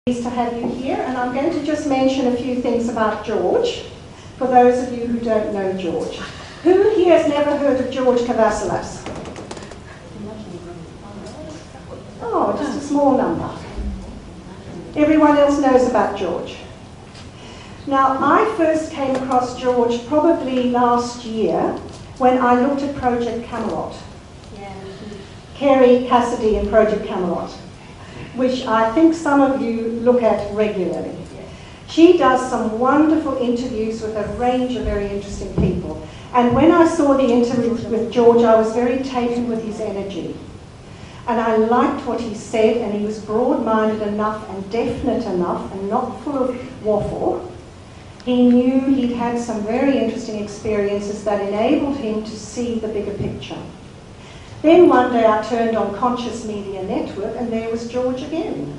Pleased to have you here, and I'm going to just mention a few things about George, for those of you who don't know George. Who here has never heard of George Kavassilas? Oh, just a small number. Everyone else knows about George. Now, I first came across George probably last year when I looked at Project Camelot. Kerry Cassidy and Project Camelot, which I think some of you look at regularly. She does some wonderful interviews with a range of very interesting people. And when I saw the interview with George, I was very taken with his energy. And I liked what he said, and he was broad-minded enough and definite enough and not full of waffle. He knew he'd had some very interesting experiences that enabled him to see the bigger picture. Then one day I turned on Conscious Media Network and there was George again.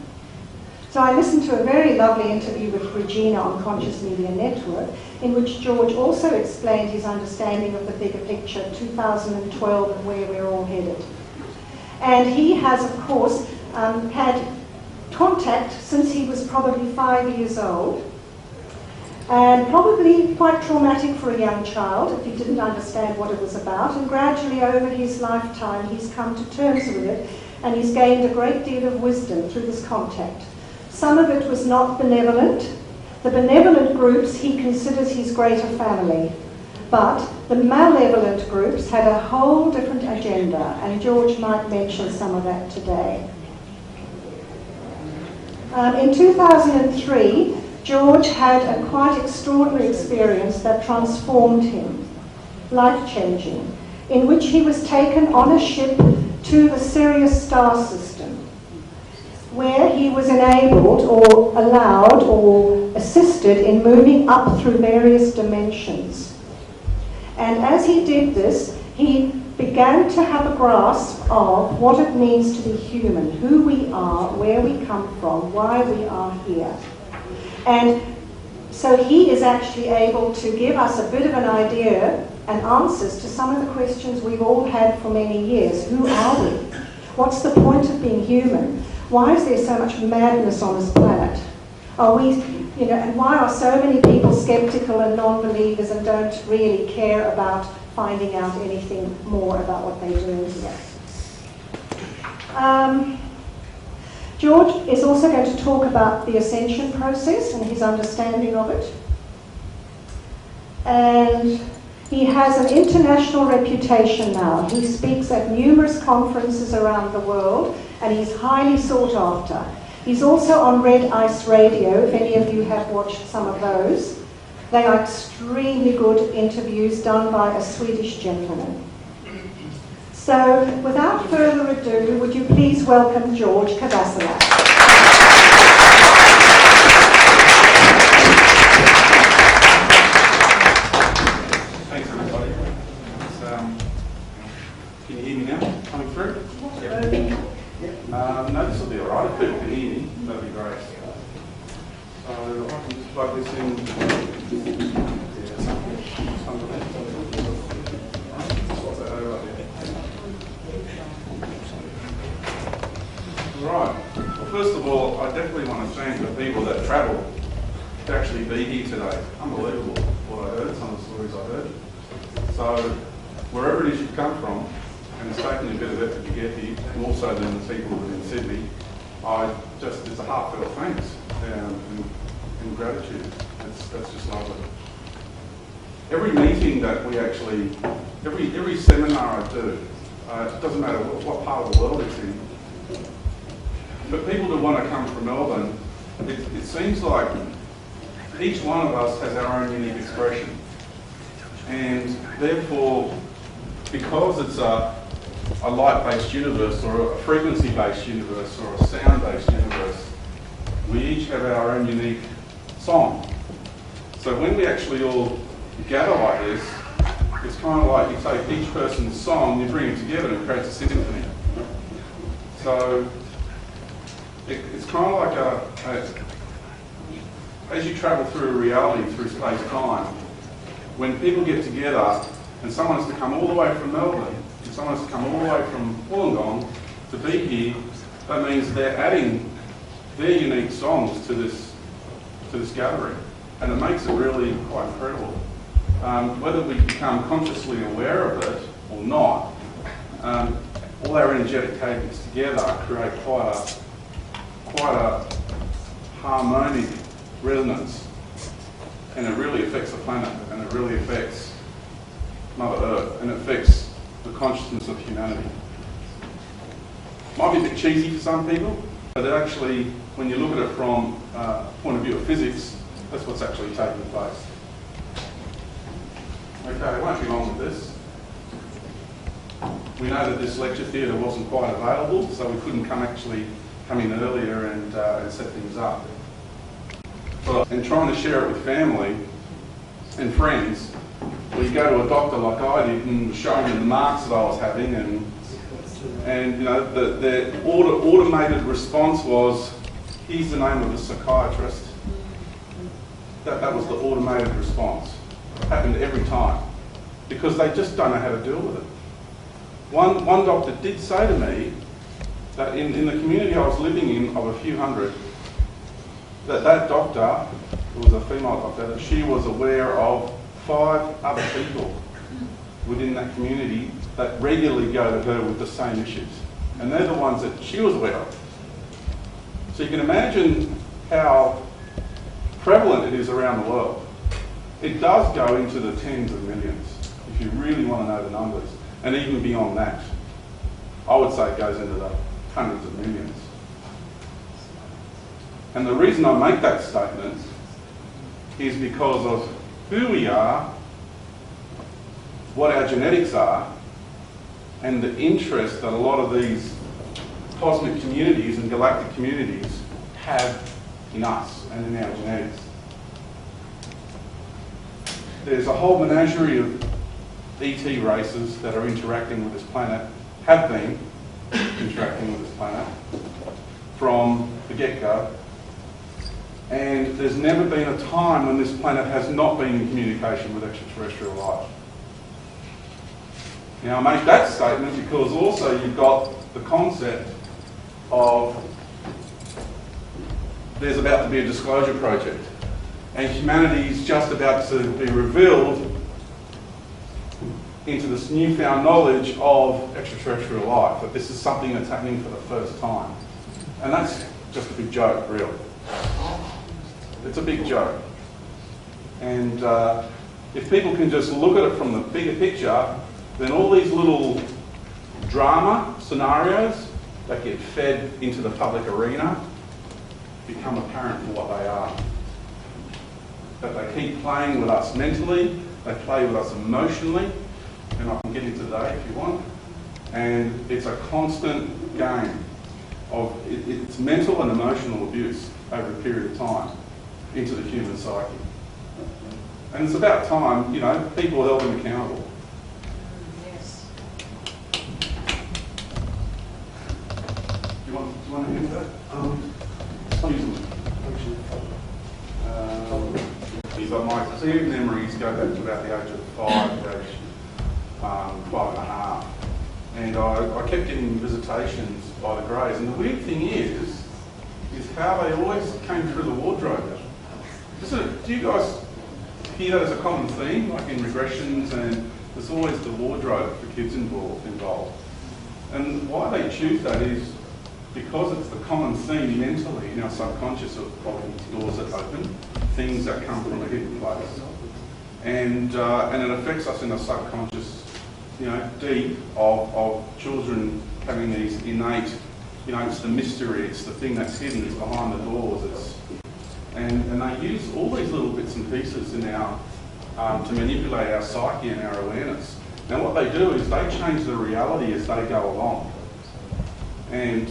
So I listened to a very lovely interview with Regina on Conscious Media Network in which George also explained his understanding of the bigger picture, 2012 and where we're all headed. And he has, of course, had contact since he was probably 5 years old. And probably quite traumatic for a young child if he didn't understand what it was about. And gradually over his lifetime he's come to terms with it, and he's gained a great deal of wisdom through this contact. Some of it was not benevolent. The benevolent groups he considers his greater family. But the malevolent groups had a whole different agenda, and George might mention some of that today. In 2003, George had a quite extraordinary experience that transformed him, life-changing, in which he was taken on a ship to the Sirius star system, where he was enabled or allowed or assisted in moving up through various dimensions. And as he did this, he began to have a grasp of what it means to be human, who we are, where we come from, why we are here. And so he is actually able to give us a bit of an idea and answers to some of the questions we've all had for many years. Who are we? What's the point of being human? Why is there so much madness on this planet? Are we, and why are so many people skeptical and non-believers and don't really care about finding out anything more about what they're doing here? George is also going to talk about the ascension process and his understanding of it. And he has an international reputation now. He speaks at numerous conferences around the world, and he's highly sought after. He's also on Red Ice Radio, if any of you have watched some of those. They are extremely good interviews done by a Swedish gentleman. So, without further ado, would you please welcome George Kavassilas. Thanks, everybody. Can you hear me now? Coming through? Yep. No, this will be all right. If people can hear me, that'll be great. So, I can just plug this in. Right. Well, first of all, I definitely want to thank the people that travelled to actually be here today. Unbelievable what I heard, some of the stories I heard. So, wherever it is you've come from, and it's taken a bit of effort to get here, more so than the people in Sydney, it's a heartfelt thanks and gratitude. That's just lovely. Every meeting that we actually, every seminar I do, it doesn't matter what part of the world it's in, for people to want to come from Melbourne, it seems like each one of us has our own unique expression. And therefore, because it's a light-based universe or a frequency-based universe or a sound-based universe, we each have our own unique song. So when we actually all gather like this, it's kind of like you take each person's song, you bring it together and it creates a symphony. So it's kind of like as you travel through a reality, through space-time, when people get together and someone has to come all the way from Melbourne and someone has to come all the way from Wollongong to be here, that means they're adding their unique songs to this gathering, and it makes it really quite incredible. Whether we become consciously aware of it or not, all our energetic cadence together create quite a harmonic resonance, and it really affects the planet, and it really affects Mother Earth, and it affects the consciousness of humanity. Might be a bit cheesy for some people, but it actually, when you look at it from a point of view of physics, that's what's actually taking place. Okay, it won't be long with this. We know that this lecture theatre wasn't quite available, so we couldn't come in earlier and set things up. And trying to share it with family and friends, well, you go to a doctor like I did and show him the marks that I was having, and you know, the automated response was, here's the name of the psychiatrist. That was the automated response. It happened every time, because they just don't know how to deal with it. One doctor did say to me that in the community I was living in of a few hundred, that doctor, who was a female doctor, that she was aware of 5 other people within that community that regularly go to her with the same issues. And they're the ones that she was aware of. So you can imagine how prevalent it is around the world. It does go into the tens of millions, if you really want to know the numbers. And even beyond that, I would say it goes into the hundreds of millions. And the reason I make that statement is because of who we are, what our genetics are, and the interest that a lot of these cosmic communities and galactic communities have in us and in our genetics. There's a whole menagerie of ET races that are interacting with this planet, have been interacting with this planet from the get-go, and there's never been a time when this planet has not been in communication with extraterrestrial life. Now I make that statement because also you've got the concept of there's about to be a disclosure project, and humanity is just about to be revealed into this newfound knowledge of extraterrestrial life, that this is something that's happening for the first time. And that's just a big joke, really. It's a big joke. And if people can just look at it from the bigger picture, then all these little drama scenarios that get fed into the public arena become apparent for what they are. That they keep playing with us mentally, they play with us emotionally, and I can get into that if you want. And it's a constant game of it's mental and emotional abuse over a period of time into the human psyche. And it's about time, you know, people held them accountable. Yes. Do you want to hear that? Excuse me. But my clear memories go back to about the age of 5.5. And I kept getting visitations by the Greys. And the weird thing is how they always came through the wardrobe. Do you guys hear that as a common theme, like in regressions, and there's always the wardrobe for kids involved. And why they choose that is because it's the common theme mentally in our subconscious of doors that open, things that come from a hidden place. And it affects us in the subconscious, you know, deep of children having these innate, you know, it's the mystery, it's the thing that's hidden, it's behind the doors, and they use all these little bits and pieces in our, to manipulate our psyche and our awareness. Now what they do is they change the reality as they go along. And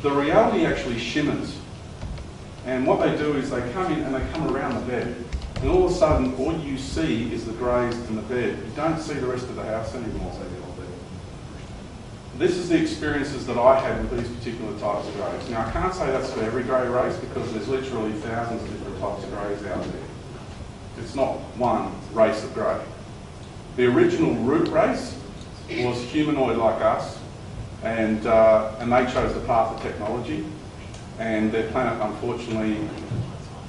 the reality actually shimmers. And what they do is they come in and they come around the bed. And all of a sudden, all you see is the greys in the bed. You don't see the rest of the house anymore. This is the experiences that I had with these particular types of greys. Now, I can't say that's for every grey race because there's literally thousands of different types of greys out there. It's not one race of grey. The original root race was humanoid like us, And they chose the path of technology, and their planet unfortunately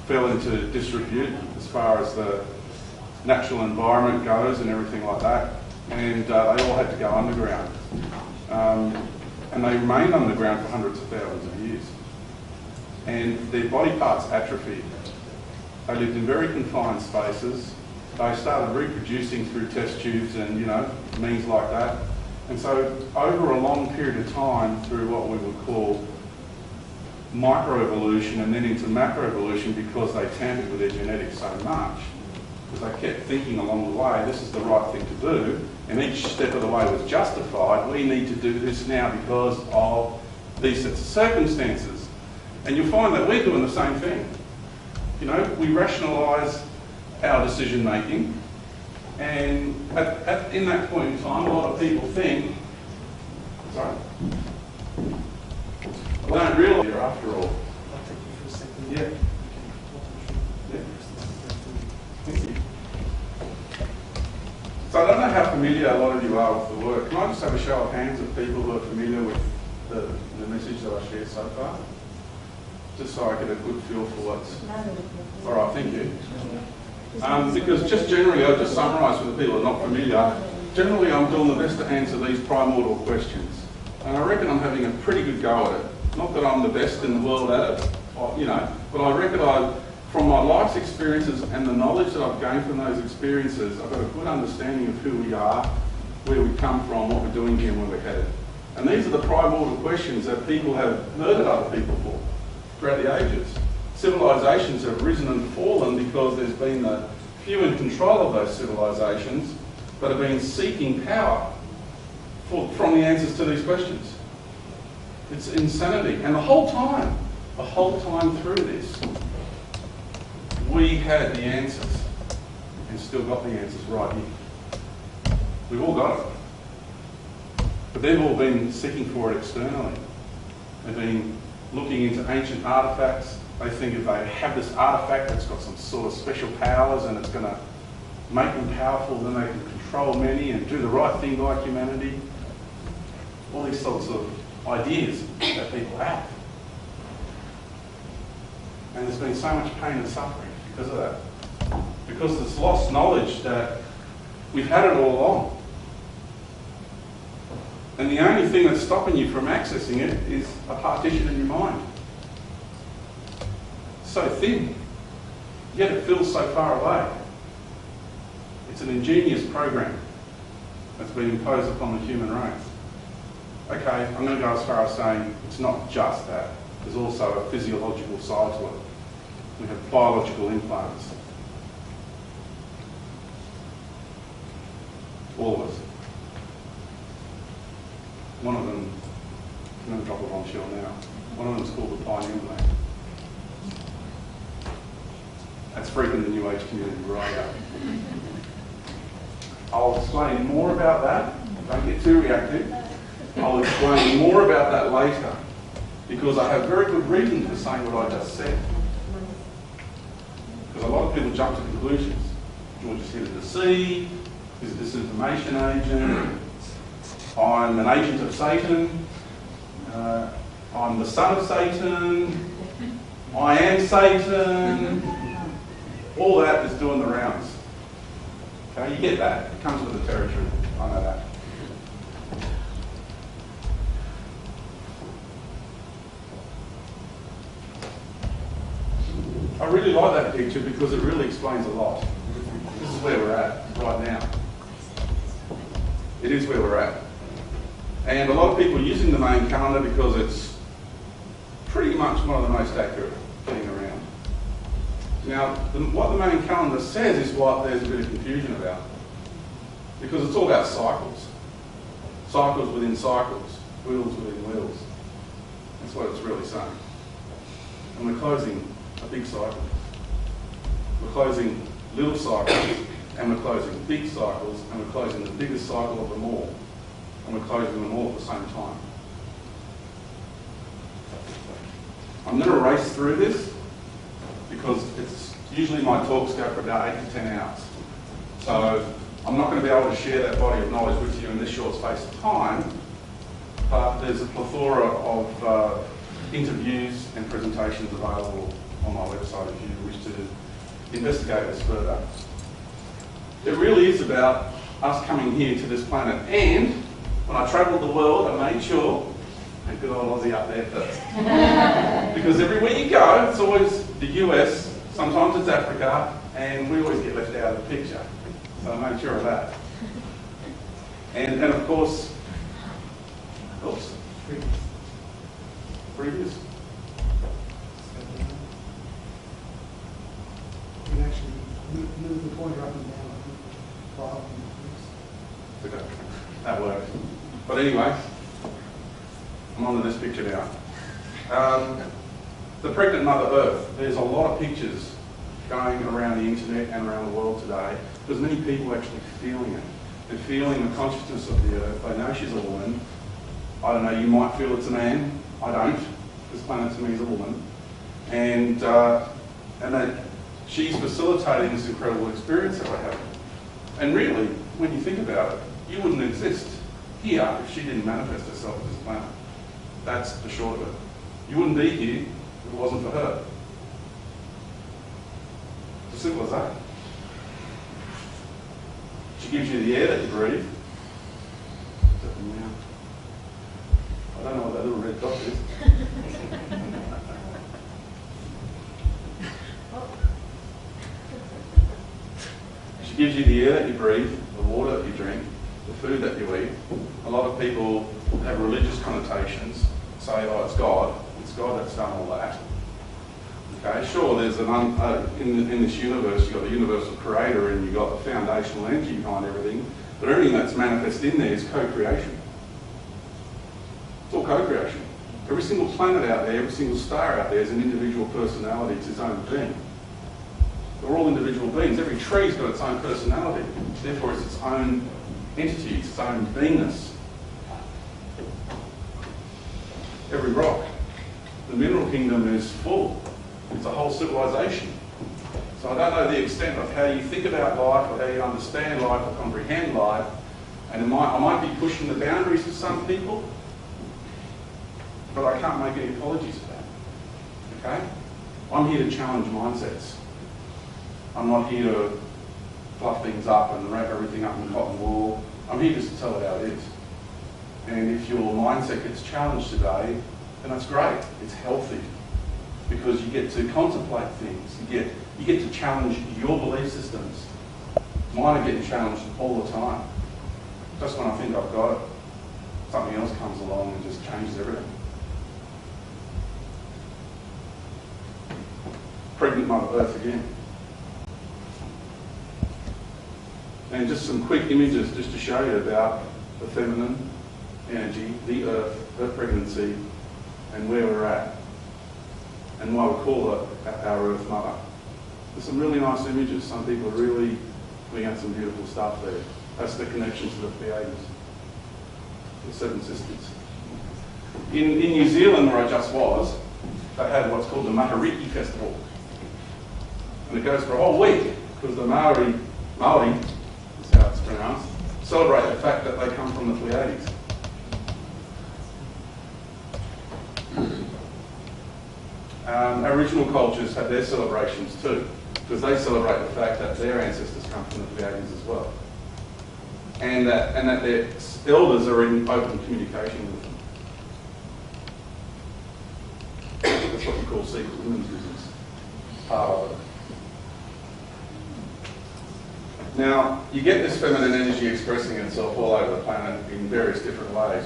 fell into disrepute as far as the natural environment goes and everything like that. And they all had to go underground. And they remained underground for hundreds of thousands of years. And their body parts atrophied. They lived in very confined spaces. They started reproducing through test tubes and, means like that. And so over a long period of time, through what we would call microevolution and then into macroevolution, because they tampered with their genetics so much, because they kept thinking along the way, this is the right thing to do, and each step of the way was justified. We need to do this now because of these sets of circumstances. And you'll find that we're doing the same thing. We rationalise our decision making, and in that point in time, a lot of people think, sorry, I don't realise here after all. Yeah. So I don't know how familiar a lot of you are with the work. Can I just have a show of hands of people who are familiar with the message that I shared so far? Just so I get a good feel for what's... All right, thank you. Because just generally, I'll just summarise for the people who are not familiar. Generally, I'm doing the best to answer these primordial questions. And I reckon I'm having a pretty good go at it. Not that I'm the best in the world at it, but I reckon from my life's experiences and the knowledge that I've gained from those experiences, I've got a good understanding of who we are, where we come from, what we're doing here and where we're headed. And these are the primordial questions that people have murdered other people for throughout the ages. Civilizations have risen and fallen because there's been the few in control of those civilizations that have been seeking power from the answers to these questions. It's insanity. And the whole time through this, we had the answers and still got the answers right here. We've all got it. But they've all been seeking for it externally. They've been looking into ancient artifacts. They think if they have this artifact that's got some sort of special powers and it's going to make them powerful, then they can control many and do the right thing by humanity. All these sorts of ideas that people have. And there's been so much pain and suffering because of that. Because there's lost knowledge that we've had it all along. And the only thing that's stopping you from accessing it is a partition in your mind. So thin, yet it feels so far away. It's an ingenious program that's been imposed upon the human race. Okay, I'm going to go as far as saying it's not just that. There's also a physiological side to it. We have biological implants. All of us. One of them, I'm going to drop a bombshell now. One of them is called the pineal gland. That's freaking the New Age community right out. I'll explain more about that. Don't get too reactive. I'll explain more about that later because I have very good reason for saying what I just said. Because a lot of people jump to conclusions. George is here to deceive. He's a disinformation agent. I'm an agent of Satan. I'm the son of Satan. I am Satan. All that is doing the rounds. Okay, you get that. It comes with the territory. I know that. I really like that picture because it really explains a lot. This is where we're at right now. It is where we're at. And a lot of people are using the main calendar because it's pretty much one of the most accurate getting around. Now, what the main calendar says is what there's a bit of confusion about. Because it's all about cycles. Cycles within cycles. Wheels within wheels. That's what it's really saying. And we're closing a big cycle. We're closing little cycles, and we're closing big cycles, and we're closing the biggest cycle of them all. And we're closing them all at the same time. I'm going to race through this because it's usually my talks go for about 8 to 10 hours. So I'm not going to be able to share that body of knowledge with you in this short space of time. but there's a plethora of interviews and presentations available on my website if you wish to investigate this further. It really is about us coming here to this planet, and when I travelled the world, I made sure, and good old Aussie up there first, because everywhere you go, it's always the US, sometimes it's Africa, and we always get left out of the picture. So I made sure of that. And of course, oops, previous. You can actually move the pointer up and down. Okay, that works. But anyway, I'm on to this picture now. The pregnant Mother Earth. There's a lot of pictures going around the internet and around the world today because many people are actually feeling it. They're feeling the consciousness of the Earth. They know she's a woman. I don't know, you might feel it's a man. I don't. This planet to me is a woman. And that she's facilitating this incredible experience that we're having. And really, when you think about it, you wouldn't exist here if she didn't manifest herself as this planet. That's the short of it. You wouldn't be here if it wasn't for her. It's as simple as that. She gives you the air that you breathe. I don't know what that little red dot is. She gives you the air that you breathe, the water that you drink, the food that you eat. A lot of people have religious connotations, say, oh, it's God that's done all that. Okay, sure, there's in this universe, you've got the universal creator and you've got the foundational energy behind everything, but everything that's manifest in there is co-creation. It's all co-creation. Every single planet out there, every single star out there is an individual personality, it's its own being. They're all individual beings. Every tree's got its own personality. Therefore, it's its own entity, its own beingness. Every rock. The mineral kingdom is full. It's a whole civilization. So I don't know the extent of how you think about life or how you understand life or comprehend life. And I might be pushing the boundaries for some people, but I can't make any apologies for that. Okay? I'm here to challenge mindsets. I'm not here to fluff things up and wrap everything up in cotton wool. I'm here just to tell it how it is. And if your mindset gets challenged today, then that's great. It's healthy because you get to contemplate things. You get to challenge your belief systems. Mine are getting challenged all the time. Just when I think I've got it, something else comes along and just changes everything. Pregnant Mother Earth again. And just some quick images just to show you about the feminine energy, the earth, her pregnancy, and where we're at, and why we call her our Earth Mother. There's some really nice images. Some people are really putting out some beautiful stuff there. That's the connection to the Pleiades, the Seven Sisters. In New Zealand, where I just was, they had what's called the Matariki Festival. And it goes for a whole week, because the Maori, is how it's pronounced, celebrate the fact that they come from the Pleiades. Aboriginal cultures have their celebrations too, because they celebrate the fact that their ancestors come from the Pleiades as well. And that their elders are in open communication with them. That's what we call secret women's business. Part of it. Now, you get this feminine energy expressing itself all over the planet in various different ways.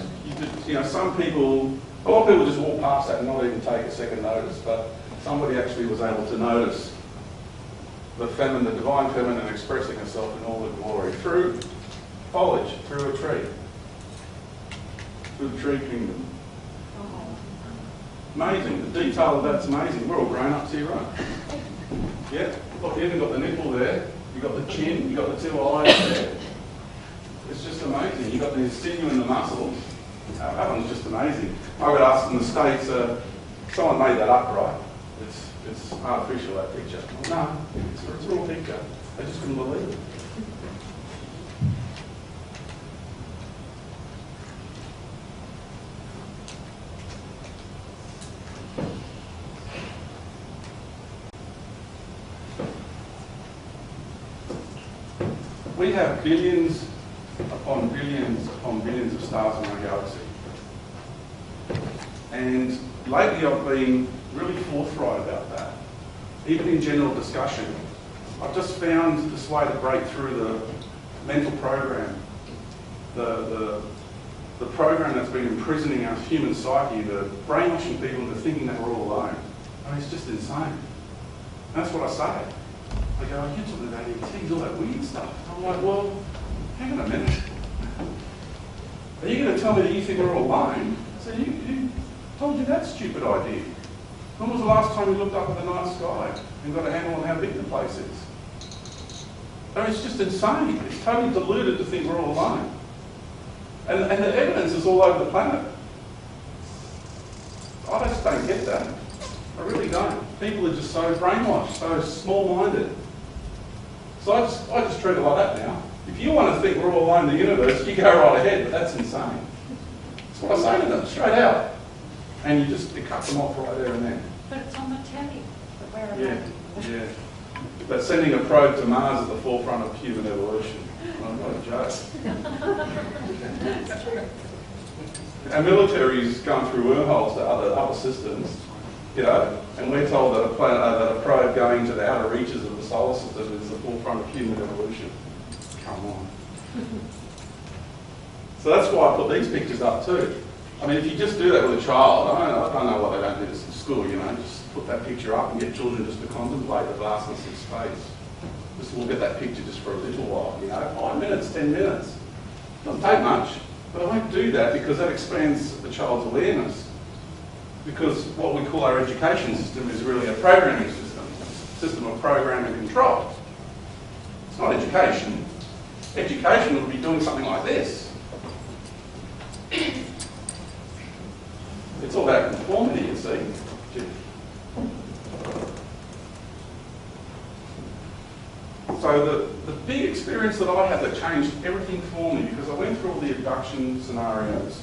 Some people, a lot of people just walk past that and not even take a second notice, but somebody actually was able to notice the divine feminine expressing herself in all her glory through foliage, through a tree, through the tree kingdom. Amazing. The detail of that's amazing. We're all grown-ups here, right? Yeah. Look, you even got the nipple there. You got the chin. You got the two eyes there. It's just amazing. You got the sinew and the muscles. That one's just amazing. I would ask in the States, someone made that up, right? It's artificial, that picture. Well, no, it's a real picture. I just couldn't believe it. We have billions upon billions of stars in our galaxy. And lately I've been really forthright about that. Even in general discussion, I've just found this way to break through the mental program, the program that's been imprisoning our human psyche, the brainwashing people into thinking that we're all alone. I mean, it's just insane. And that's what I say. I go, you're talking about ETs, all that weird stuff. I'm like, well, hang on a minute. Are you going to tell me that you think we're all alone? I said, who told you that stupid idea? When was the last time you looked up at the night sky and got a handle on how big the place is? I mean, it's just insane. It's totally deluded to think we're all alone. And the evidence is all over the planet. I just don't get that. I really don't. People are just so brainwashed, so small-minded. So I just treat it like that now. If you want to think we're all alone in the universe, you go right ahead, but that's insane. That's what I say to them, straight out. And it cuts them off right there and then. But it's on the telly. But where are they? Yeah. But sending a probe to Mars at the forefront of human evolution. I'm not a joke. That's true. Our military's gone through wormholes to other systems, and we're told that a probe going to the outer reaches of the solar system is the forefront of human evolution. Come on. So that's why I put these pictures up too. I mean, if you just do that with a child, I don't know what they don't do this in school, just put that picture up and get children just to contemplate the vastness of space. Just look at that picture just for a little while, 5 minutes, 10 minutes. Doesn't take much, but I won't do that because that expands the child's awareness. Because what we call our education system is really a programming system of program and control. It's not education. Education would be doing something like this. It's all about conformity, you see. So the big experience that I had that changed everything for me, because I went through all the abduction scenarios,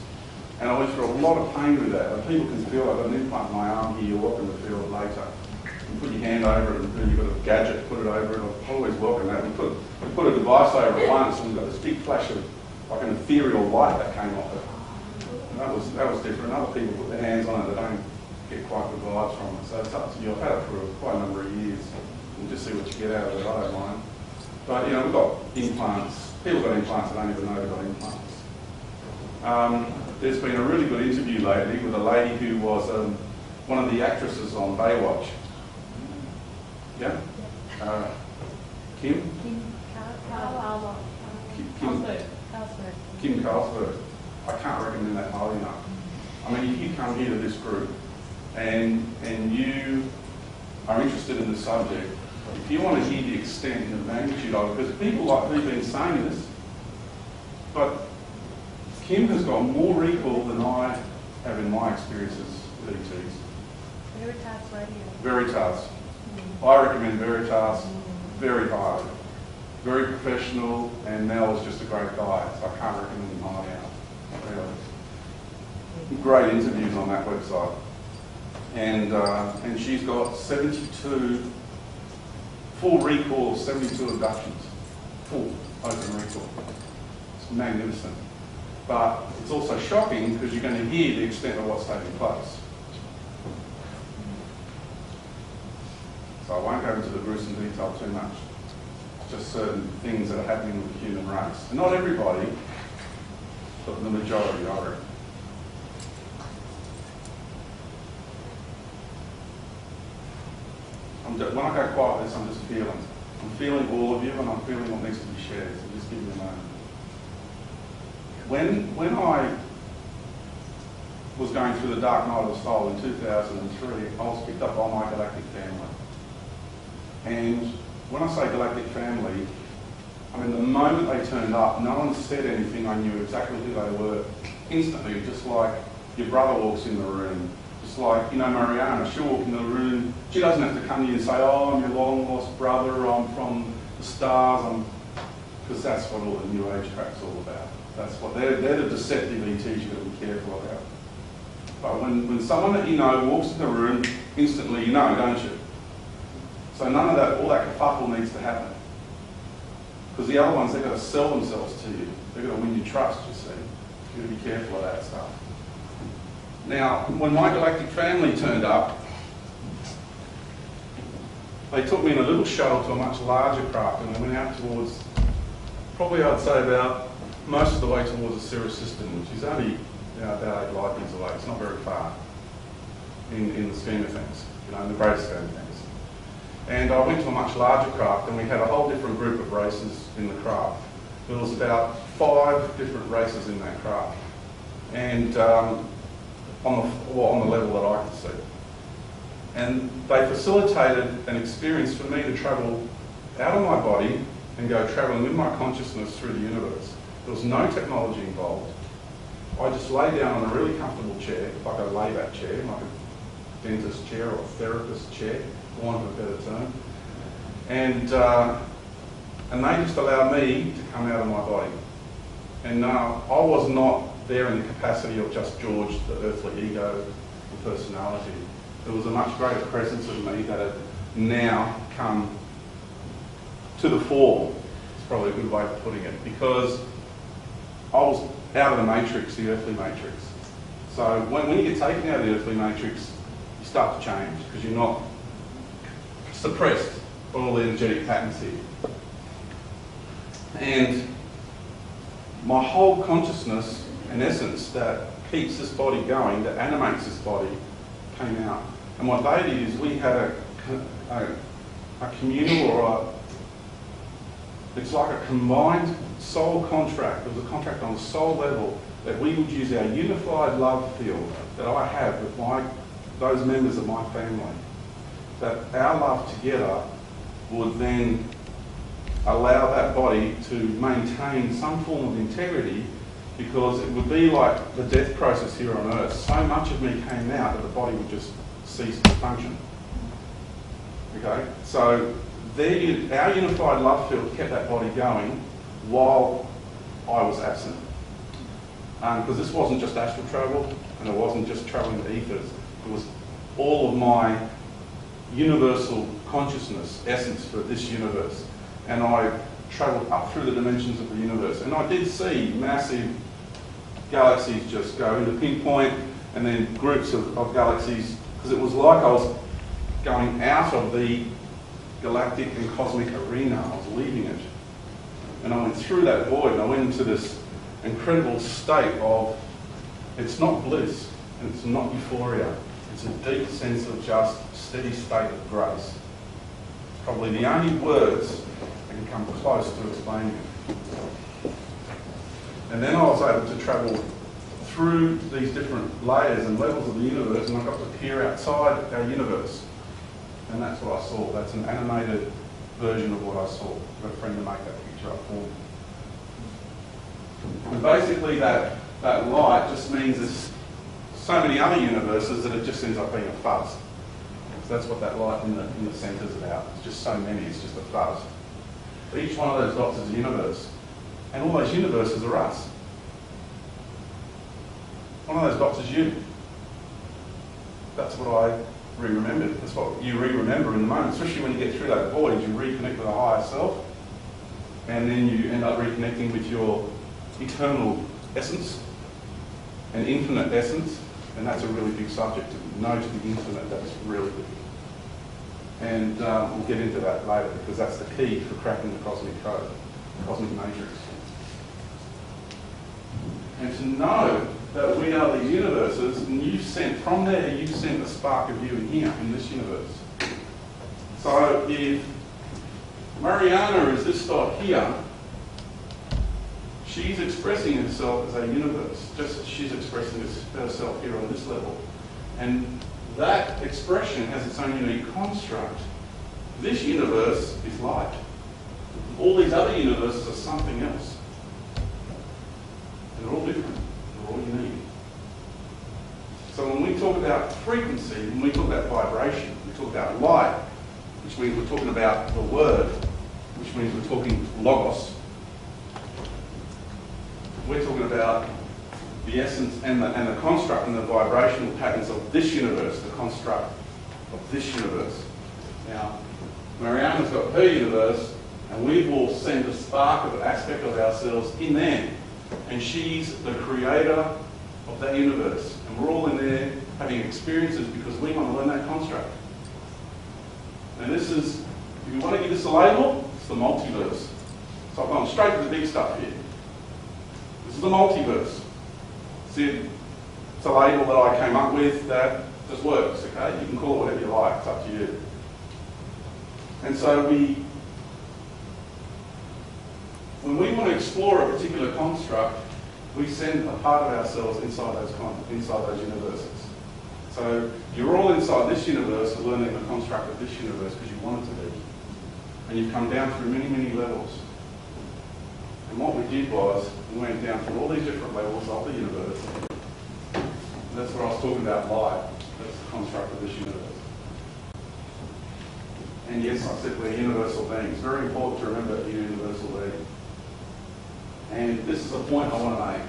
and I went through a lot of pain with that. And people can feel I've got an implant in my arm here, you're welcome to feel it later. You put your hand over it, and you've got a gadget, put it over it. I always welcome that. We put a device over it once, and we got this big flash of like an ethereal light that came off it. And that was different. Other people put their hands on it, they don't get quite good vibes from it. So it's up to you. I've had it for quite a number of years. And just see what you get out of it, I don't mind. But we've got implants. People got implants that don't even know they've got implants. There's been a really good interview lately with a lady who was one of the actresses on Baywatch. Yeah? Kim? Kim Carlsberg. I can't recommend that highly enough. I mean, if you come here to this group and you are interested in the subject, if you want to hear the extent and the magnitude of it, because people like me have been saying this, but Kim has got more recall than I have in my experiences with ETs. Veritas Radio. Veritas. I recommend Veritas very highly. Very professional, and Mel is just a great guy, so I can't recommend him highly enough. Really. Great interviews on that website. And she's got 72, full recall of 72 abductions. Full open recall. It's magnificent. But it's also shocking because you're going to hear the extent of what's taking place. So I won't go into the gruesome detail too much. Just certain things that are happening with the human race. And not everybody, but the majority, I reckon. When I go quiet with this, I'm just feeling. I'm feeling all of you, and I'm feeling what needs to be shared. So just give me a moment. When I was going through the dark night of the soul in 2003, I was picked up by my galactic family. And when I say galactic family, I mean the moment they turned up, no one said anything, I knew exactly who they were. Instantly, just like your brother walks in the room. Just like, Mariana, she'll walk in the room, she doesn't have to come to you and say, oh, I'm your long lost brother, I'm from the stars, because that's what all the New Age crap's all about. That's what they're the deceptive ETs you've got to be careful about. But when someone that you know walks in the room, instantly you know, don't you? So none of that, all that kerfuffle needs to happen. Because the other ones, they're going to sell themselves to you. They're going to win your trust, you see. You've got to be careful of that stuff. Now, when my galactic family turned up, they took me in a little shuttle to a much larger craft, and we went out towards, probably I'd say about most of the way towards the Sirius system, which is only about 8 light years away. It's not very far in the scheme of things, in the greater scheme of things. And I went to a much larger craft, and we had a whole different group of races in the craft. There was about 5 different races in that craft, and on the level that I could see. And they facilitated an experience for me to travel out of my body and go travelling with my consciousness through the universe. There was no technology involved. I just lay down on a really comfortable chair, like a layback chair, like a dentist chair or a therapist chair, for want of a better term. And they just allowed me to come out of my body. And I was not there in the capacity of just George, the earthly ego, the personality. There was a much greater presence of me that had now come to the fore. It's probably a good way of putting it, because I was out of the matrix, the earthly matrix. So when you get taken out of the earthly matrix, you start to change, because you're not suppressed by all the energetic patterns here. And my whole consciousness and essence that keeps this body going, that animates this body, came out. And what they did is we had a communal or it's like a combined soul contract. There was a contract on the soul level that we would use our unified love field that I have with those members of my family. That our love together would then allow that body to maintain some form of integrity, because it would be like the death process here on Earth. So much of me came out that the body would just cease to function. Okay? So our unified love field kept that body going while I was absent. Because this wasn't just astral travel, and it wasn't just travelling the ethers. It was all of my universal consciousness, essence for this universe. And I travelled up through the dimensions of the universe. And I did see massive galaxies just go into pinpoint, and then groups of galaxies, because it was like I was going out of the galactic and cosmic arena. I was leaving it. And I went through that void, and I went into this incredible state of, it's not bliss, and it's not euphoria. It's a deep sense of just steady state of grace. Probably the only words that can come close to explaining it. And then I was able to travel through these different layers and levels of the universe, and I got to peer outside our universe. And that's what I saw. That's an animated version of what I saw. I've got a friend to make that picture up for me. And basically that light just means there's so many other universes that it just ends up being a fuzz. So that's what that light in the centre is about. It's just so many, it's just a fuzz. But each one of those dots is a universe. And all those universes are us. One of those dots is you. That's what I re-remembered. That's what you re-remember in the moment, especially when you get through that void. You reconnect with a higher self, and then you end up reconnecting with your eternal essence and infinite essence, and that's a really big subject. To know to the infinite, that's really big. And we'll get into that later, because that's the key for cracking the cosmic code, the cosmic matrix. And to know that we are the universes, and from there you've sent a spark of you in here, in this universe. So if Mariana is this dot here, she's expressing herself as a universe, just as she's expressing herself here on this level. And that expression has its own unique construct. This universe is light. All these other universes are something else. They're all different. They're all unique. So when we talk about frequency, when we talk about vibration, we talk about light, which means we're talking about the word, which means we're talking logos. We're talking about the essence and the construct and the vibrational patterns of this universe, the construct of this universe. Now, Mariana's got her universe, And we will send a spark of an aspect of ourselves in there. And she's the creator of that universe. And we're all in there having experiences because we want to learn that construct. And this is, if you want to give this a label, it's the multiverse. So I've gone straight to the big stuff here. This is the multiverse. See, it's a label that I came up with that just works, okay? You can call it whatever you like, it's up to you. And so when we want to explore a particular construct, we send a part of ourselves inside those universes. So you're all inside this universe learning the construct of this universe because you want it to be. And you've come down through many, many levels. And what we did was, we went down through all these different levels of the universe. And that's what I was talking about, light. That's the construct of this universe. And yes, I said we're universal beings. It's very important to remember that you're universal being. And this is a point I want to make.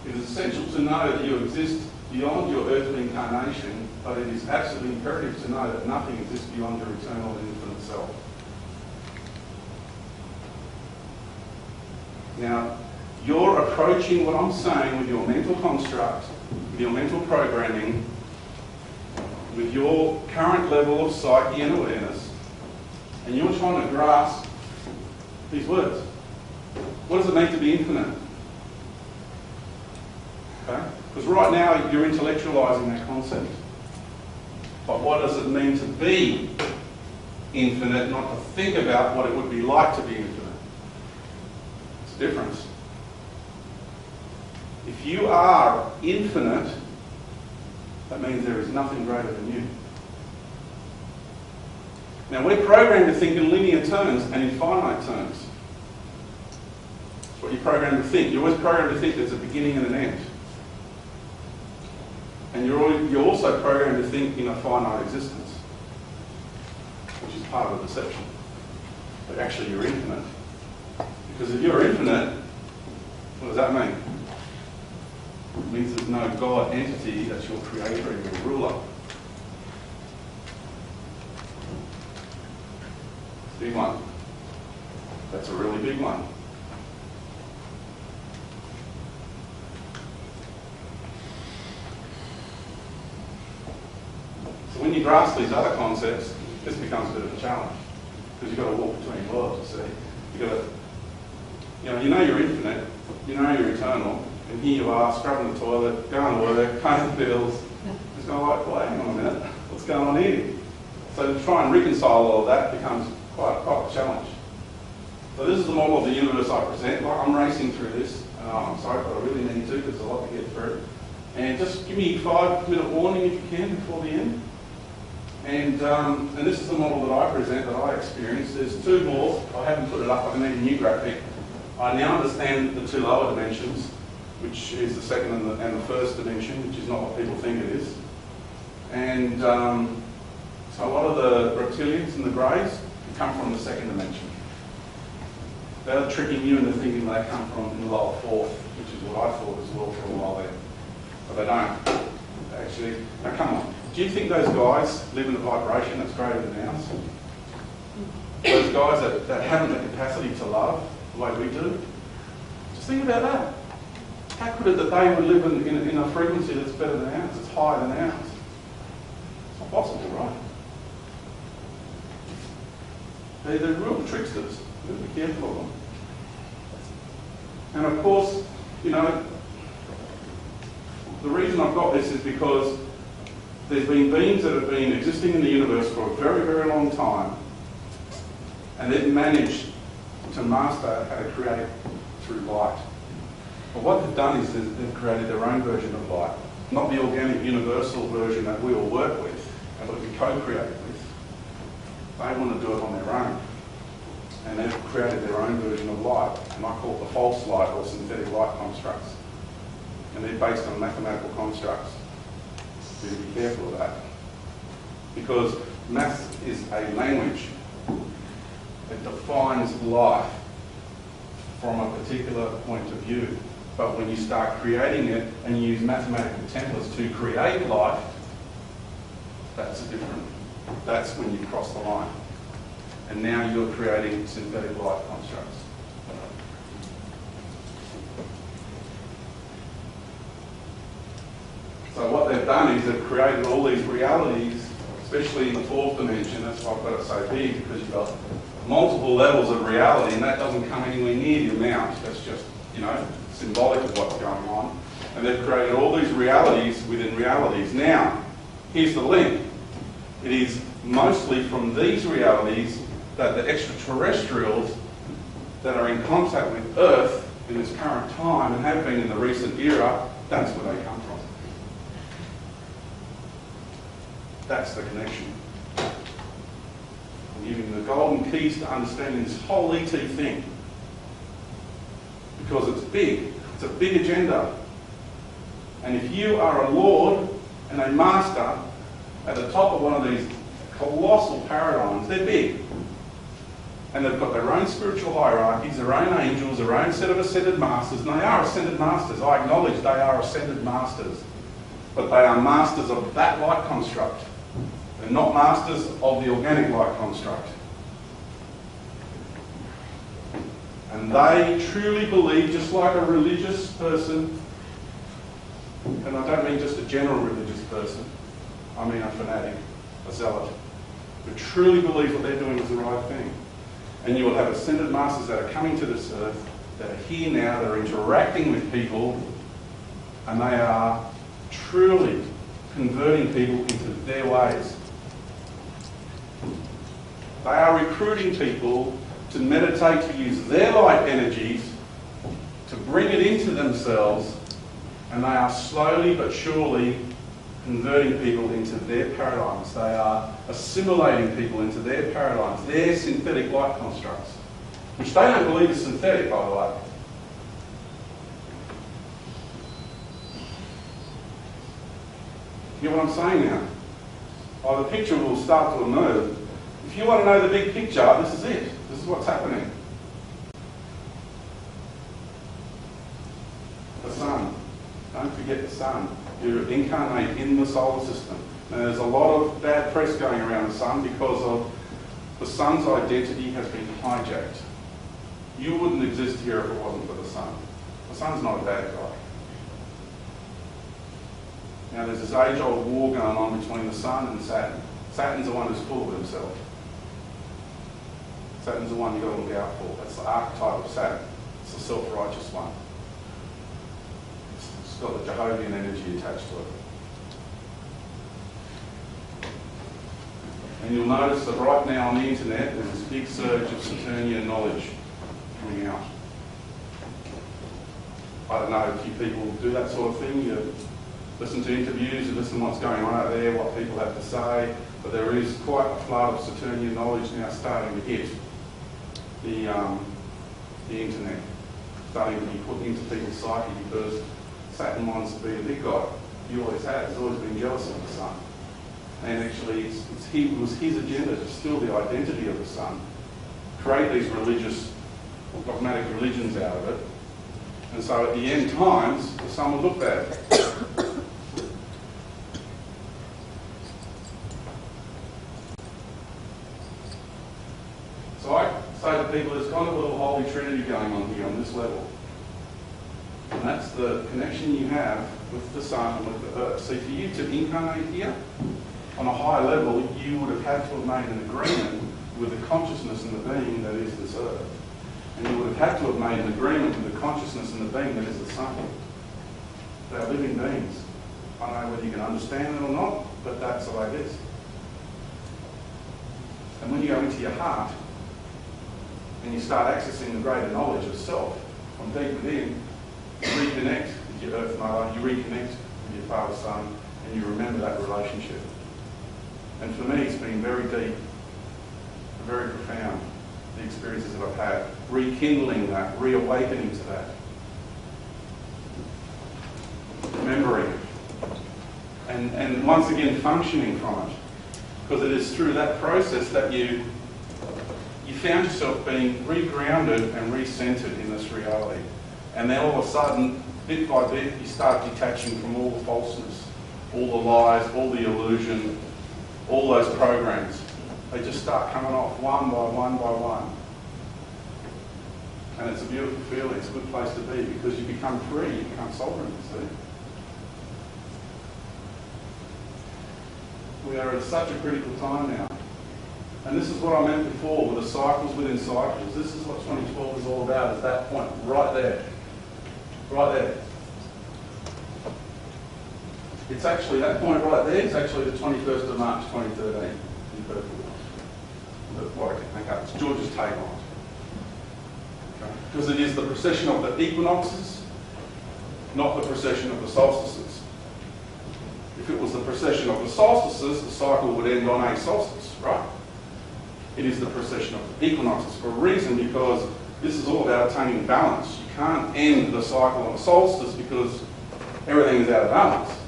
It is essential to know that you exist beyond your earthly incarnation, but it is absolutely imperative to know that nothing exists beyond your eternal and infinite self. Now, you're approaching what I'm saying with your mental construct, with your mental programming, with your current level of psyche and awareness, and you're trying to grasp these words. What does it mean to be infinite? Okay? Because right now you're intellectualizing that concept. But what does it mean to be infinite, not to think about what it would be like to be infinite? It's a difference. If you are infinite, that means there is nothing greater than you. Now we're programmed to think in linear terms and in finite terms. That's what you're programmed to think. You're always programmed to think there's a beginning and an end. And you're also programmed to think in a finite existence, which is part of the deception. But actually you're infinite. Because if you're infinite, what does that mean? It means there's no God entity that's your creator and your ruler. Big one. That's a really big one. So when you grasp these other concepts, this becomes a bit of a challenge. Because you've got to walk between worlds, you see. You've got to, you know you're infinite, you know you're eternal, and here you are, scrubbing the toilet, going to work, paying the bills. Just going like, well, hang on a minute, what's going on here? So to try and reconcile all of that becomes quite a challenge. So this is the model of the universe I present. Like, I'm racing through this. I'm sorry, but I really need to because there's a lot to get through. And just give me 5-minute warning if you can before the end. And this is the model that I present, that I experienced. There's two more. I haven't put it up. I need a new graphic. I now understand the two lower dimensions, which is the second and the first dimension, which is not what people think it is. And so a lot of the reptilians and the greys come from the second dimension. They're tricking you into thinking they come from in the lower fourth, which is what I thought as well for a while there. But they don't. Actually, now come on. Do you think those guys live in a vibration that's greater than ours? Those guys that haven't the capacity to love the way we do? Just think about that. How could it that they would live in a frequency that's better than ours, that's higher than ours? It's not possible, right? They're real tricksters. We've got to be careful of them. And of course, the reason I've got this is because there's been beings that have been existing in the universe for a very, very long time, and they've managed to master how to create through light. But what they've done is they've created their own version of light, not the organic universal version that we all work with and that we co-create with. They want to do it on their own. And they've created their own version of light, and I call it the false light or synthetic light constructs. And they're based on mathematical constructs. So you be careful of that. Because maths is a language that defines life from a particular point of view. But when you start creating it and you use mathematical templates to create life, that's when you cross the line. And now you're creating synthetic light constructs. So what they've done is they've created all these realities, especially in the fourth dimension. That's why I've got it so big, because you've got multiple levels of reality, and that doesn't come anywhere near the amount. That's just, symbolic of what's going on. And they've created all these realities within realities. Now, here's the link. It is mostly from these realities that the extraterrestrials that are in contact with Earth in this current time and have been in the recent era, that's where they come from. That's the connection. I'm giving the golden keys to understanding this whole ET thing. Because it's big. It's a big agenda. And if you are a lord and a master at the top of one of these colossal paradigms, they're big. And they've got their own spiritual hierarchies, their own angels, their own set of ascended masters. And they are ascended masters. I acknowledge they are ascended masters. But they are masters of that light construct. They're not masters of the organic light construct. And they truly believe, just like a religious person, and I don't mean just a general religious person, I mean a fanatic, a zealot, who truly believes what they're doing is the right thing. And you will have ascended masters that are coming to this earth, that are here now, that are interacting with people, and they are truly converting people into their ways. They are recruiting people to meditate, to use their light energies, to bring it into themselves, and they are slowly but surely converting people into their paradigms. They are assimilating people into their paradigms, their synthetic light constructs, which they don't believe is synthetic, by the way. You get what I'm saying now? Oh, the picture will start to emerge. If you want to know the big picture, this is it. This is what's happening. The sun. Don't forget the sun. You incarnate in the solar system. And there's a lot of bad press going around the sun because of the sun's identity has been hijacked. You wouldn't exist here if it wasn't for the sun. The sun's not a bad guy. Now there's this age-old war going on between the sun and Saturn. Saturn's the one who's full of himself. Saturn's the one you've got to look out for. That's the archetype of Saturn. It's the self-righteous one. It's got the Jehovian energy attached to it. And you'll notice that right now on the internet there's this big surge of Saturnian knowledge coming out. I don't know if you people do that sort of thing. You listen to interviews, you listen to what's going on out there, what people have to say, but there is quite a flood of Saturnian knowledge now starting to hit the internet, starting to be put into people's psyche because Saturn wants to be a big god. He always has. He's always been jealous of the sun. And actually, it was his agenda to steal the identity of the sun, create these religious, dogmatic religions out of it. And so at the end times, the sun will look bad. So I say to people, there's kind of a little holy trinity going on here on this level. And that's the connection you have with the sun and with the earth. See, for you to incarnate here, on a higher level, you would have had to have made an agreement with the consciousness and the being that is this earth. And you would have had to have made an agreement with the consciousness and the being that is the sun. They are living beings. I don't know whether you can understand it or not, but that's the way it is. And when you go into your heart, and you start accessing the greater knowledge of self from deep within, you reconnect with your earth mother, you reconnect with your father, son, and you remember that relationship. And for me, it's been very deep, very profound, the experiences that I've had, rekindling that, reawakening to that, remembering it, and once again functioning from it. Because it is through that process that you found yourself being regrounded and recentered in this reality. And then all of a sudden, bit by bit, you start detaching from all the falseness, all the lies, all the illusion, all those programs. They just start coming off one by one by one. And it's a beautiful feeling. It's a good place to be because you become free, you become sovereign, you see. We are at such a critical time now. And this is what I meant before with the cycles within cycles. This is what 2012 is all about, is that point right there. Right there. It's actually, that point right there is actually the 21st of March 2013. In purple. That's what I can think up. It's George's take on it. Okay. Because it is the precession of the equinoxes, not the precession of the solstices. If it was the precession of the solstices, the cycle would end on a solstice, right? It is the precession of the equinoxes for a reason, because this is all about attaining balance. You can't end the cycle on a solstice because everything is out of balance.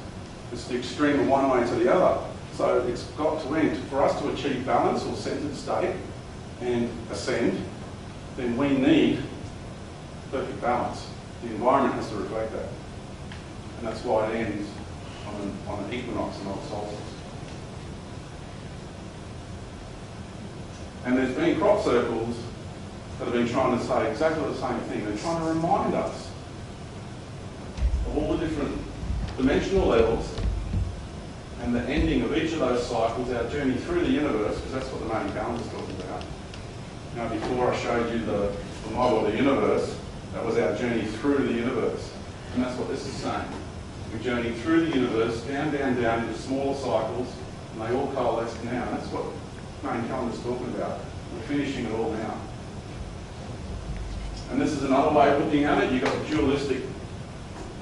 It's the extreme of one way to the other. So it's got to end. For us to achieve balance or centered state and ascend, then we need perfect balance. The environment has to reflect that. And that's why it ends on an equinox and not a solstice. And there's been crop circles that have been trying to say exactly the same thing. They're trying to remind us of all the different dimensional levels and the ending of each of those cycles, our journey through the universe, because that's what the main calendar is talking about. Now, before I showed you the model of the universe, that was our journey through the universe. And that's what this is saying. We journey through the universe, down, down, down, into smaller cycles, and they all coalesce now. And that's what the main calendar is talking about. We're finishing it all now. And this is another way of looking at it. You've got the dualistic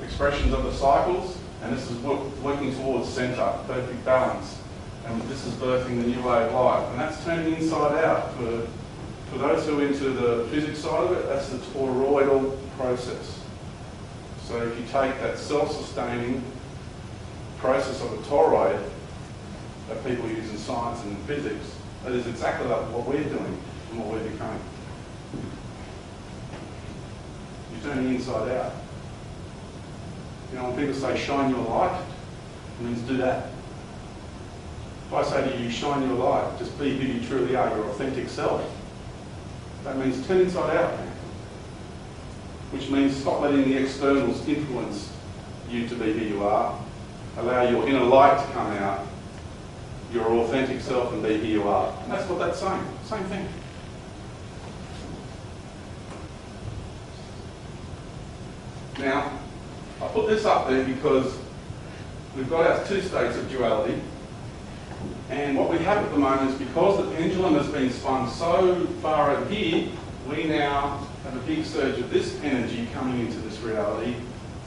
expressions of the cycles, and this is working towards centre, perfect balance. And this is birthing the new way of life. And that's turning inside out. For those who are into the physics side of it, that's the toroidal process. So if you take that self-sustaining process of a toroid that people use in science and in physics, that is exactly like what we're doing and what we're becoming. You're turning inside out. You know, when people say shine your light, it means do that. If I say to you, shine your light, just be who you truly are, your authentic self, that means turn inside out. Which means stop letting the externals influence you to be who you are. Allow your inner light to come out, your authentic self, and be who you are. And that's what that's saying. Same thing. Now, I put this up there because we've got our two states of duality. And what we have at the moment is because the pendulum has been spun so far over here, we now have a big surge of this energy coming into this reality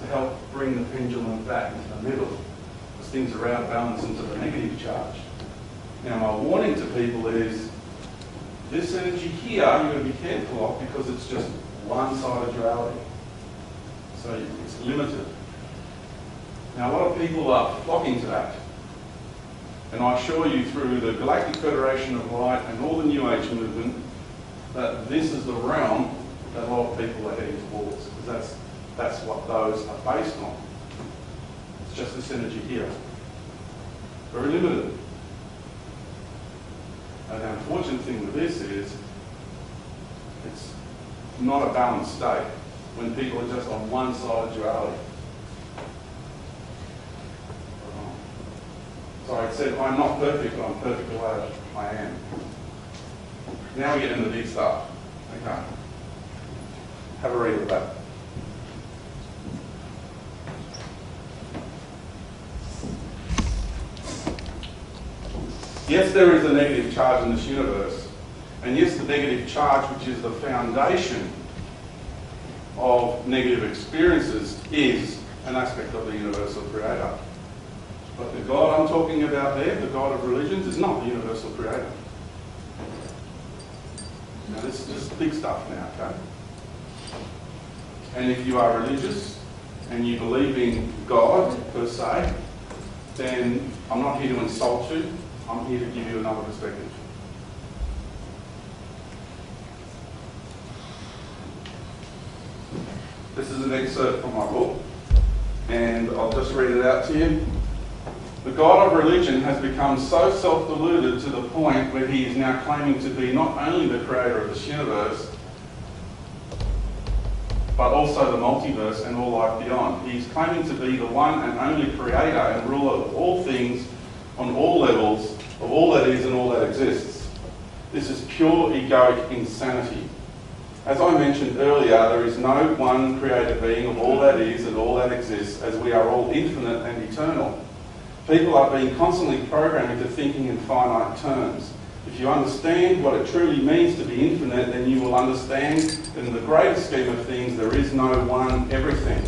to help bring the pendulum back into the middle, because things are out of balance into the negative charge. Now, my warning to people is this energy here you've got to be careful of, because it's just one side of duality. So it's limited. Now, a lot of people are flocking to that. And I assure you, through the Galactic Federation of Light and all the New Age movement, that this is the realm that a lot of people are heading towards, because that's what those are based on. It's just this energy here. Very limited. And the unfortunate thing with this is it's not a balanced state when people are just on one side of duality. Sorry, it said, I'm not perfect, but I'm perfect the way I am. Now we get into the big stuff. Okay. Have a read of that. Yes, there is a negative charge in this universe. And yes, the negative charge, which is the foundation of negative experiences, is an aspect of the universal creator. But the God I'm talking about there, the God of religions, is not the universal creator. Now this is just big stuff now, okay? And if you are religious and you believe in God, per se, then I'm not here to insult you. I'm here to give you another perspective. This is an excerpt from my book, and I'll just read it out to you. The God of religion has become so self-deluded to the point where he is now claiming to be not only the creator of this universe, but also the multiverse and all life beyond. He is claiming to be the one and only creator and ruler of all things on all levels, of all that is and all that exists. This is pure egoic insanity. As I mentioned earlier, there is no one created being of all that is and all that exists, as we are all infinite and eternal. People are being constantly programmed into thinking in finite terms. If you understand what it truly means to be infinite, then you will understand that in the greater scheme of things, there is no one everything,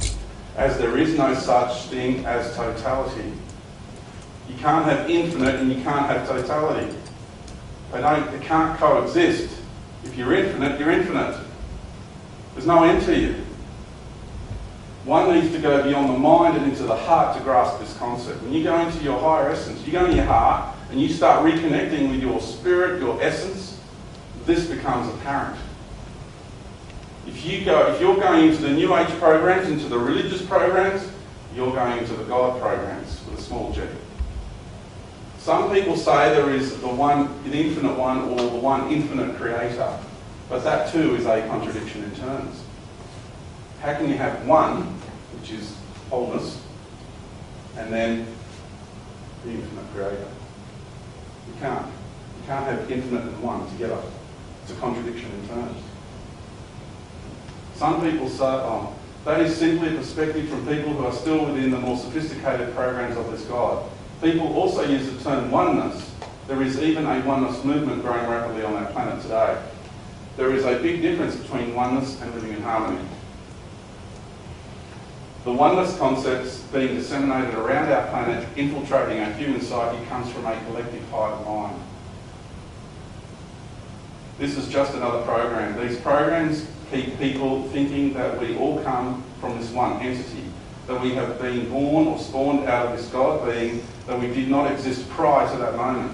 as there is no such thing as totality. You can't have infinite and you can't have totality. They can't coexist. If you're infinite, you're infinite. There's no end to you. One needs to go beyond the mind and into the heart to grasp this concept. When you go into your higher essence, you go into your heart and you start reconnecting with your spirit, your essence, this becomes apparent. If you're going into the New Age programs, into the religious programs, you're going into the God programs with a small g. Some people say there is the infinite one, or the one infinite creator, but that too is a contradiction in terms. How can you have one, which is wholeness, and then the infinite creator? You can't. You can't have infinite and one together. It's a contradiction in terms. Some people say, that is simply a perspective from people who are still within the more sophisticated programs of this God. People also use the term oneness. There is even a oneness movement growing rapidly on our planet today. There is a big difference between oneness and living in harmony. The oneness concepts being disseminated around our planet, infiltrating our human psyche, comes from a collective hive mind. This is just another program. These programs keep people thinking that we all come from this one entity, that we have been born or spawned out of this God being, that we did not exist prior to that moment.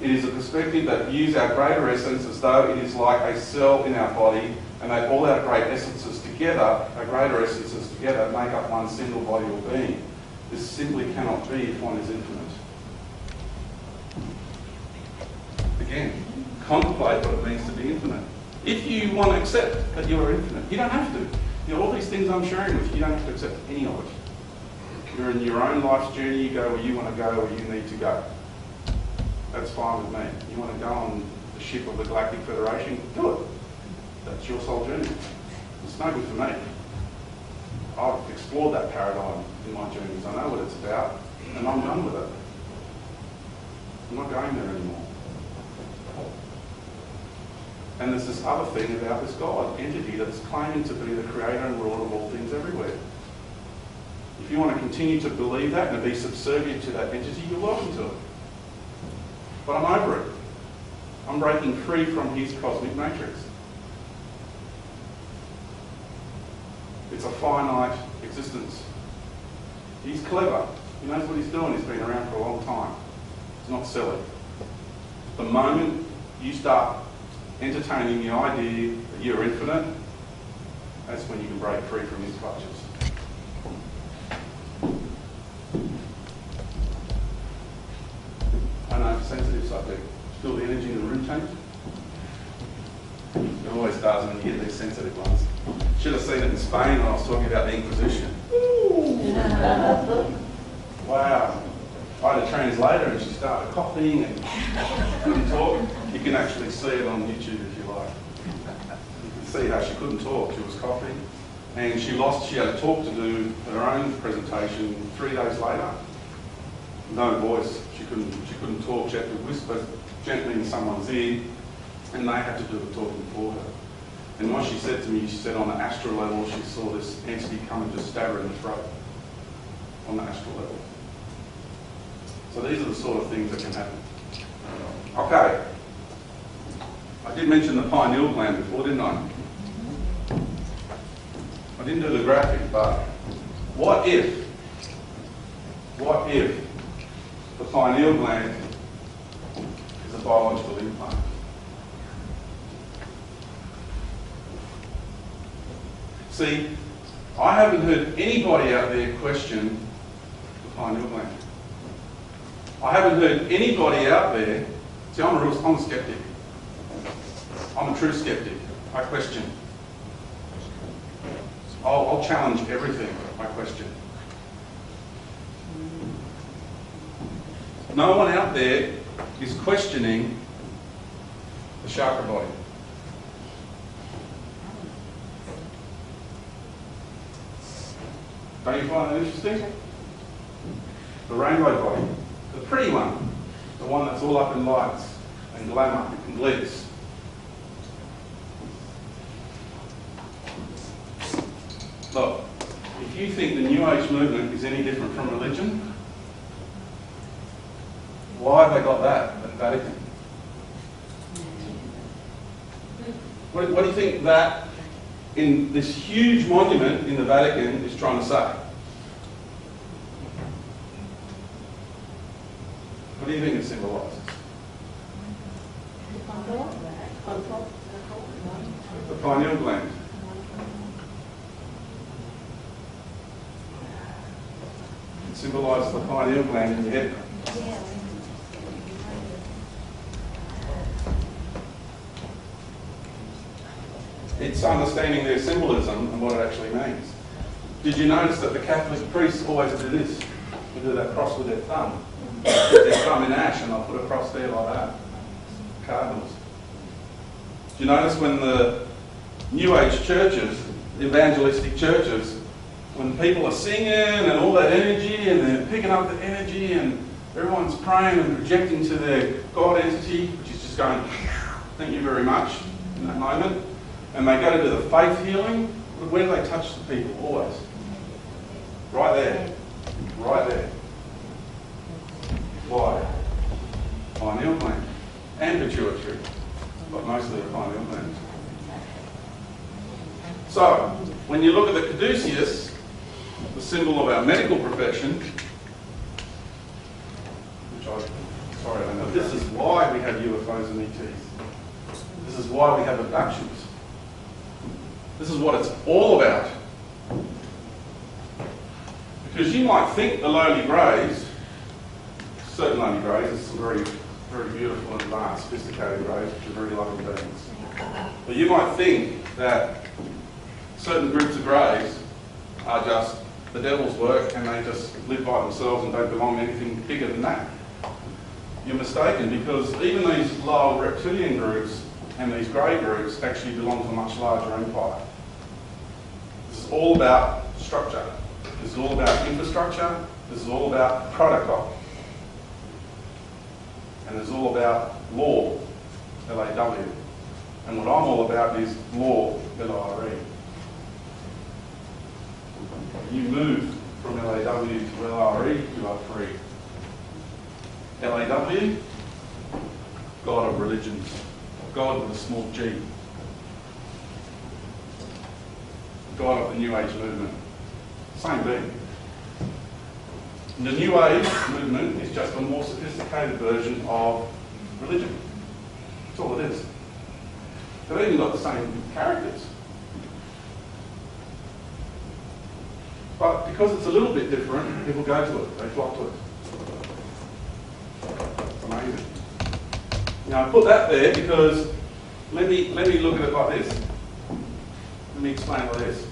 It is a perspective that views our greater essence as though it is like a cell in our body, and that all our great essences together, our greater essences together, make up one single body or being. This simply cannot be if one is infinite. Again, contemplate what it means to be infinite. If you want to accept that you are infinite, you don't have to. You know, all these things I'm sharing with you don't have to accept any of it. You're in your own life's journey, you go where you want to go, where you need to go. That's fine with me. You want to go on the ship of the Galactic Federation, do it. That's your soul journey. It's no good for me. I've explored that paradigm in my journeys. I know what it's about, and I'm done with it. I'm not going there anymore. And there's this other thing about this God entity that's claiming to be the creator and ruler of all things everywhere. If you want to continue to believe that and to be subservient to that entity, you're welcome to it. But I'm over it. I'm breaking free from his cosmic matrix. It's a finite existence. He's clever. He knows what he's doing. He's been around for a long time. It's not silly. The moment you start entertaining the idea that you're infinite, that's when you can break free from his clutches. I know, sensitive subject. Feel the energy in the room change? It always does when you get these sensitive ones. Should have seen it in Spain when I was talking about the Inquisition. Wow. I had a translator and she started coughing and couldn't talk. You can actually see it on YouTube if you like. You can see how she couldn't talk. She was coughing. And she had a talk to do her own presentation 3 days later. No voice. She couldn't talk. She had to whisper gently in someone's ear, and they had to do the talking for her. And what she said to me, she said on the astral level, she saw this entity come and just stab her in the throat on the astral level. So these are the sort of things that can happen. Okay. I did mention the pineal gland before, didn't I? I didn't do the graphic, but what if the pineal gland is a biological implant? See, I haven't heard anybody out there question pineal gland. I haven't heard anybody out there, see I'm a skeptic. I'm a true skeptic. I question. I'll challenge everything I question. No one out there is questioning the chakra body. Don't you find that interesting? The rainbow body, the pretty one, the one that's all up in lights and glamour and glitz. Look, if you think the New Age movement is any different from religion, why have they got that at the Vatican? What do you think that in this huge monument in the Vatican is trying to say? What do you think it symbolises? The pineal gland. It symbolises the pineal gland in your head. It's understanding their symbolism and what it actually means. Did you notice that the Catholic priests always do this? They do that cross with their thumb. Put their thumb in ash and they'll put a cross there like that. Cardinals. Do you notice when the New Age churches, evangelistic churches, when people are singing and all that energy and they're picking up the energy and everyone's praying and projecting to their God entity, which is just going, thank you very much in that moment, and they go to the faith healing, where do they touch the people? Always. Right there. Right there. Why? Pineal gland. And pituitary. But mostly the pineal gland. So, when you look at the caduceus, the symbol of our medical profession, this is why we have UFOs and ETs. This is why we have abductions. This is what it's all about. Because you might think the lowly greys, certain lowly greys, there's some very, very beautiful and advanced, sophisticated greys, which are very loving beings. But you might think that certain groups of greys are just the devil's work and they just live by themselves and don't belong to anything bigger than that. You're mistaken, because even these lower reptilian groups and these grey groups actually belong to a much larger empire. This is all about structure. This is all about infrastructure. This is all about protocol. And it's all about law, L-A-W. And what I'm all about is law, L-I-R-E. You move from L-A-W to L-I-R-E, you are free. L-A-W, God of religions. God with a small g. God of the New Age movement. Same being. And the New Age movement is just a more sophisticated version of religion. That's all it is. They've even got the same characters. But because it's a little bit different, people go to it. They flock to it. It's amazing. Now I put that there because let me look at it like this. Let me explain it like this.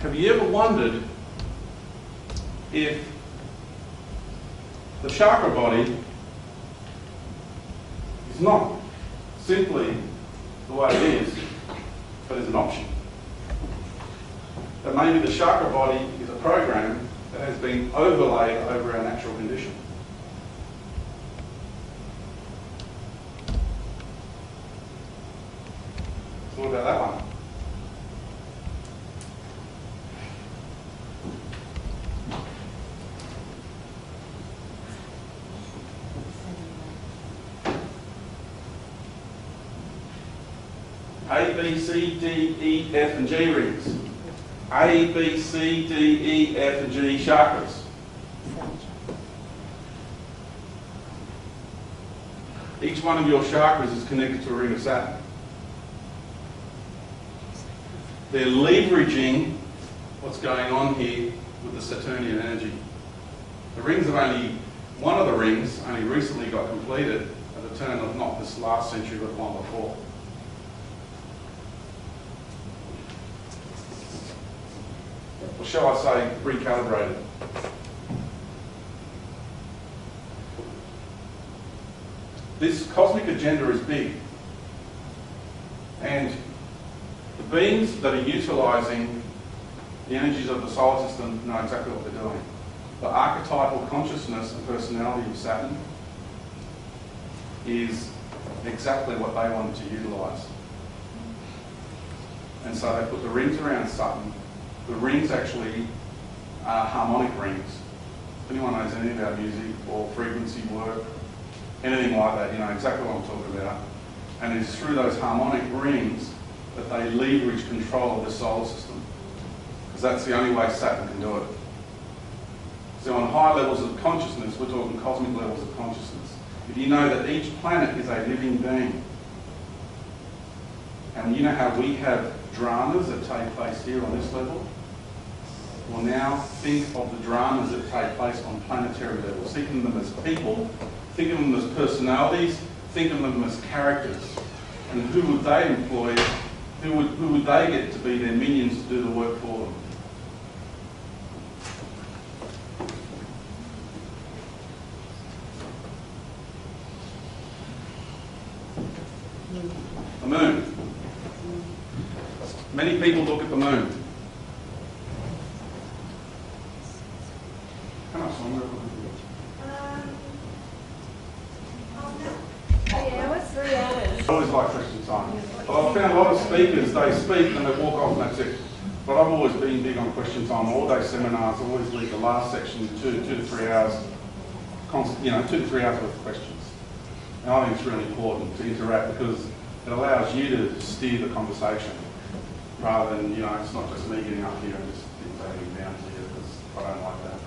Have you ever wondered if the chakra body is not simply the way it is, but is an option? That maybe the chakra body is a program that has been overlaid over our natural condition. So what about that one? A, B, C, D, E, F and G rings. A, B, C, D, E, F and G chakras. Each one of your chakras is connected to a ring of Saturn. They're leveraging what's going on here with the Saturnian energy. The rings have only, one of the rings only recently got completed at the turn of not this last century but the one before. Or shall I say recalibrated? This cosmic agenda is big, and the beings that are utilising the energies of the solar system know exactly what they're doing. The archetypal consciousness and personality of Saturn is exactly what they wanted to utilise. And so they put the rings around Saturn. The rings actually are harmonic rings. If anyone knows anything about music or frequency work, anything like that, you know exactly what I'm talking about. And it's through those harmonic rings that they leverage control of the solar system. Because that's the only way Saturn can do it. So on high levels of consciousness, we're talking cosmic levels of consciousness. If you know that each planet is a living being, and you know how we have dramas that take place here on this level, well now think of the dramas that take place on planetary levels. Think of them as people, think of them as personalities, think of them as characters. And who would they employ? Who would they get to be their minions to do the work for them? The moon. Many people look at the moon. How much longer? 3 hours. I always like question time. But I've found a lot of speakers, they speak and they walk off and that's it. But I've always been big on question time. All day seminars always leave the last section 2 to 3 hours, 2 to 3 hours worth of questions. And I think it's really important to interact because it allows you to steer the conversation rather than, it's not just me getting up here and just dictating down to you because I don't like that.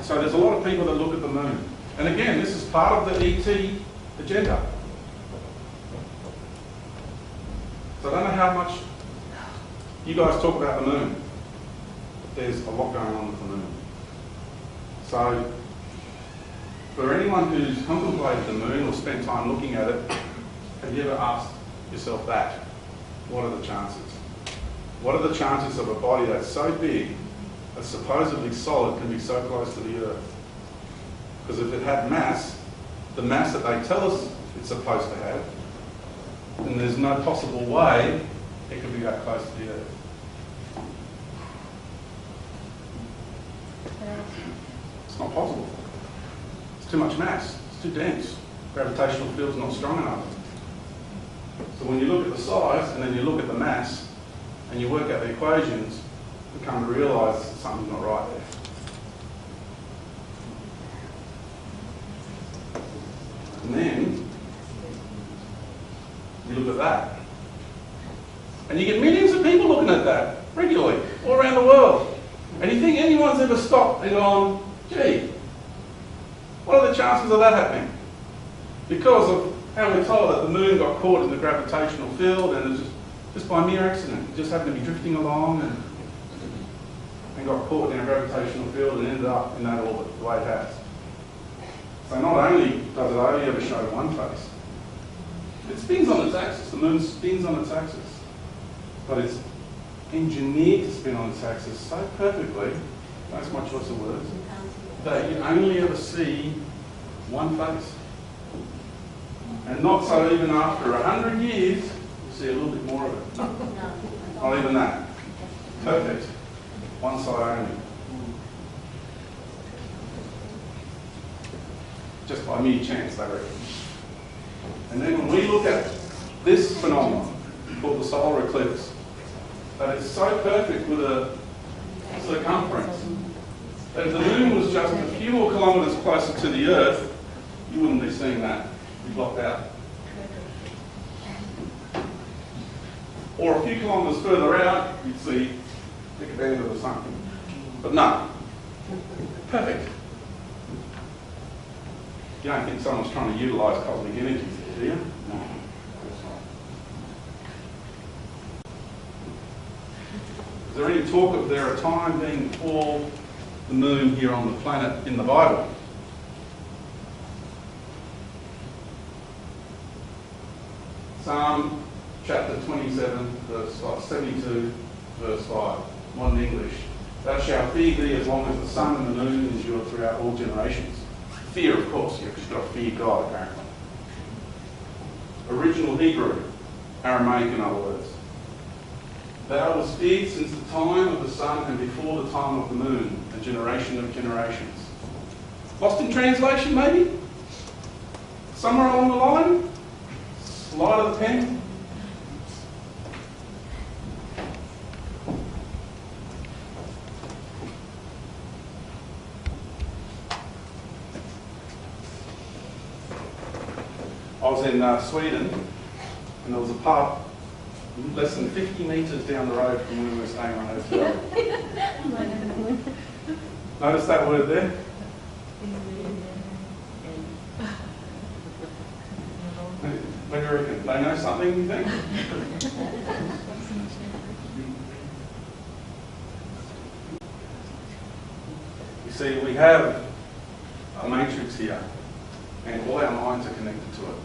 So there's a lot of people that look at the moon. And again, this is part of the ET agenda. So I don't know how much you guys talk about the moon. But there's a lot going on with the moon. So for anyone who's contemplated the moon or spent time looking at it, have you ever asked yourself that? What are the chances? What are the chances of a body that's so big, that's supposedly solid, can be so close to the Earth? Because if it had mass, the mass that they tell us it's supposed to have, then there's no possible way it could be that close to the Earth. It's not possible. It's too much mass. It's too dense. Gravitational field's not strong enough. So when you look at the size and then you look at the mass and you work out the equations, you come to realise something's not right there. And then you look at that. And you get millions of people looking at that regularly, all around the world. And you think anyone's ever stopped and gone, gee, what are the chances of that happening? Because of how we're told that the moon got caught in the gravitational field and it's just by mere accident. It just happened to be drifting along and got caught in a gravitational field and ended up in that orbit the way it has. So not only does it only ever show one face, it spins on its axis. The moon spins on its axis. But it's engineered to spin on its axis so perfectly, that's my choice of words, that you only ever see one face. And not so even after 100 years, you see a little bit more of it. Not even that. Perfect. One side only. Just by mere chance, they reckon. And then when we look at this phenomenon called the solar eclipse, that is so perfect with a circumference that if the moon was just a few more kilometres closer to the Earth, you wouldn't be seeing that. You'd be blocked out. Or a few kilometres further out, you'd see the band of the sun. But no. Perfect. You don't think someone's trying to utilise cosmic energy, do you? No, of course not. Is there any talk of there a time being before the moon here on the planet in the Bible? Psalm chapter 27, verse 72, verse 5, modern English. Thou shalt fear thee as long as the sun and the moon endure throughout all generations. Fear, of course, you've got to fear God, apparently. Original Hebrew, Aramaic in other words. Thou wast feared since the time of the sun and before the time of the moon, a generation of generations. Lost in translation, maybe? Somewhere along the line? Slide of the pen? I was in Sweden, and there was a pub less than 50 metres down the road from where we were staying on hotel. Notice that word there? What do you reckon? They know something, you think? You see, we have a matrix here, and all our minds are connected to it.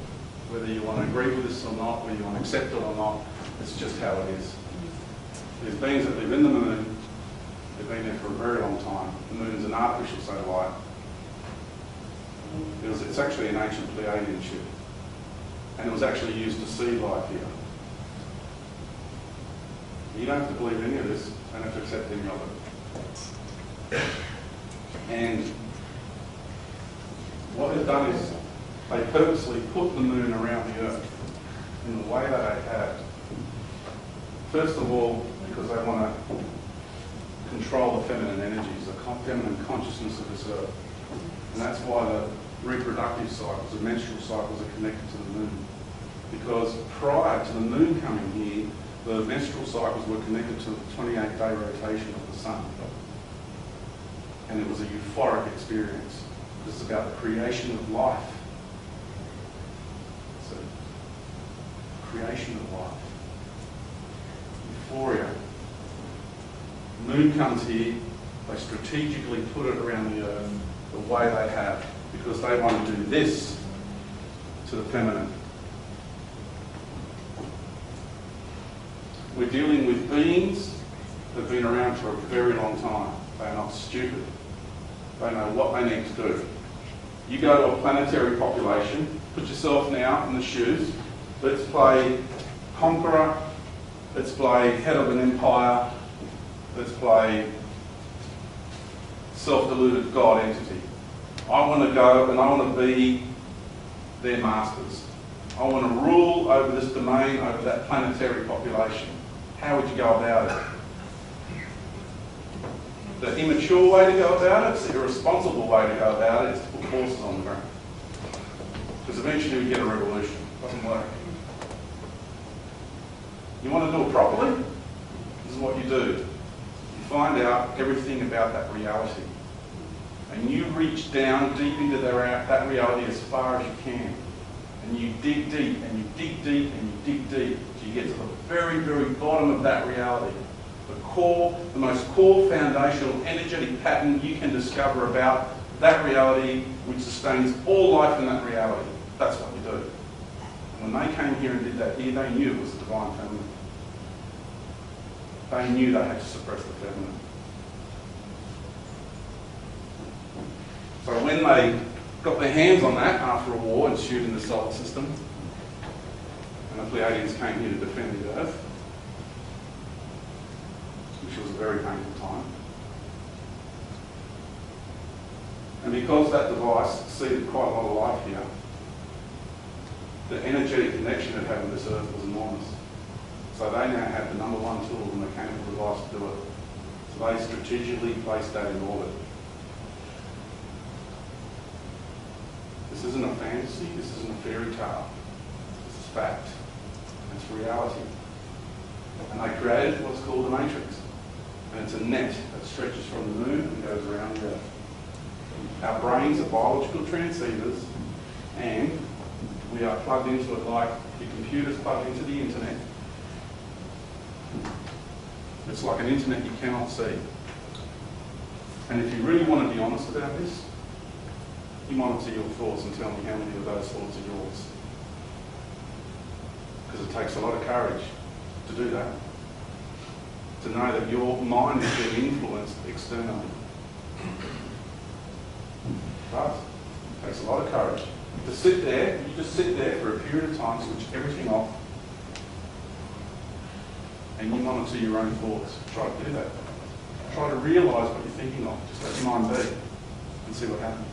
Whether you want to agree with us or not, whether you want to accept it or not, it's just how it is. There's beings that live in the moon. They've been there for a very long time. The moon's an artificial satellite. It's actually an ancient Pleiadian ship. And it was actually used to see life here. You don't have to believe any of this. You don't have to accept any of it. And what they've done is they purposely put the moon around the Earth in the way that they have. First of all, because they want to control the feminine energies, the feminine consciousness of this Earth. And that's why the reproductive cycles, the menstrual cycles are connected to the moon. Because prior to the moon coming here, the menstrual cycles were connected to the 28-day rotation of the sun. And it was a euphoric experience. It's about the creation of life. So, creation of life. Euphoria. The moon comes here, they strategically put it around the Earth the way they have, because they want to do this to the feminine. We're dealing with beings that have been around for a very long time. They're not stupid. They know what they need to do. You go to a planetary population, put yourself now in the shoes. Let's play conqueror. Let's play head of an empire. Let's play self-deluded God entity. I want to go and I want to be their masters. I want to rule over this domain, over that planetary population. How would you go about it? The immature way to go about it, it's the irresponsible way to go about it, is to put forces on the ground. Because eventually we get a revolution. It doesn't work. You want to do it properly? This is what you do. You find out everything about that reality. And you reach down deep into that reality as far as you can. And you dig deep, and you dig deep, and you dig deep, till you get to the very, very bottom of that reality. The most core foundational energetic pattern you can discover about that reality, which sustains all life in that reality. That's what you do. When they came here and did that here, they knew it was the divine feminine. They knew they had to suppress the feminine. So when they got their hands on that after a war ensued in the solar system, and the Pleiadians came here to defend the Earth, which was a very painful time. And because that device seeded quite a lot of life here, the energetic connection it had with this Earth was enormous. So they now have the number one tool, the mechanical device to do it. So they strategically placed that in orbit. This isn't a fantasy, this isn't a fairy tale. This is fact. It's reality. And they created what's called a matrix. And it's a net that stretches from the moon and goes around the Earth. Our brains are biological transceivers, and we are plugged into it like your computer's plugged into the internet. It's like an internet you cannot see. And if you really want to be honest about this, you monitor your thoughts and tell me how many of those thoughts are yours. Because it takes a lot of courage to do that. To know that your mind is being influenced externally. But it takes a lot of courage. To sit there, you just sit there for a period of time, switch everything off, and you monitor your own thoughts. Try to do that. Try to realise what you're thinking of. Just let your mind be and see what happens.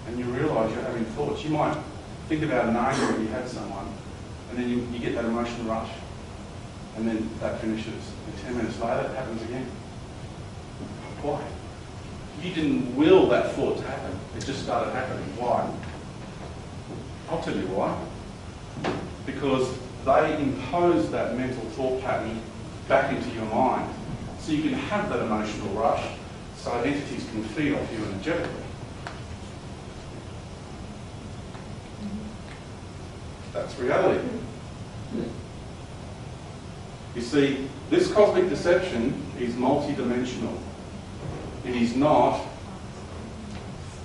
And you realise you're having thoughts. You might think about an argument when you had someone, and then you get that emotional rush, and then that finishes. And 10 minutes later, it happens again. Why? You didn't will that thought to happen. It just started happening. Why? I'll tell you why. Because they impose that mental thought pattern back into your mind. So you can have that emotional rush, so entities can feed off you energetically. That's reality. You see, this cosmic deception is multi-dimensional. It is not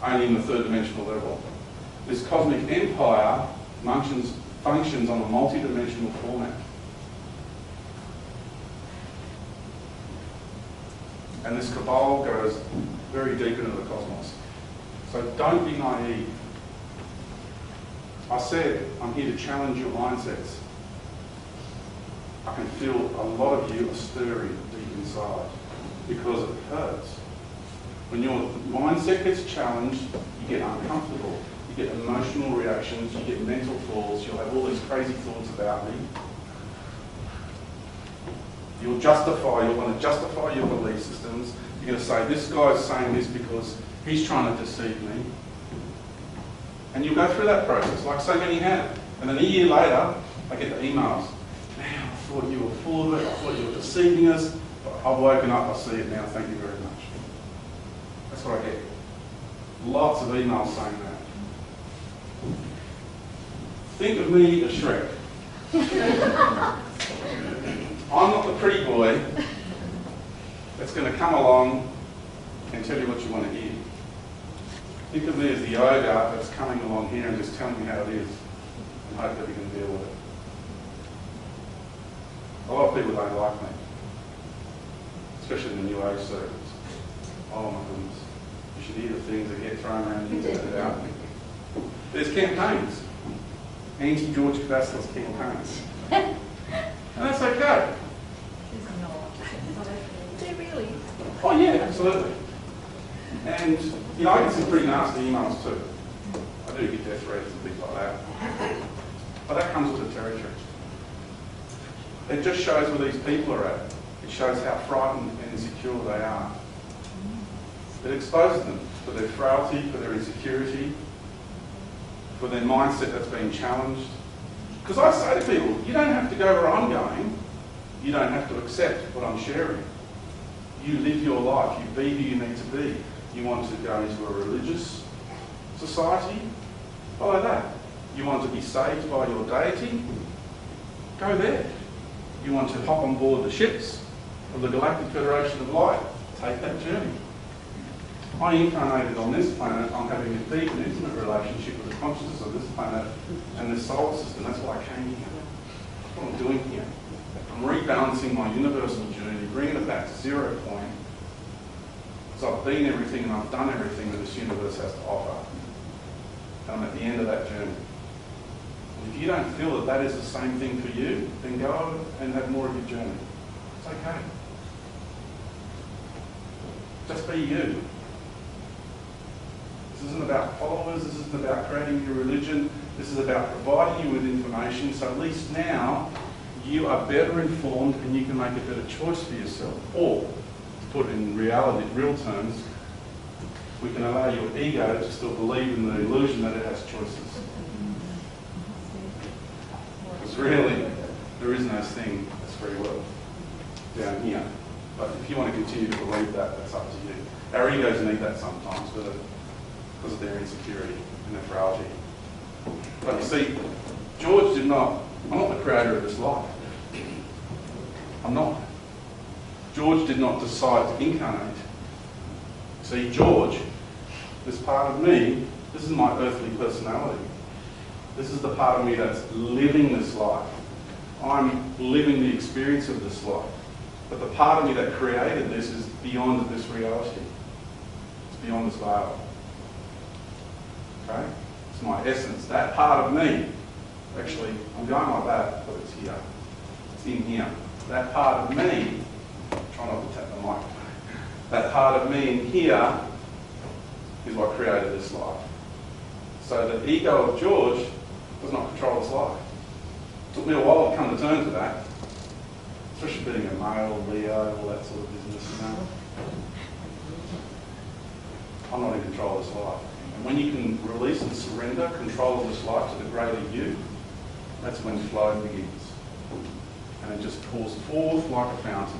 only in the third dimensional level. This cosmic empire functions on a multi-dimensional format. And this cabal goes very deep into the cosmos. So don't be naive. I said, I'm here to challenge your mindsets. I can feel a lot of you are stirring deep inside because it hurts. When your mindset gets challenged, you get uncomfortable. You get emotional reactions, you get mental thoughts, you'll have all these crazy thoughts about me. You'll want to justify your belief systems. You're going to say, this guy's saying this because he's trying to deceive me. And you'll go through that process, like so many have. And then a year later, I get the emails. Man, I thought you were full of it, I thought you were deceiving us. But I've woken up, I see it now, thank you very much. That's what I get. Lots of emails saying that. Think of me as Shrek. I'm not the pretty boy that's going to come along and tell you what you want to hear. Think of me as the ogre that's coming along here and just telling me how it is and hope that we can deal with it. A lot of people don't like me, especially in the New Age circles. Oh my goodness, you should hear the things that get thrown around the internet about me. There's campaigns, anti-George Kavassilas campaigns. And that's okay. Do they really? Oh yeah, absolutely. And, you know, I get some pretty nasty emails too. I do get death threats and things like that. But that comes with the territory. It just shows where these people are at. It shows how frightened and insecure they are. It exposes them for their frailty, for their insecurity, for their mindset that's been challenged. Because I say to people, you don't have to go where I'm going. You don't have to accept what I'm sharing. You live your life. You be who you need to be. You want to go into a religious society? Follow that. You want to be saved by your deity? Go there. You want to hop on board the ships of the Galactic Federation of Light? Take that journey. I incarnated on this planet. I'm having a deep and intimate relationship with the consciousness of this planet and this solar system. That's why I came here. That's what I'm doing here. I'm rebalancing my universal journey, bringing it back to 0 point. So I've been everything and I've done everything that this universe has to offer. And I'm at the end of that journey. And if you don't feel that that is the same thing for you, then go and have more of your journey. It's okay. Just be you. This isn't about followers, this isn't about creating your religion, this is about providing you with information, so at least now you are better informed and you can make a better choice for yourself. Or, to put it in reality, real terms, we can allow your ego to still believe in the illusion that it has choices. Because really, there is no thing as free will down here. But if you want to continue to believe that, that's up to you. Our egos need that sometimes because of their insecurity and their frailty. But you see, I'm not the creator of this life. I'm not. George did not decide to incarnate. See, George, this part of me, this is my earthly personality. This is the part of me that's living this life. I'm living the experience of this life. But the part of me that created this is beyond this reality. It's beyond this veil. Okay? It's my essence, that part of me. Actually, I'm going like that, but it's here. It's in here. That part of me, try not to tap the mic. That part of me in here is what created this life. So the ego of George does not control his life. It took me a while to come to terms with that. Especially being a male, Leo, all that sort of business, you know. I'm not in control of this life. And when you can release and surrender control of this life to the greater you, that's when flow begins. And it just pours forth like a fountain.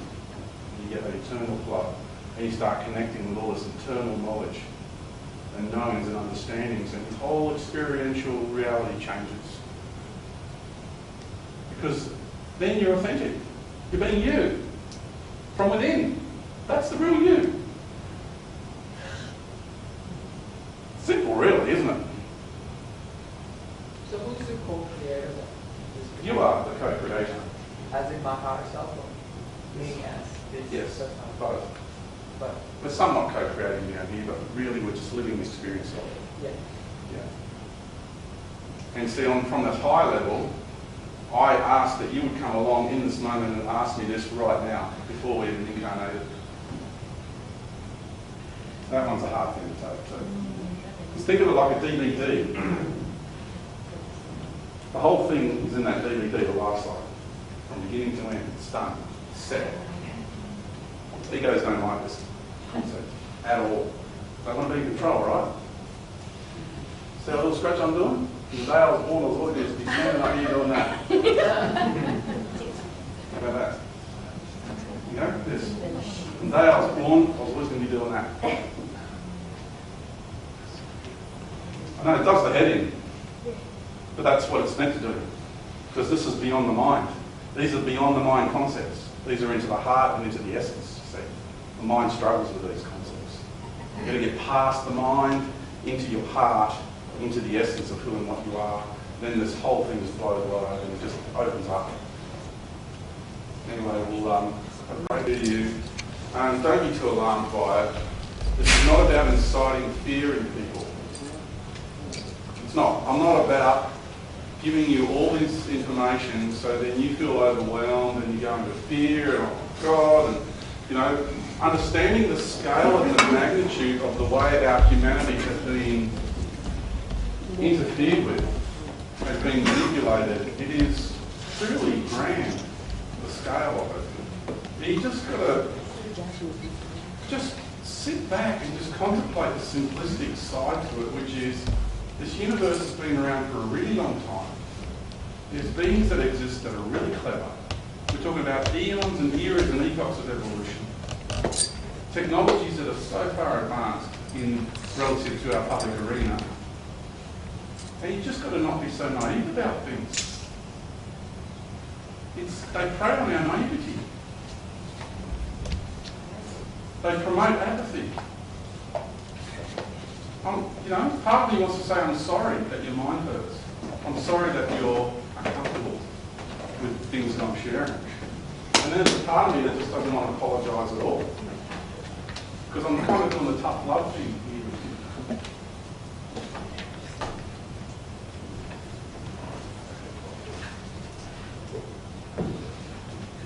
And you get that eternal flow. And you start connecting with all this eternal knowledge and knowings and understandings, and your whole experiential reality changes. Because then you're authentic. You're being you. From within. That's the real you. Simple, really, isn't it? So who's the co-creator? You are the co-creator. As in my higher self, or being as this? Yes, both. But We're somewhat co-creating down here, but really we're just living the experience of it. yeah. Yeah. And see, from that high level, I asked that you would come along in this moment and ask me this right now, before we even incarnated. That one's a hard thing to take too. Just think of it like a DVD. The whole thing is in that DVD, the life cycle. From beginning to end, it's done, it's set. Egos don't like this concept at all. They want to be in control, right? See that little scratch I'm doing? From the day I was born, I was always going to be standing up here doing that. How about that? You know, this. From the day I was born, I was always going to be doing that. I know it does the head in, but that's what it's meant to do. Because this is beyond the mind. These are beyond the mind concepts. These are into the heart and into the essence. See, the mind struggles with these concepts. You've got to get past the mind, into your heart, into the essence of who and what you are. Then this whole thing just blows wide open. It just opens up. Anyway, we'll pray to you. And don't be too alarmed by it. This is not about inciting fear in people. It's not. I'm not about giving you all this information so then you feel overwhelmed and you go into fear and, oh God, and, you know, understanding the scale and the magnitude of the way our humanity has been interfered with, has been manipulated. It is truly grand, the scale of it. You just got to just sit back and just contemplate the simplistic side to it, which is this universe has been around for a really long time. There's beings that exist that are really clever. We're talking about eons and eras and epochs of evolution. Technologies that are so far advanced in relative to our public arena. And you just got to not be so naive about things. They prey on our naivety. They promote apathy. You know, part of me wants to say, I'm sorry that your mind hurts. I'm sorry that you're uncomfortable with things that I'm sharing. And then there's a part of me that just doesn't want to apologise at all. Because I'm kind of doing the tough love thing here with you.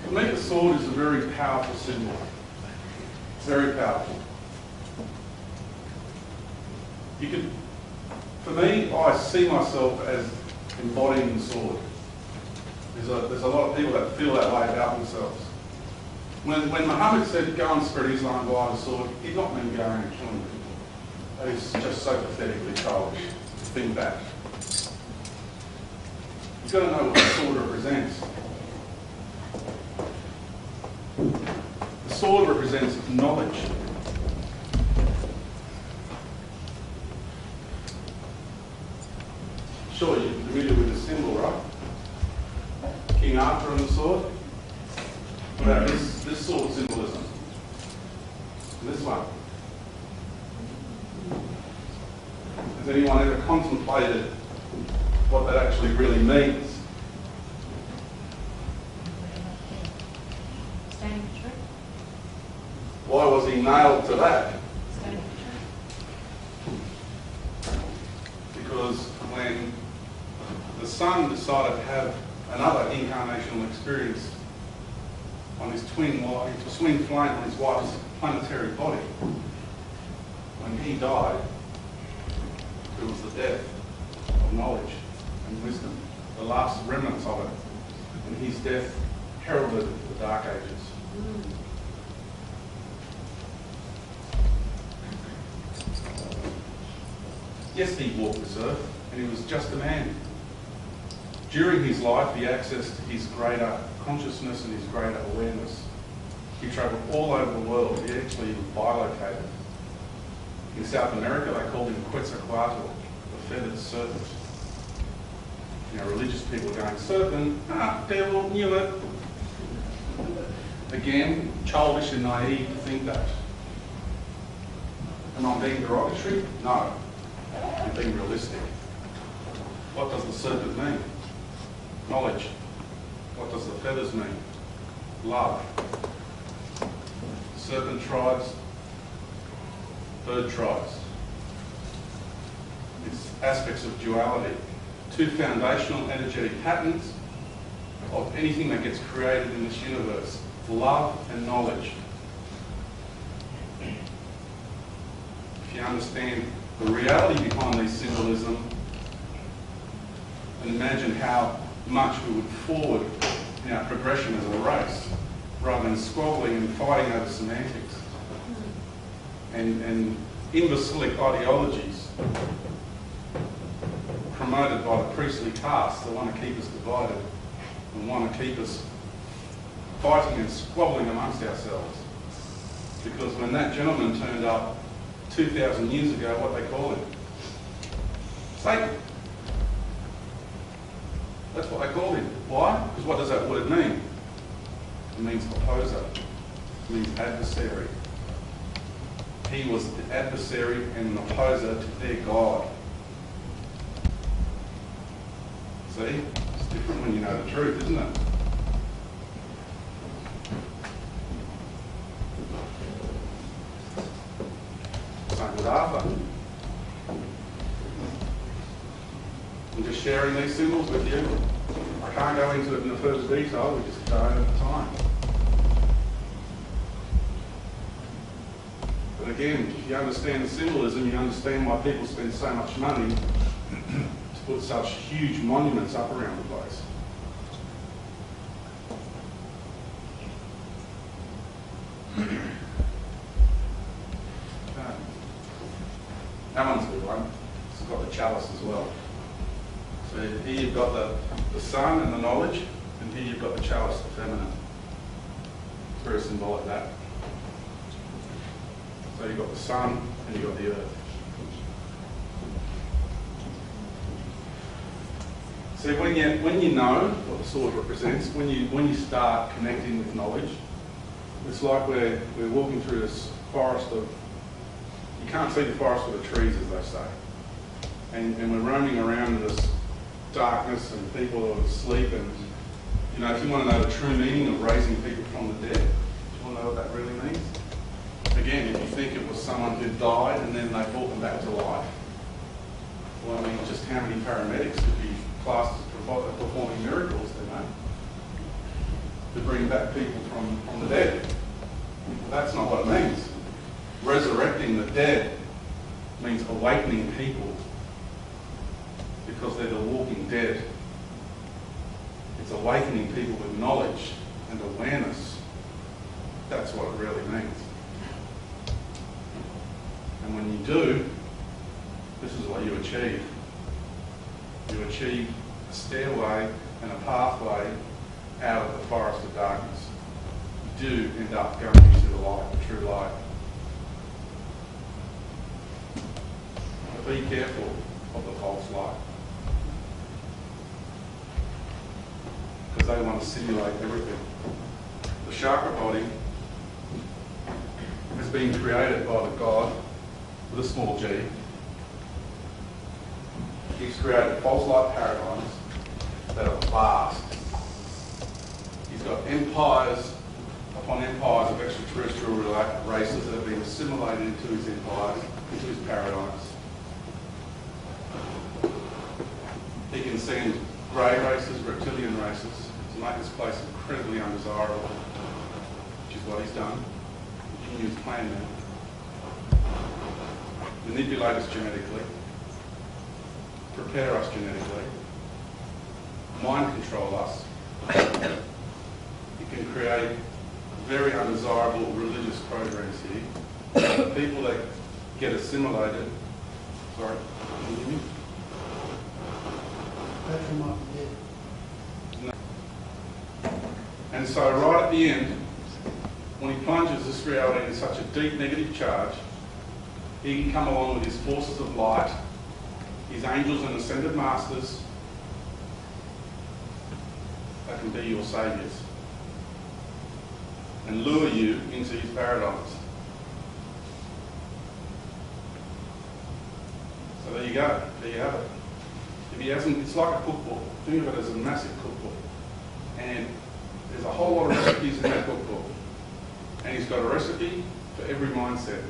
For me, the sword is a very powerful symbol. Very powerful. For me, I see myself as embodying the sword. There's a lot of people that feel that way about themselves. When Muhammad said, go and spread Islam via the sword, he did not mean go around and killing people. That is just so pathetically childish. Think back. You've got to know what the sword represents. The sword represents knowledge. Sure, you're familiar with the symbol, right? King Arthur and the sword. What about this sword symbolism? And this one. Has anyone ever contemplated what that actually really means? Standing for truth. Why was he nailed to that? Standing for truth. Because when the son decided to have another incarnational experience on his twin flame on his wife's planetary body, when he died, it was the death of knowledge and wisdom, the last remnants of it. And his death heralded the Dark Ages. Yes, he walked this earth, and he was just a man. During his life, he accessed his greater consciousness and his greater awareness. He travelled all over the world. He actually was bilocated. In South America, they called him Quetzalcoatl, the feathered serpent. You know, religious people are going, serpent, devil, knew it. Again, childish and naive to think that. Am I being derogatory? No. I'm being realistic. What does the serpent mean? Knowledge. What does the feathers mean? Love. Serpent tribes, bird tribes. It's aspects of duality. Two foundational energetic patterns of anything that gets created in this universe. Love and knowledge. If you understand the reality behind these symbolism, and imagine how much we would forward in our progression as a race, rather than squabbling and fighting over semantics and imbecilic ideologies promoted by the priestly caste that want to keep us divided and want to keep us fighting and squabbling amongst ourselves. Because when that gentleman turned up 2,000 years ago, what they call him? Satan. That's what they called him. Why? Because what does that word mean? It means opposer. It means adversary. He was the adversary and an opposer to their God. See? It's different when you know the truth, isn't it? Same with Arthur. I'm just sharing these symbols with you. I can't go into it in the further detail, we just don't have the time. But again, if you understand the symbolism, you understand why people spend so much money to put such huge monuments up around the place. That one's a good one. It's got the chalice as well. So here you've got the sun and the knowledge, and here you've got the chalice, the feminine. It's very symbolic, that. So you've got the sun and you've got the earth. See, when you know what the sword represents, when you start connecting with knowledge, it's like we're walking through this forest of, you can't see the forest for the trees, as they say. And we're roaming around in this darkness and people are asleep, and you know, if you want to know the true meaning of raising people from the dead, do you want to know what that really means? Again, if you think it was someone who died and then they brought them back to life, well, I mean, just how many paramedics could be classed as performing miracles, they know, to bring back people from the dead? That's not what it means. Resurrecting the dead means awakening people, because they're the walking dead. It's awakening people with knowledge and awareness. That's what it really means. And when you do, this is what you achieve. You achieve a stairway and a pathway out of the forest of darkness. You do end up going into the light, the true light. But be careful of the false light, because they want to simulate everything. The chakra body has been created by the God with a small g. He's created false light paradigms that are vast. He's got empires upon empires of extraterrestrial races that have been assimilated into his empires, into his paradigms. He can send grey races, reptilian races, to make this place incredibly undesirable, which is what he's done. He can use plan now. Manipulate us genetically, prepare us genetically, mind control us. He can create very undesirable religious programs here. People that get assimilated. Sorry, can you hear me? That's from up there. And so right at the end, when he plunges this reality in such a deep negative charge, he can come along with his forces of light, his angels and ascended masters, that can be your saviours, and lure you into his paradigms. So there you go, there you have it. If he hasn't, it's like a cookbook. Think of it as a massive cookbook. And there's a whole lot of recipes in that cookbook. And he's got a recipe for every mindset.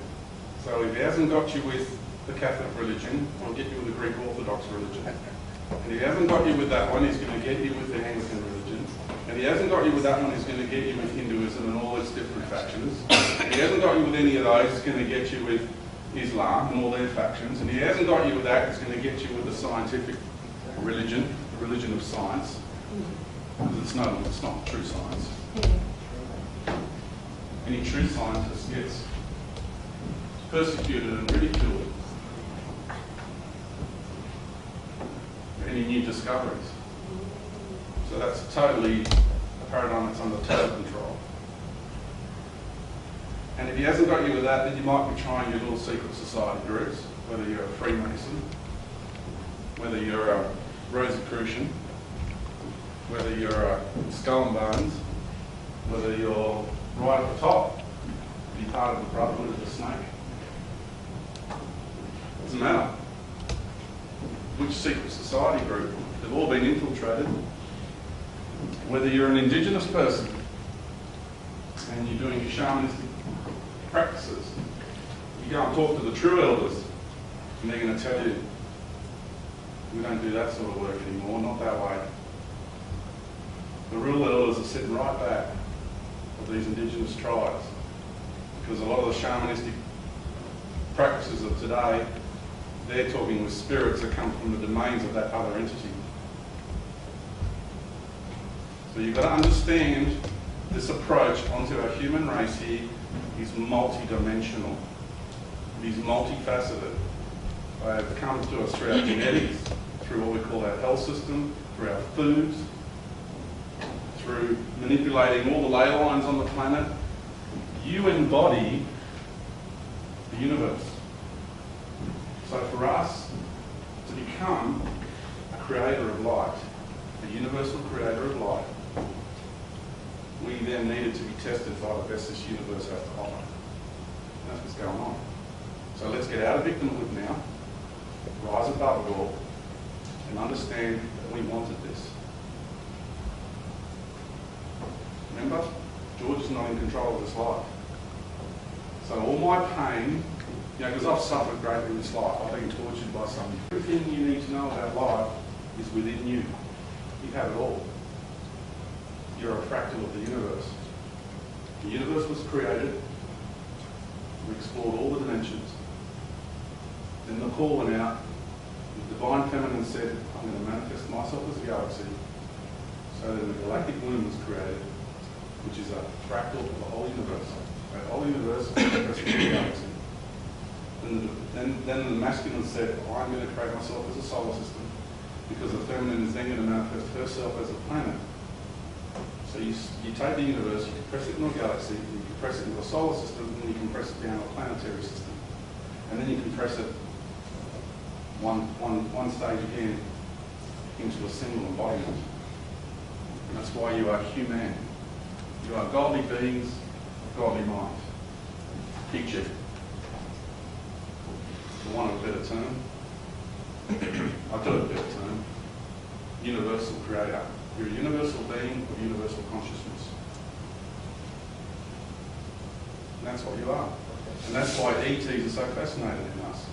So if he hasn't got you with the Catholic religion, he'll get you with the Greek Orthodox religion. And if he hasn't got you with that one, he's going to get you with the Anglican religion. And if he hasn't got you with that one, he's going to get you with Hinduism and all its different factions. If he hasn't got you with any of those, he's going to get you with Islam and all their factions. And if he hasn't got you with that, he's going to get you with the scientific religion, the religion of science. Because it's not true science. Any true scientist gets persecuted and ridiculed for any new discoveries. So that's totally a paradigm that's under total control. And if he hasn't got you with that, then you might be trying your little secret society groups, whether you're a Freemason, whether you're a Rosicrucian, whether you're a Skull and Bones, whether you're right at the top, be part of the Brotherhood of the Snake. Doesn't matter which secret society group, they've all been infiltrated. Whether you're an indigenous person and you're doing your shamanistic practices, you go and talk to the true elders and they're going to tell you, we don't do that sort of work anymore, not that way. The real elders are sitting right back of these indigenous tribes, because a lot of the shamanistic practices of today, they're talking with spirits that come from the domains of that other entity. So you've got to understand this approach onto our human race here is multi-dimensional. It is multifaceted. They have come to us through our genetics, through what we call our health system, through our foods, through manipulating all the ley lines on the planet. You embody the universe. So for us to become a creator of light, a universal creator of light, we then needed to be tested by the best this universe has to offer. And that's what's going on. So let's get out of victimhood now, rise above it all, and understand that we wanted this. Remember, George is not in control of this life. So all my pain, because I've suffered greatly in this life, I've been tortured by something. Everything you need to know about life is within you. You have it all. You're a fractal of the universe. The universe was created. We explored all the dimensions. Then the call went out. The divine feminine said, I'm going to manifest myself as a galaxy. So then the galactic womb was created, which is a fractal of the whole universe. The whole universe is manifesting the galaxy. Then the masculine said, I'm going to create myself as a solar system, because the feminine is then going to manifest herself as a planet. So you take the universe, you compress it into a galaxy, you compress it into a solar system, and you compress it down to a planetary system. And then you compress it one stage again into a single embodiment. And that's why you are human. You are godly beings, godly mind. picture, for want of a better term. I do have a better term. Universal creator. You're a universal being of universal consciousness. And that's what you are. And that's why ETs are so fascinated in us.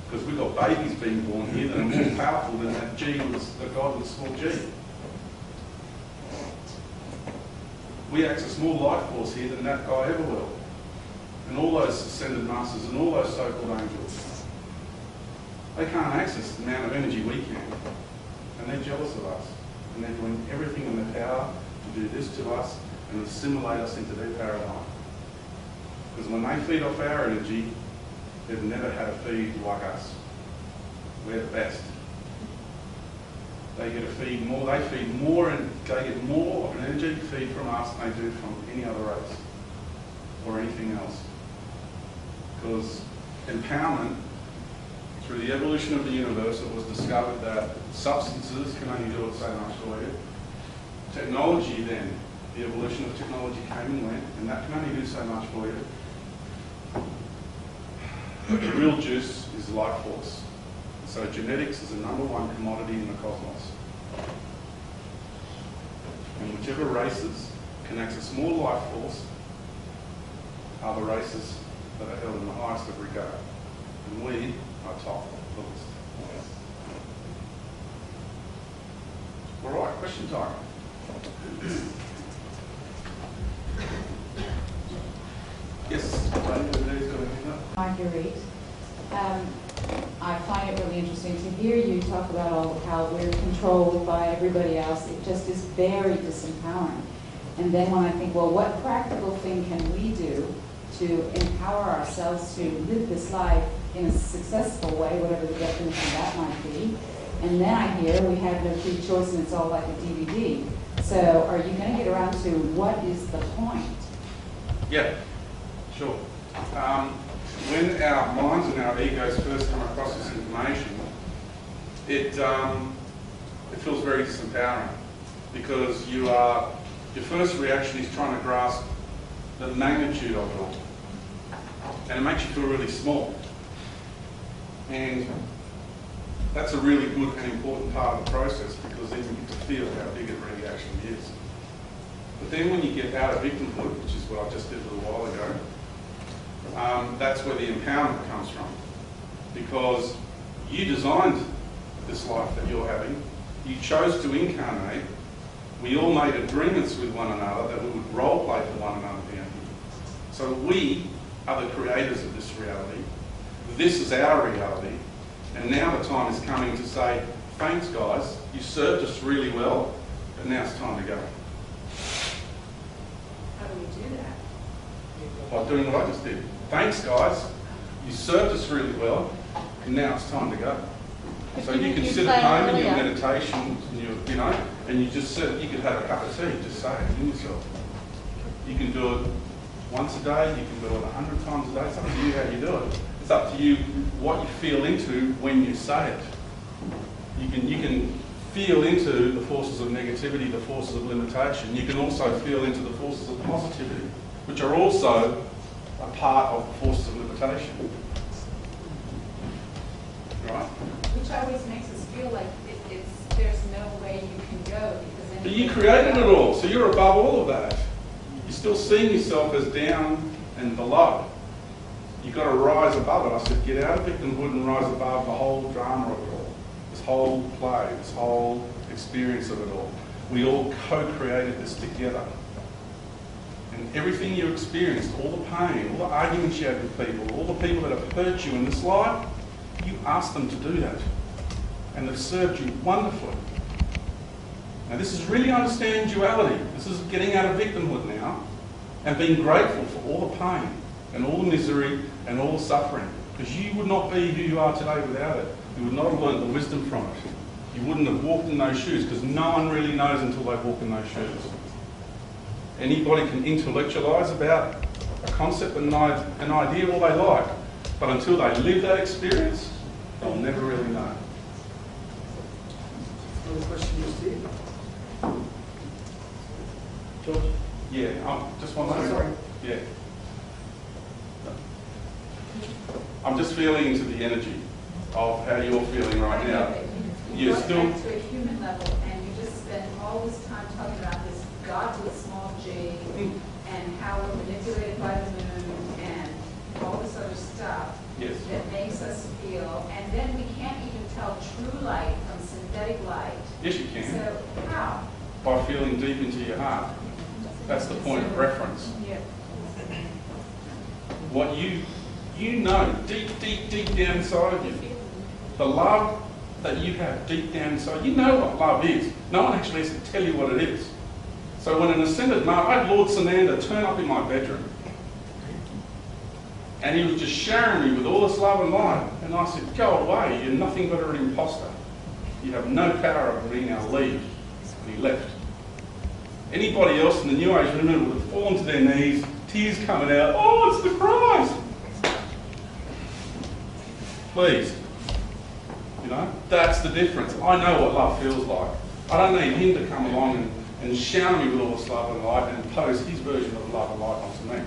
Because we've got babies being born here that are more powerful than that G was, the God with a small g. We access more life force here than that guy ever will. And all those ascended masters and all those so-called angels. They can't access the amount of energy we can. And they're jealous of us. And they're doing everything in their power to do this to us and assimilate us into their paradigm. Because when they feed off our energy, they've never had a feed like us. We're the best. They get a feed more, they feed more and they get more of an energy feed from us than they do from any other race or anything else. Because empowerment, through the evolution of the universe, it was discovered that substances can only do it so much for you. Technology then, the evolution of technology came and went, and that can only do so much for you. But the real juice is life force. So genetics is the #1 commodity in the cosmos. And whichever races can access more life force are the races that are held in the highest of regard. And we are top of the list. All right, question time. Yes, Marguerite, I find it really interesting to hear you talk about how we're controlled by everybody else. It just is very disempowering. And then when I think, well, what practical thing can we do to empower ourselves to live this life in a successful way, whatever the definition of that might be? And then I hear we have no free choice and it's all like a DVD. So are you going to get around to what is the point? Yeah, sure. When our minds and our egos first come across this information, it feels very disempowering because your first reaction is trying to grasp the magnitude of it all. And it makes you feel really small. And that's a really good and important part of the process because then you get to feel how big it really actually is. But then when you get out of victimhood, which is what I just did a little while ago, that's where the empowerment comes from. Because you designed this life that you're having, you chose to incarnate, we all made agreements with one another that we would role play for one another down here. So we are the creators of this reality. This is our reality. And now the time is coming to say, thanks guys, you served us really well, but now it's time to go. How do we do that? By doing what I just did. Thanks guys, you served us really well, and now it's time to go. So you can sit at home in your meditation, and you just sit, you could have a cup of tea, just say it in yourself. You can do it once a day, you can do it 100 times a day, it's up to you how you do it. It's up to you what you feel into when you say it. You can feel into the forces of negativity, the forces of limitation. You can also feel into the forces of positivity, which are also a part of the forces of limitation. Right? Which always makes us feel like there's no way you can go because But you created it all, so you're above all of that. You're still seeing yourself as down and below. You've got to rise above it. I said, get out of victimhood and rise above the whole drama of it all. This whole play, this whole experience of it all. We all co-created this together. And everything you experienced, all the pain, all the arguments you had with people, all the people that have hurt you in this life, you asked them to do that. And they've served you wonderfully. Now this is really understanding duality. This is getting out of victimhood now and being grateful for all the pain and all the misery and all the suffering. Because you would not be who you are today without it. You would not have learned the wisdom from it. You wouldn't have walked in those shoes because no one really knows until they walk in those shoes. Anybody can intellectualise about a concept and an idea all they like, but until they live that experience, they'll never really know. Another question just here. George? Yeah, just one moment. Sorry. Yeah. I'm just feeling into the energy of how you're feeling right now. You You're go still, back to a human level, and you just spend all this time talking about this God with small g, and how we're manipulated by the moon, and all this other stuff yes. that makes us feel, and then we can't even tell true light from synthetic light. Yes, you can. So how? By feeling deep into your heart. That's the point of reference. Yeah. What you know deep down inside of you, the love that you have deep down inside, you know what love is. No one actually has to tell you what it is. So when an ascended master, I had Lord Sananda turn up in my bedroom, and he was just showering me with all this love and light, and I said, go away, you're nothing but an imposter. You have no power over me, now leave. And he left. Anybody else in the New Age movement would have fallen to their knees, tears coming out, oh, it's the Christ. Please. You know, that's the difference. I know what love feels like. I don't need him to come along and shower me with all this love and light and impose his version of love and light onto me.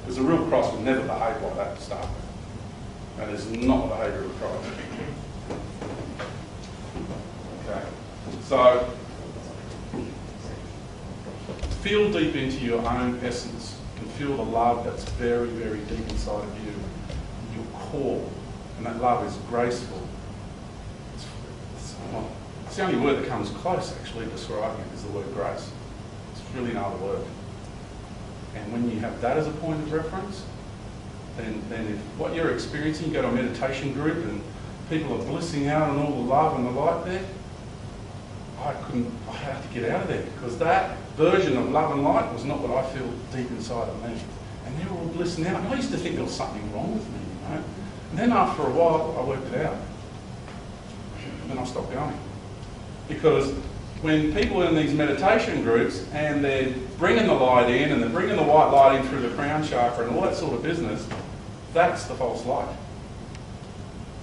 Because the real Christ would never behave like that to start with. That is not the behaviour of Christ. Okay. So, feel deep into your own essence and feel the love that's very, very deep inside of you, your core. And that love is graceful. It's the only word that comes close, actually, describing it is the word grace. It's really no other word. And when you have that as a point of reference, then if what you're experiencing, you go to a meditation group and people are blissing out on all the love and the light there, I had to get out of there because that version of love and light was not what I feel deep inside of me. And they were all blissing out. And I used to think there was something wrong with me, you know. And then after a while, I worked it out. And then I stopped going. Because when people are in these meditation groups and they're bringing the light in and they're bringing the white light in through the crown chakra and all that sort of business, that's the false light.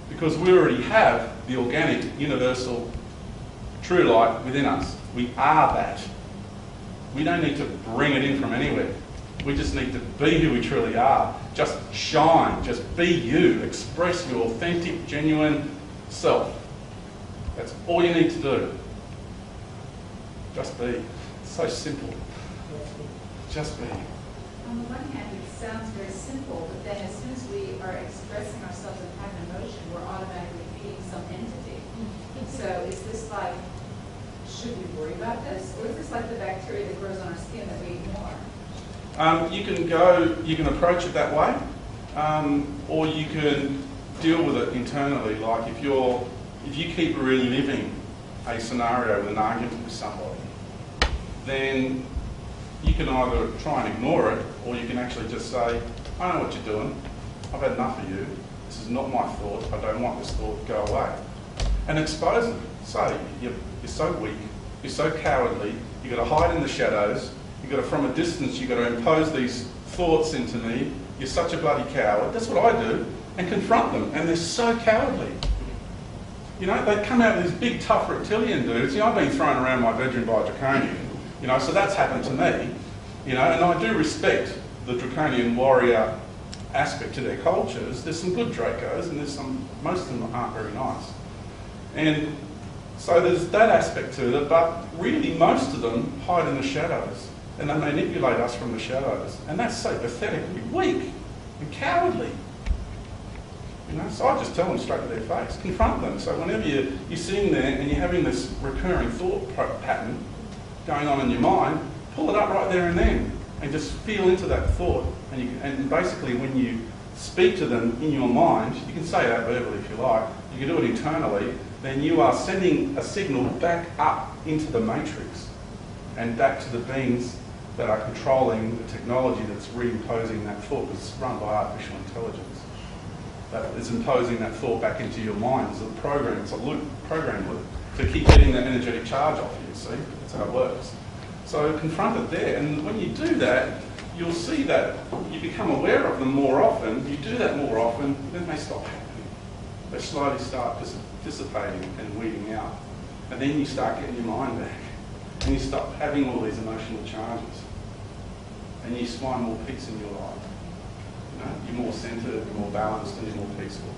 Because we already have the organic, universal, true light within us. We are that. We don't need to bring it in from anywhere. We just need to be who we truly are. Just shine. Just be you. Express your authentic, genuine self. That's all you need to do. Just be. It's so simple. Just be. On the one hand, it sounds very simple, but then as soon as we are expressing ourselves and have an emotion, we're automatically feeding some entity. So is this like, should we worry about this? Or is this like the bacteria that grows on our skin that we ignore? You can approach it that way, or you can deal with it internally. Like if you keep reliving a scenario with an argument with somebody, then you can either try and ignore it, or you can actually just say, I know what you're doing. I've had enough of you. This is not my thought. I don't want this thought. Go away. And expose it. Say, you're so weak. You're so cowardly. You've got to hide in the shadows. You've got to, from a distance, you've got to impose these thoughts into me. You're such a bloody coward. That's what I do. And confront them. And they're so cowardly. You know, they come out with these big, tough reptilian dudes. You know, I've been thrown around my bedroom by a draconian. You know, so that's happened to me. You know, and I do respect the draconian warrior aspect to their cultures. There's some good Dracos, and there's some, most of them aren't very nice. And so there's that aspect to it, but really most of them hide in the shadows, and they manipulate us from the shadows. And that's so pathetically weak and cowardly. You know, so I just tell them straight to their face, confront them. So whenever you're sitting there and you're having this recurring thought pattern going on in your mind, pull it up right there and then, and just feel into that thought. And basically, when you speak to them in your mind, you can say that verbally if you like. You can do it internally. Then you are sending a signal back up into the matrix and back to the beings that are controlling the technology that's reimposing that thought, because it's run by artificial intelligence. That is imposing that thought back into your mind. It's a program, it's a loop, program loop, to keep getting that energetic charge off you, see? That's how it works. So confront it there, and when you do that, you'll see that you become aware of them more often. You do that more often, then they stop happening. They slowly start dissipating and weeding out. And then you start getting your mind back, and you stop having all these emotional charges, and you find more peace in your life. You know, you're more centered, you're more balanced, and you're more peaceful.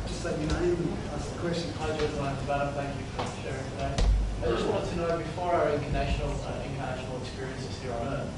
Just let me know and ask the question. Hi, George. Thank you for sharing today. I just wanted to know, before our incarnational experiences here on Earth,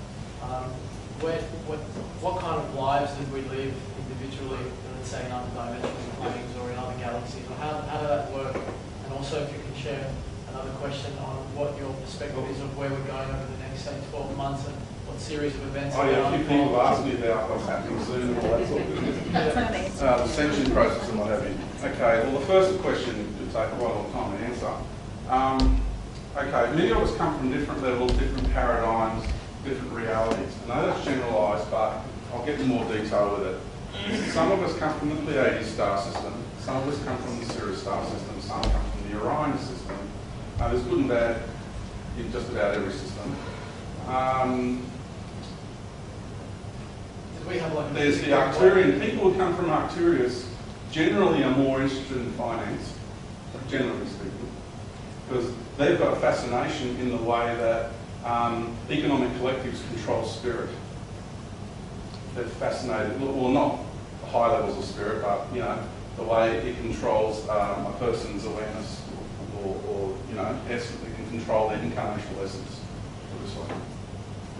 what kind of lives did we live individually, let's say in other dimensional planes or in other galaxies? Or how did that work? And also, if you can share another question on what your perspective is of where we're going over the next, say, 12 months and what series of events Oh yeah, a few people have asked me about what's happening soon and all that sort of thing. The ascension process and what have you. Okay, well the first question could take quite a long time to answer. Okay, many of us come from different levels, different paradigms, different realities. I know that's generalised, but I'll get into more detail with it. Some of us come from the Pleiades star system, some of us come from the Sirius star system, some come from the Orion system. There's good and bad in just about every system. Did we have like There's the Arcturian. People who come from Arcturus generally are more interested in finance, generally speaking, because they've got a fascination in the way that economic collectives control spirit. They're fascinated, well, not the high levels of spirit, but you know the way it controls a person's awareness, or you know, essence, it can control their incarnational essence. This way.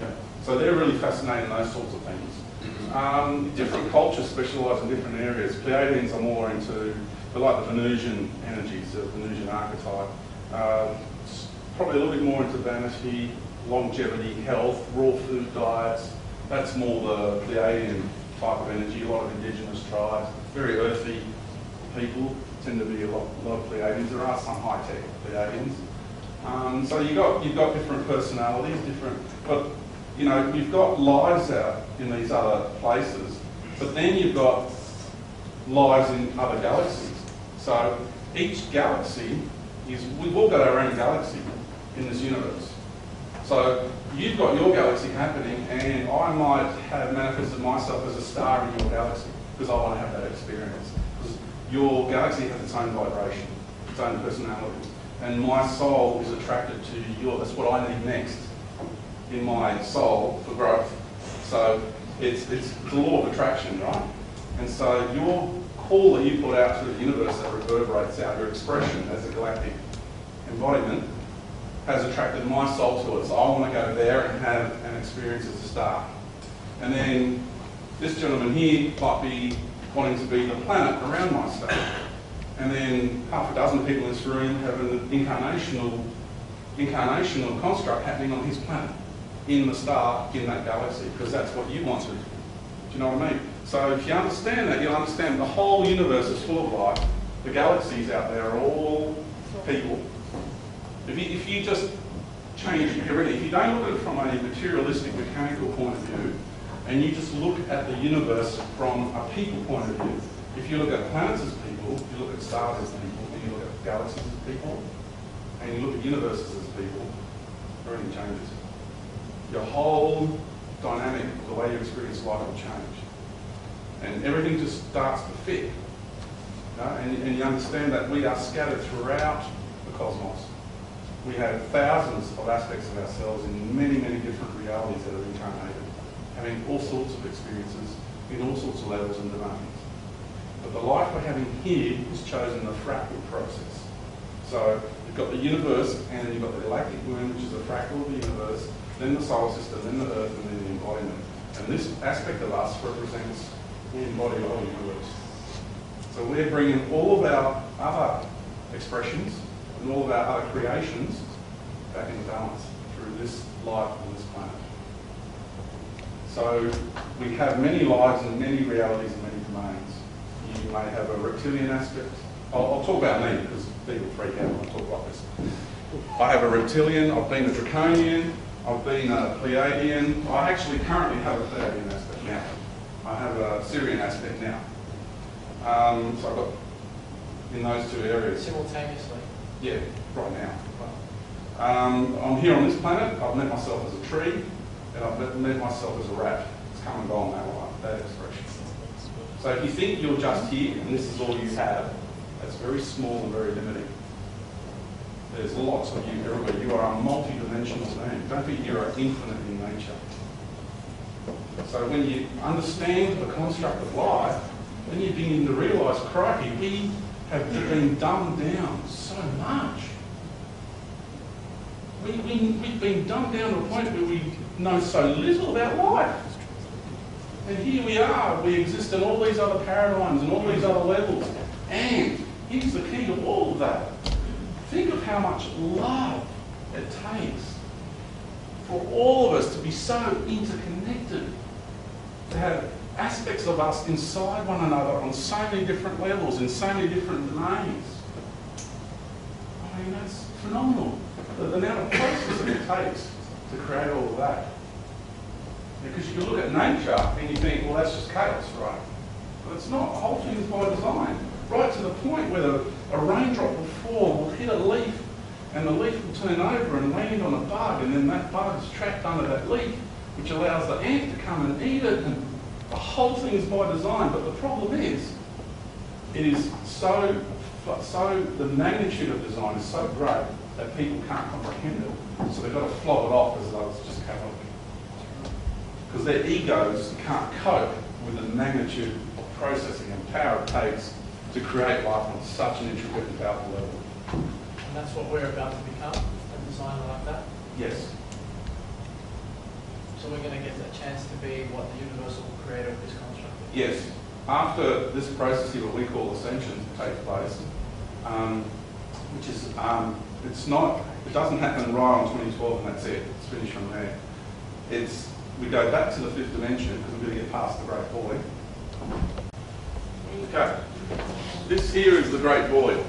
Yeah. So they're really fascinated in those sorts of things. Different cultures specialise in different areas. Pleiadians are more into, they're like the Venusian energies, the Venusian archetype. Probably a little bit more into vanity, longevity, health, raw food diets. That's more the Pleiadian type of energy. A lot of indigenous tribes, very earthy people tend to be a lot of Pleiadians. There are some high-tech Pleiadians. So you've got different personalities, but you know, you've got lives out in these other places, but then you've got lives in other galaxies. So each galaxy we've all got our own galaxy in this universe. So you've got your galaxy happening, and I might have manifested myself as a star in your galaxy because I want to have that experience. Because your galaxy has its own vibration, its own personality, and my soul is attracted to your. That's what I need next in my soul for growth. So it's the law of attraction, right? And so your call that you put out to the universe that reverberates out, your expression as a galactic embodiment, has attracted my soul to it. So I want to go there and have an experience as a star. And then this gentleman here might be wanting to be the planet around my star. And then half a dozen people in this room have an incarnational construct happening on his planet, in the star, in that galaxy, because that's what you wanted. Do you know what I mean? So if you understand that, you'll understand the whole universe is full of life. The galaxies out there are all people. If you just change everything, if you don't look at it from a materialistic, mechanical point of view, and you just look at the universe from a people point of view, if you look at planets as people, you look at stars as people, and you look at galaxies as people, and you look at universes as people, everything changes. Your whole dynamic, the way you experience life will change. And everything just starts to fit. You know? And you understand that we are scattered throughout the cosmos. We have thousands of aspects of ourselves in many, many different realities that are incarnated, having all sorts of experiences in all sorts of levels and domains. But the life we're having here is chosen the fractal process. So you've got the universe, and you've got the galactic womb, which is a fractal of the universe, then the solar system, then the earth, and then the embodiment. And this aspect of us represents the embodied whole universe. So we're bringing all of our other expressions and all of our other creations back into balance through this life on this planet. So we have many lives and many realities and many domains. You may have a reptilian aspect. I'll talk about me because people freak out when I talk like this. I have a reptilian, I've been a draconian, I've been a Pleiadian. I actually currently have a Pleiadian aspect now. I have a Sirian aspect now. So I've got in those two areas. Simultaneously? Yeah, right now. I'm here on this planet. I've met myself as a tree, and I've met myself as a rat. It's come and gone that life, that expression. So if you think you're just here and this is all you have, that's very small and very limiting. There's lots of you everywhere. You are a multi-dimensional being. Don't think you are infinite in nature. So when you understand the construct of life, then you begin to realise, crikey, we have been dumbed down so much. We've been dumbed down to a point where we know so little about life. And here we are, we exist in all these other paradigms and all these other levels. And here's the key to all of that. Think of how much love it takes for all of us to be so interconnected, to have aspects of us inside one another on so many different levels, in so many different domains. I mean, that's phenomenal. The amount of processing it takes to create all of that. Because you can look at nature and you think, well, that's just chaos, right? But it's not. The whole thing is by design. Right to the point where a raindrop will fall, will hit a leaf, and the leaf will turn over and land on a bug, and then that bug is trapped under that leaf, which allows the ant to come and eat it, and the whole thing is by design. But the problem is, it is so the magnitude of design is so great that people can't comprehend it. So they've got to flog it off as though it's just chaotic. Because their egos can't cope with the magnitude of processing and power it takes to create life on such an intricate and powerful level. And that's what we're about to become, a designer like that? Yes. So we're going to get that chance to be what the universal creator of this construct is? Yes. After this process here, what we call ascension, takes place, which is, it doesn't happen right on 2012 and that's it. It's finished from there. We go back to the fifth dimension because we're going to get past the great void. Okay. This here is the great void.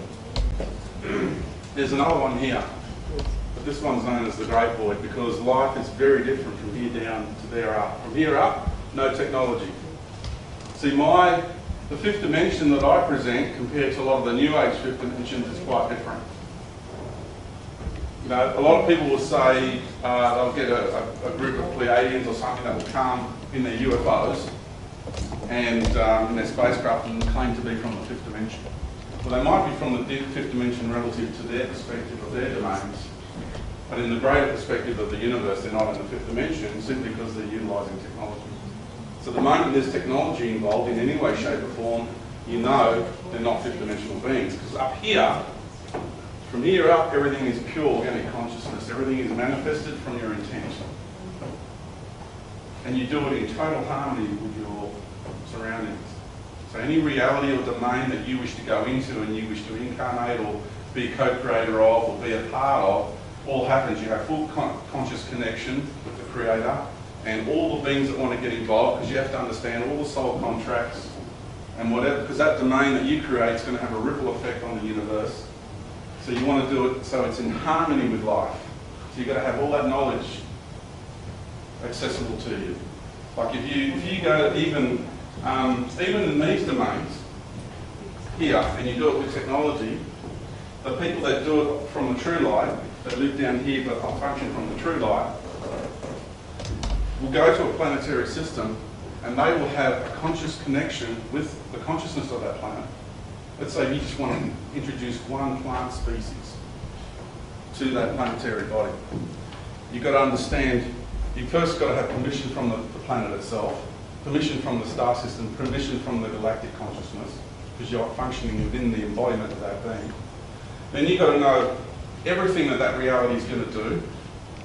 There's another one here. But this one's known as the great void because life is very different from here down to there up. From here up, no technology. See, the fifth dimension that I present compared to a lot of the New Age fifth dimensions is quite different. You know, a lot of people will say they'll get a group of Pleiadians or something that will come in their UFOs and in their spacecraft and claim to be from the fifth dimension. Well, they might be from the fifth dimension relative to their perspective of their domains, but in the greater perspective of the universe, they're not in the fifth dimension simply because they're utilising technology. So the moment there's technology involved in any way, shape or form, you know they're not fifth dimensional beings. Because up here, from here up, everything is pure organic consciousness. Everything is manifested from your intent. And you do it in total harmony with your surroundings. So any reality or domain that you wish to go into and you wish to incarnate or be a co-creator of or be a part of, all happens. You have full conscious connection with the Creator and all the beings that want to get involved, because you have to understand all the soul contracts and whatever, because that domain that you create is going to have a ripple effect on the universe. So you want to do it so it's in harmony with life. So you've got to have all that knowledge accessible to you. Like if you go even in these domains here, and you do it with technology, the people that do it from the true light, that live down here but function from the true light, will go to a planetary system and they will have a conscious connection with the consciousness of that planet. Let's say you just want to introduce one plant species to that planetary body. You've got to understand, you've first got to have permission from the planet itself, permission from the star system, permission from the galactic consciousness, because you're functioning within the embodiment of that being. Then you've got to know everything that reality is going to do,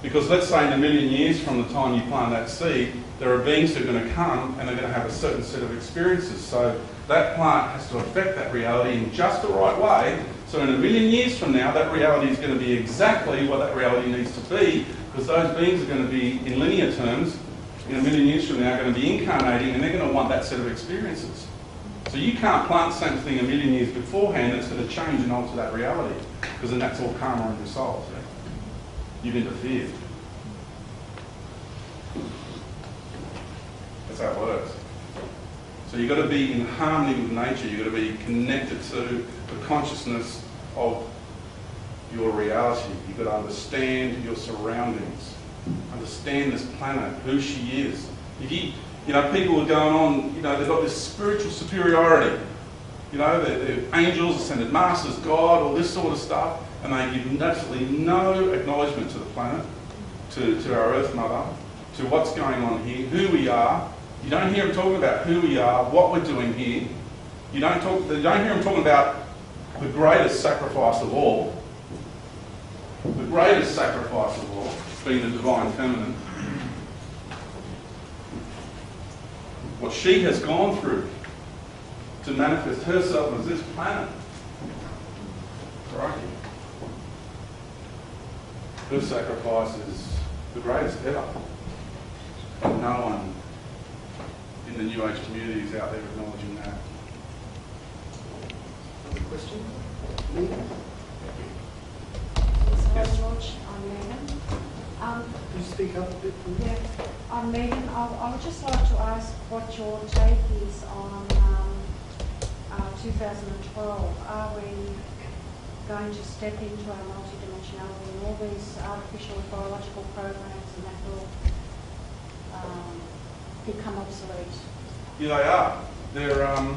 because let's say in a million years from the time you plant that seed, there are beings who are going to come and they're going to have a certain set of experiences. So that plant has to affect that reality in just the right way. So in a million years from now, that reality is going to be exactly what that reality needs to be, because those beings are going to be, in linear terms, in a million years from now, going to be incarnating and they're going to want that set of experiences. So you can't plant the same thing a million years beforehand that's going to change and alter that reality, because then that's all karma in your soul. So you've interfered. That's how it works. So you've got to be in harmony with nature. You've got to be connected to the consciousness of your reality. You've got to understand your surroundings. Understand this planet, who she is. If people are going on, they've got this spiritual superiority. They're angels, ascended masters, God, all this sort of stuff. and they give absolutely no acknowledgement to the planet, to our Earth Mother, to what's going on here, who we are. You don't hear them talking about who we are, what we're doing here. You don't hear them talking about the greatest sacrifice of all. The greatest sacrifice of all, being the divine feminine. What she has gone through to manifest herself as this planet. Right? Her sacrifice is the greatest ever. But no one in the New Age community is out there acknowledging that. Another question? Me? Hello, George. I'm Megan. Could you speak up a bit, please? Yeah, I'm Megan. I would just like to ask what your take is on 2012. Are we going to step into our multidimensionality and all these artificial biological programs and that will become obsolete? Yeah, they are.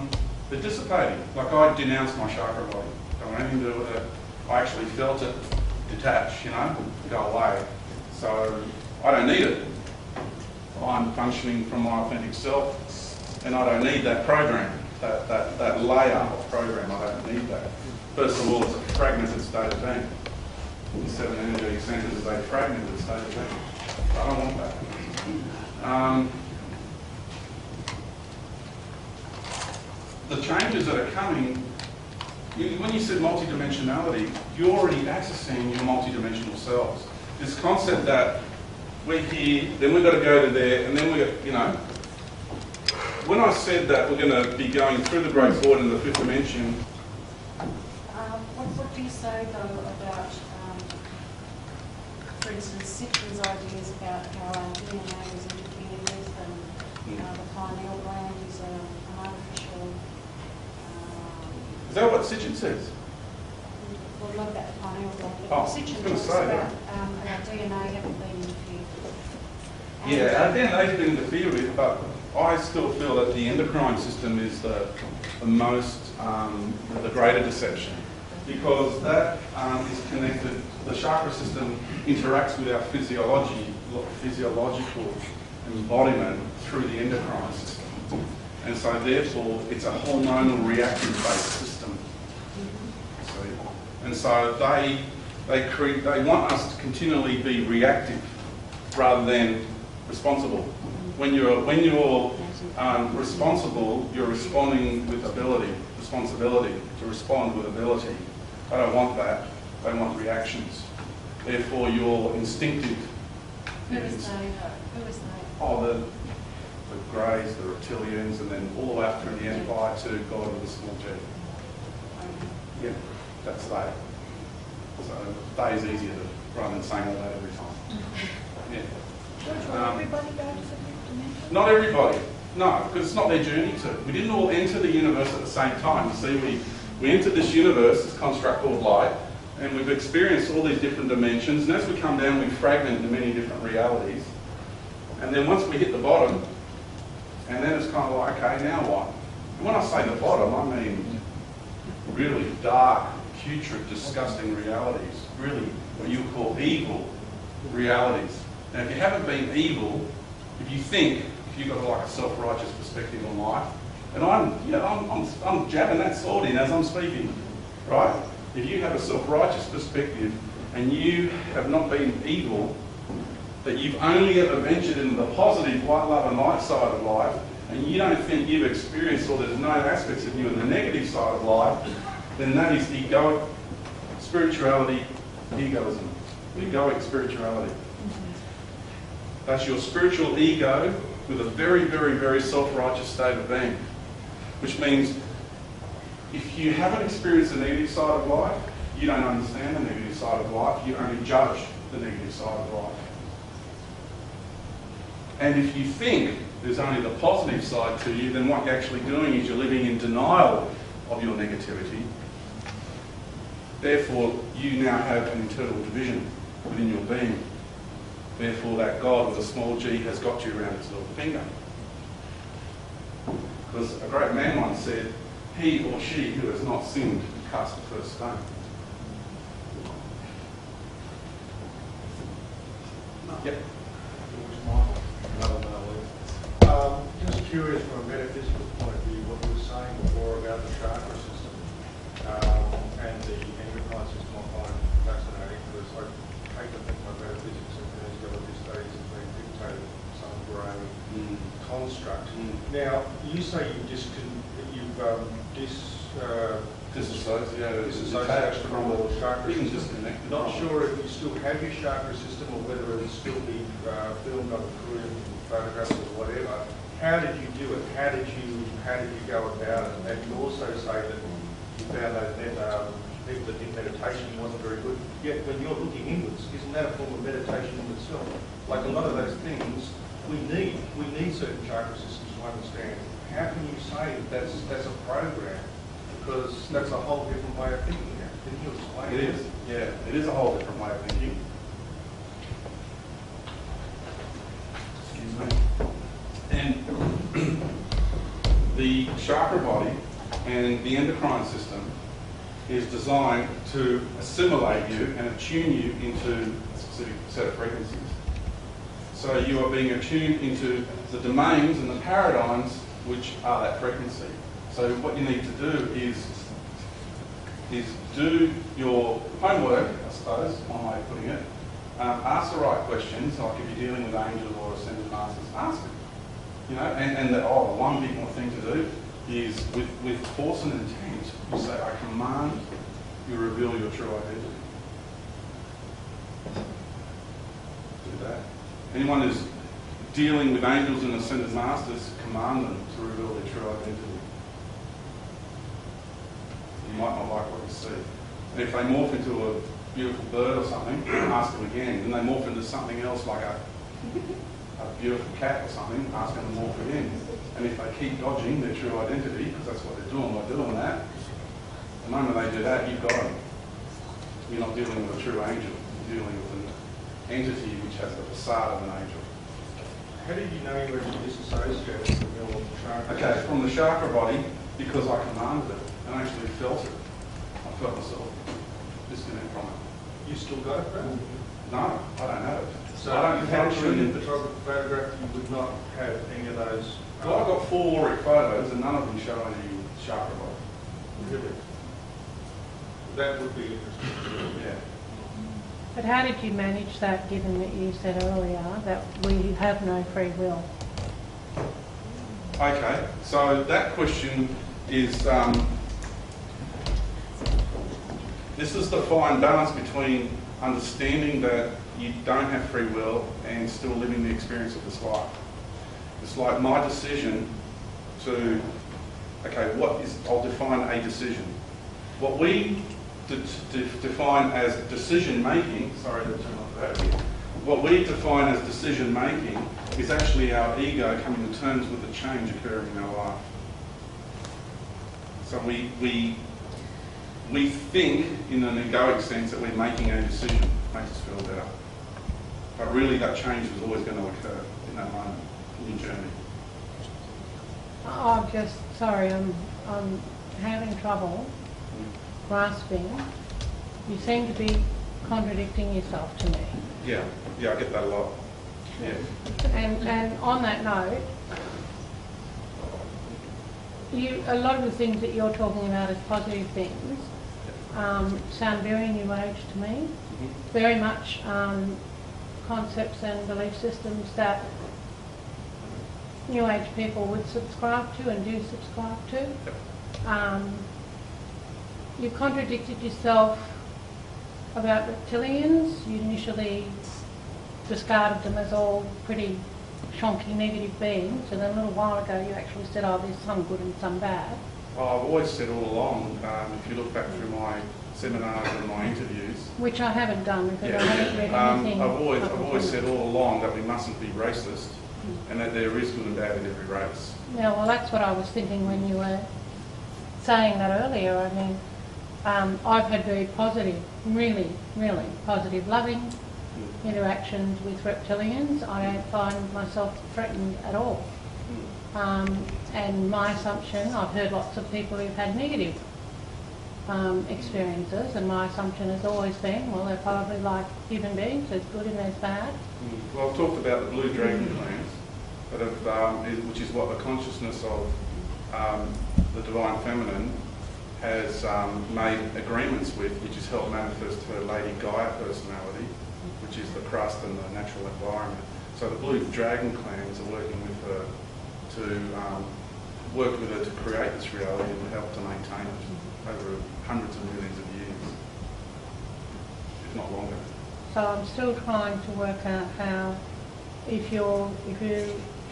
They're dissipating. Like I denounced my chakra body. Don't want anything to do with it. I actually felt it detach, go away. So I don't need it. I'm functioning from my authentic self, and I don't need that program, that layer of program. I don't need that. First of all, it's a fragmented state of being. The 7 energetic centres is a fragmented state of being. I don't want that. The changes that are coming, when you said multidimensionality, you're already accessing your multidimensional selves. This concept that we're here, then we've got to go to there, and then we've got, when I said that we're going to be going through the great void in the 5th dimension. What do you say, though, about, for instance, Sitchin's ideas about how our DNA is interfered with and the pineal gland is an artificial... Is that what Sitchin says? Well, not about the pineal gland, but Oh, Sitchin I was talks going to say about our DNA having been interfered with. Yeah, our DNA's been interfered with, but I still feel that the endocrine system is the most, the greater deception, because that is connected, the chakra system interacts with our physiological embodiment through the endocrine system. And so therefore, it's a hormonal reactive-based system. See? And so they want us to continually be reactive rather than responsible. When you're responsible, you're responding with responsibility to respond with ability. I don't want that. They want reactions. Therefore, you're instinctive. Who is they? Who is they? Oh, the Greys, the reptilians, and then all the way up through the Empire to God with a small g. Yeah, that's they. So they is easier to, rather than saying all that every time. Yeah. Everybody go to the 5th dimension? Not everybody, no, because it's not their journey to. We didn't all enter the universe at the same time. You see, we entered this universe, this construct called light, and we've experienced all these different dimensions, and as we come down, we fragment into many different realities. And then once we hit the bottom, and then it's kind of like, okay, now what? And when I say the bottom, I mean really dark, putrid, disgusting realities, really what you would call evil realities. Now, if you haven't been evil, if you've got like a self-righteous perspective on life, and I'm jabbing that sword in as I'm speaking, right? If you have a self-righteous perspective and you have not been evil, that you've only ever ventured into the positive light, love and light side of life, and you don't think you've experienced or there's no aspects of you in the negative side of life, then that is egoic spirituality, egoism, egoic spirituality. That's your spiritual ego with a very, very, very self-righteous state of being, which means if you haven't experienced the negative side of life, you don't understand the negative side of life, you only judge the negative side of life. And if you think there's only the positive side to you, then what you're actually doing is you're living in denial of your negativity. Therefore, you now have an internal division within your being. Therefore, that God with a small g has got you around his little finger. Because a great man once said, he or she who has not sinned cast the first stone. Yep. Just curious from a metaphysical point of view, what you were saying before about the chakra system and the endocrine system I find fascinating because I hate to think my metaphysics and kinesiology studies have been dictated in some grey construct. Now, you say you've disassociated from the chakra system. Not sure if you still have your chakra system or whether it'll still be filmed on Korean photographs or whatever. How did you do it? How did you go about it? And you also say that you found that people that did meditation wasn't very good. Yet when you're looking inwards, isn't that a form of meditation in itself? Like a lot of those things, we need certain chakra systems to understand. How can you say that that's a program? Because that's a whole different way of thinking now. Can you explain? It is, yeah. It is a whole different way of thinking. Excuse me. And the chakra body and the endocrine system is designed to assimilate you and attune you into a specific set of frequencies. So you are being attuned into the domains and the paradigms which are that frequency. So what you need to do is do your homework, I suppose, one way of putting it. Ask the right questions, like if you're dealing with angels or ascended masters, ask them. You know, and one big more thing to do is with force and intent, you say, I command you reveal your true identity. Do that. Anyone who's dealing with angels and ascended masters, command them to reveal their true identity. You might not like what you see. And if they morph into a beautiful bird or something, ask them again. And they morph into something else like a beautiful cat or something, ask them to morph again. And if they keep dodging their true identity, because that's what they're doing by doing that, the moment they do that, you've got them. You're not dealing with a true angel. You're dealing with an entity which has the facade of an angel. How did you know you were disassociated from your chakra? Okay, from the chakra body, because I commanded it and actually felt it. I felt myself disconnect from it. You still got it, Brad? No, I don't have it. So I don't if have I showed you it. the photograph, you would not have any of those. Well, I've got 4 auric photos and none of them show any chakra body. Really? That would be interesting. Yeah. But how did you manage that, given that you said earlier that we have no free will? Okay, so that question is, this is the fine balance between understanding that you don't have free will and still living the experience of this life. It's like my decision to, okay, I'll define a decision. What we define as decision making, sorry to turn off that here, what we define as decision making is actually our ego coming to terms with the change occurring in our life. So we think in an egoic sense that we're making a decision, makes us feel better. But really that change is always going to occur in that moment in your journey. I'm having trouble grasping. You seem to be contradicting yourself to me. Yeah, I get that a lot. Yeah. And on that note, a lot of the things that you're talking about as positive things sound very New Age to me. Very much concepts and belief systems that New Age people would subscribe to and do subscribe to. You contradicted yourself about reptilians. You initially discarded them as all pretty shonky negative beings, and then a little while ago you actually said, oh, there's some good and some bad. Well, I've always said all along, if you look back through my seminars and my interviews, which I haven't done because I haven't read anything. I've always said all along that we mustn't be racist, and that there is good and bad in every race. Yeah, well, that's what I was thinking when you were saying that earlier. I mean, I've had very positive, really, really positive, loving interactions with reptilians. I don't find myself threatened at all. And my assumption, I've heard lots of people who've had negative experiences, and my assumption has always been, well, they're probably like human beings, there's good and there's bad. Well, I've talked about the blue dragon clans, that have, which is what the consciousness of the Divine Feminine has made agreements with, which has helped manifest her Lady Gaia personality, which is the crust and the natural environment. So the blue dragon clans are working with her to work with her to create this reality and help to maintain it over hundreds of millions of years, if not longer. So I'm still trying to work out how, if you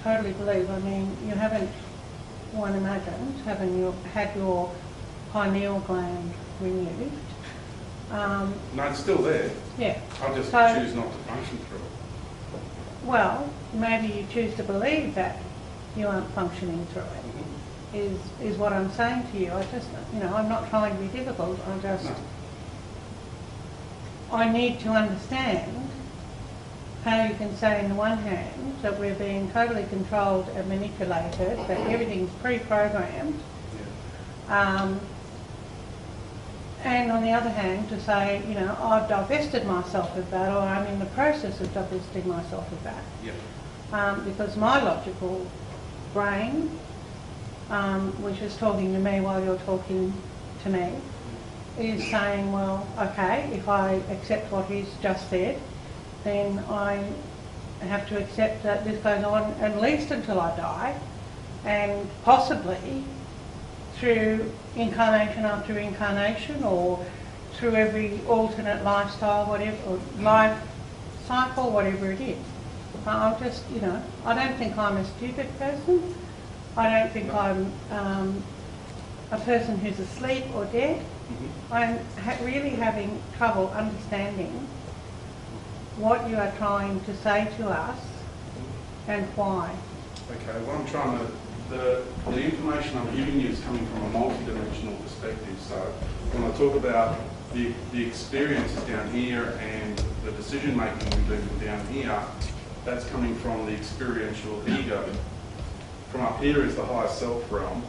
totally believe, I mean, you haven't, one imagines, had your pineal gland removed. No, it's still there. Yeah. I just So- choose not to function through it. Well, maybe you choose to believe that you aren't functioning through it. Is what I'm saying to you. I just, I'm not trying to be difficult. No. I need to understand how you can say on the one hand that we're being totally controlled and manipulated, that everything's pre-programmed, and on the other hand to say, I've divested myself of that, or I'm in the process of divesting myself of that. Yeah. Because my logical brain, which is talking to me while you're talking to me, is saying, well, okay, if I accept what he's just said, then I have to accept that this goes on at least until I die, and possibly through incarnation after incarnation, or through every alternate lifestyle, whatever, or life cycle, whatever it is. I'm just, I don't think I'm a stupid person. I don't think I'm a person who's asleep or dead. I'm really having trouble understanding what you are trying to say to us and why. Okay, what I'm trying to, the information I'm giving you is coming from a multi-dimensional perspective. So when I talk about the experiences down here and the decision making we do from down here, that's coming from the experiential ego. From up here is the higher self realm.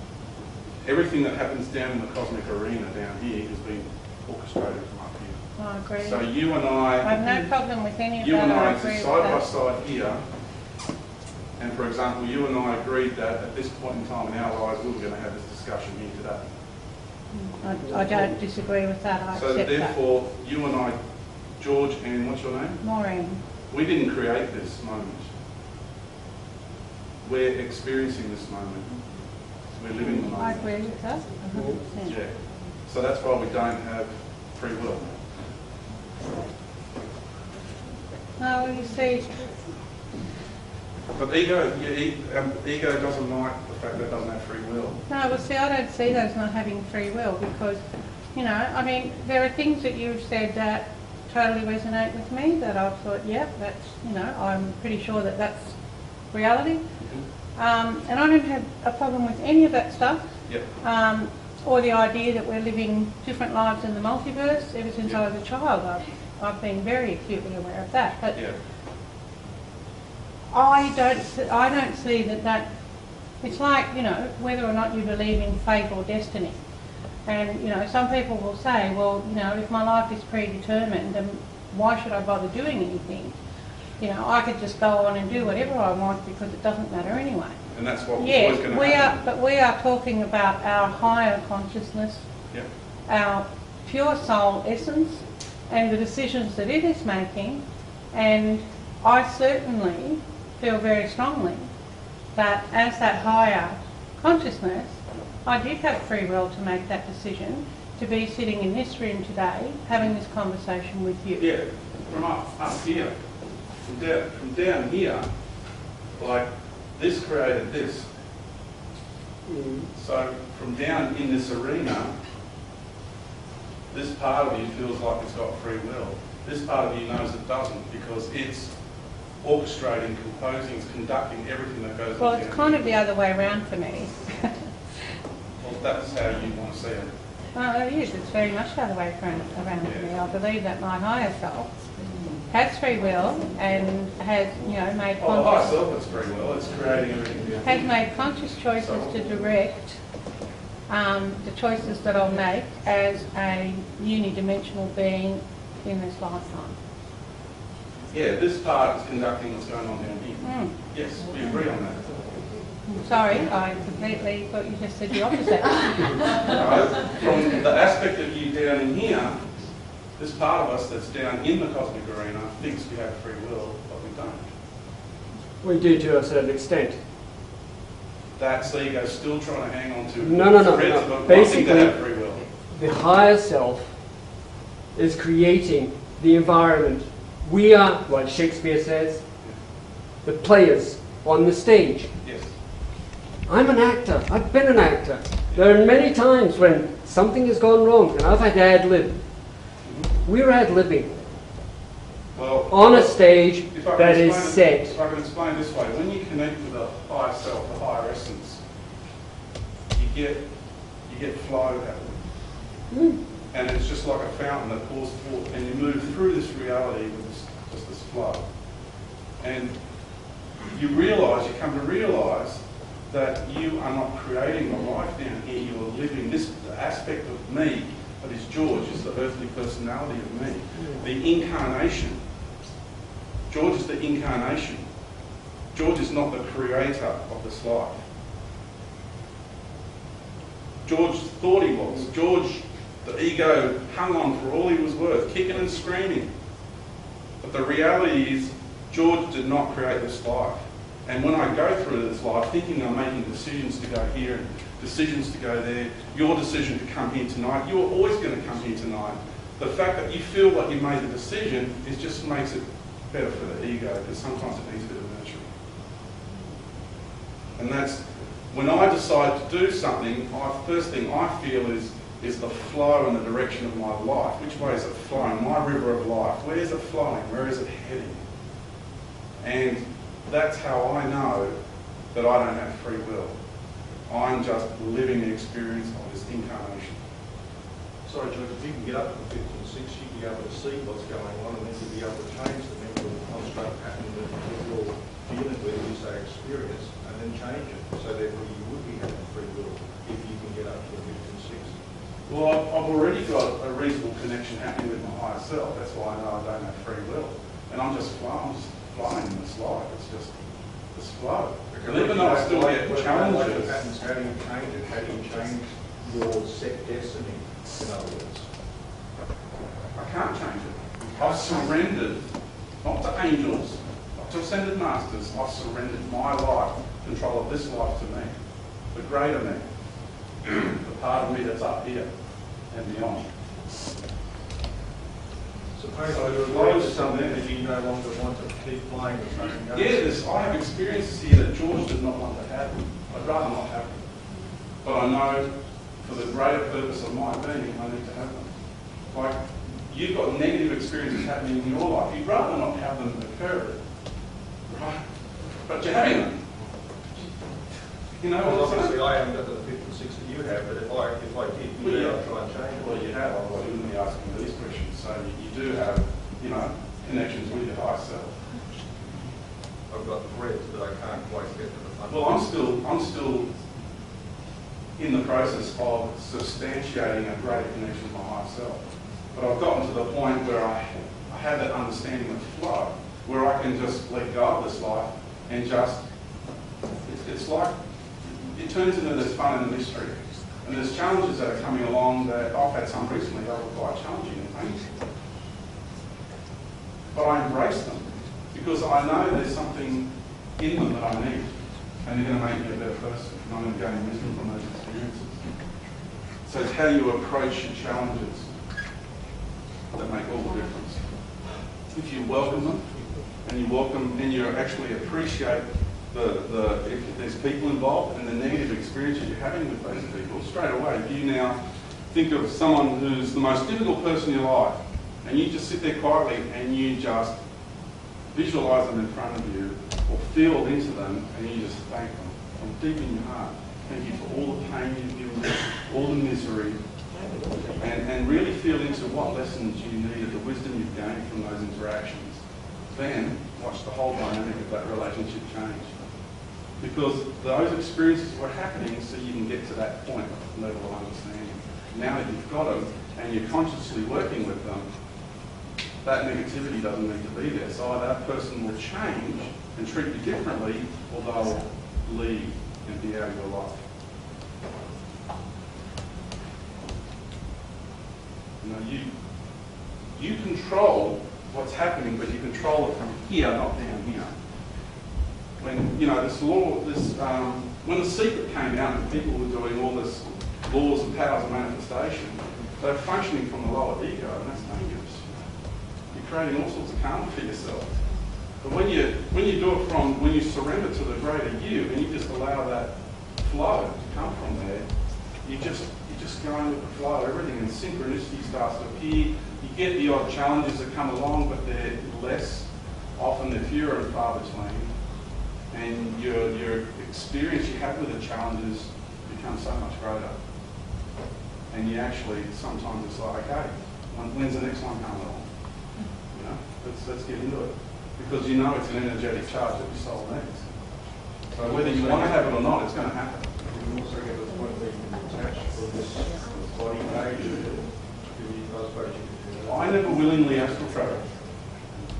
Everything that happens down in the cosmic arena down here has been orchestrated from up here. I agree. So you and I have no problem with any of you that. and I agree with exist side by that. side here, and for example, you and I agreed that at this point in time in our lives we were going to have this discussion here today. I don't disagree with that. I So accept therefore, you and I, George and what's your name? that. Maureen. We didn't create this moment. We're experiencing this moment. We're living the moment. I agree with that. 100%. Yeah. So that's why we don't have free will. No, you see, But ego doesn't like the fact that it doesn't have free will. no, well, see, I don't see those not having free will because, I mean, there are things that you've said that totally resonate with me that I've thought, yeah, that's, I'm pretty sure that that's reality. And I don't have a problem with any of that stuff. Yep. Or the idea that we're living different lives in the multiverse. Ever since I was a child, I've been very acutely aware of that. But Yeah. I don't see that it's like, whether or not you believe in fate or destiny. And, some people will say, well, if my life is predetermined, then why should I bother doing anything? I could just go on and do whatever I want because it doesn't matter anyway. And that's what was always going to happen. But we are talking about our higher consciousness, Yep. our pure soul essence, and the decisions that it is making. And I certainly feel very strongly that as that higher consciousness, I did have free will to make that decision, to be sitting in this room today having this conversation with you. Yeah, from up here, from down here, like this created this. So from down in this arena, this part of you feels like it's got free will. This part of you knows it doesn't because it's orchestrating, composing, it's conducting everything that goes on. Well, it's kind of the other way around for me. Well, that's how you want to see it. Well, it is. It's very much the other way around for me. I believe that my higher self has free will and has, made Oh, the higher conscious, self has free will, it's creating everything down has here. made conscious choices to direct the choices that I'll make as a unidimensional being in this lifetime. Yeah, this part is conducting what's going on down here. Yes, we agree on that. Sorry, I completely thought you just said the opposite. No, from the aspect of you down in here, this part of us that's down in the cosmic arena thinks we have free will, but we don't. We do to a certain extent. That's the ego still trying to hang on to No. threads of wanting Basically, to have free will. the higher self is creating the environment. We are, what Shakespeare says, the players on the stage. Yes. I'm an actor. I've been an actor. There are many times when something has gone wrong and I've had to ad-lib. We're ad-libbing Well, on a stage if I can that is explain set. If I can explain this way, when you connect with the higher self, the higher essence, you get flow happening. And it's just like a fountain that pours forth, and you move through this reality with just this flow. And you come to realise that you are not creating the life down here, you are living this aspect of me that is George, is the earthly personality of me. The incarnation. George is the incarnation. George is not the creator of this life. George thought he was. George, the ego, hung on for all he was worth, kicking and screaming. But the reality is, George did not create this life. And when I go through this life thinking I'm making decisions to go here and decisions to go there, your decision to come here tonight, you are always going to come here tonight. The fact that you feel like you made the decision just makes it better for the ego, because sometimes it needs a bit of nurturing. And that's, when I decide to do something, first thing I feel is the flow and the direction of my life. Which way is it flowing? My river of life. Where is it flowing? Where is it heading? And that's how I know that I don't have free will. I'm just living the experience of this incarnation. Sorry, George, if you can get up to the 5th and 6th, you'd be able to see what's going on, and then you'd be able to change the mental construct pattern that you're dealing with, you say experience, and then change it. So therefore you would be having free will if you can get up to the 5th and 6th. Well, I've already got a reasonable connection happening with my higher self. That's why I know I don't have free will. And I'm just flowing in this life. It's just this flow. And even though I still get challenges. Patterns, how do you change it? How do you change your set destiny, in other words? I can't change it. I've surrendered, not to angels, not to ascended masters. I've surrendered my life, control of this life to me, the greater me, the part of me that's up here and beyond. Suppose you're close to something that you no longer want to keep playing with something. Yeah, I have experiences here that George did not want to happen. I'd rather not have them. But I know for the greater purpose of my being, I need to have them. Like, you've got negative experiences happening in your life. You'd rather not have them occur, right? But you're having them. You know Well, what I'm saying? obviously I haven't got to the 5th and 6th that you have, but if I did, Well, yeah. I'd try and change it. Well, you have, otherwise you wouldn't be asking these questions. So you do have, connections with your higher self. I've got threads, but I can't quite get to the fun. Well, I'm still in the process of substantiating a greater connection with my higher self. But I've gotten to the point where I have that understanding of flow, where I can just let go of this life and just, it's like, it turns into this fun and mystery. And there's challenges that are coming along that I've had some recently that were quite challenging and painful. But I embrace them because I know there's something in them that I need. And they're going to make me a better person. And I'm going to gain wisdom from those experiences. So it's how you approach your challenges that make all the difference. If you welcome them, and you actually appreciate if there's people involved and the negative experiences you're having with those people, straight away, if you now think of someone who's the most difficult person in your life, and you just sit there quietly and you just visualise them in front of you, or feel into them, and you just thank them from deep in your heart. Thank you for all the pain you've given me, all the misery, and really feel into what lessons you needed, the wisdom you've gained from those interactions. Then watch the whole dynamic of that relationship change. Because those experiences were happening so you can get to that point of level of understanding. Now that you've got them and you're consciously working with them, that negativity doesn't need to be there. So either that person will change and treat you differently, or they'll leave and be out of your life. You know, you control what's happening, but you control it from here, not down here. When, you know, this law, when The Secret came out and people were doing all this laws and powers of manifestation, they're functioning from the lower ego, and that's dangerous. You're creating all sorts of karma for yourself. But when you do it from, when you surrender to the greater you, and you just allow that flow to come from there, you're just going with the flow. Everything in synchronicity starts to appear. You get the odd challenges that come along, but they're less. Often they're fewer and far between. And your experience you have with the challenges becomes so much greater. And you actually, sometimes it's like, okay, when's the next one coming along? You know, let's get into it. Because you know it's an energetic charge that your soul needs. So whether you want to have it or not, it's going to happen. You also get to the point where you can attach from this body page to those pages. I never willingly astral travel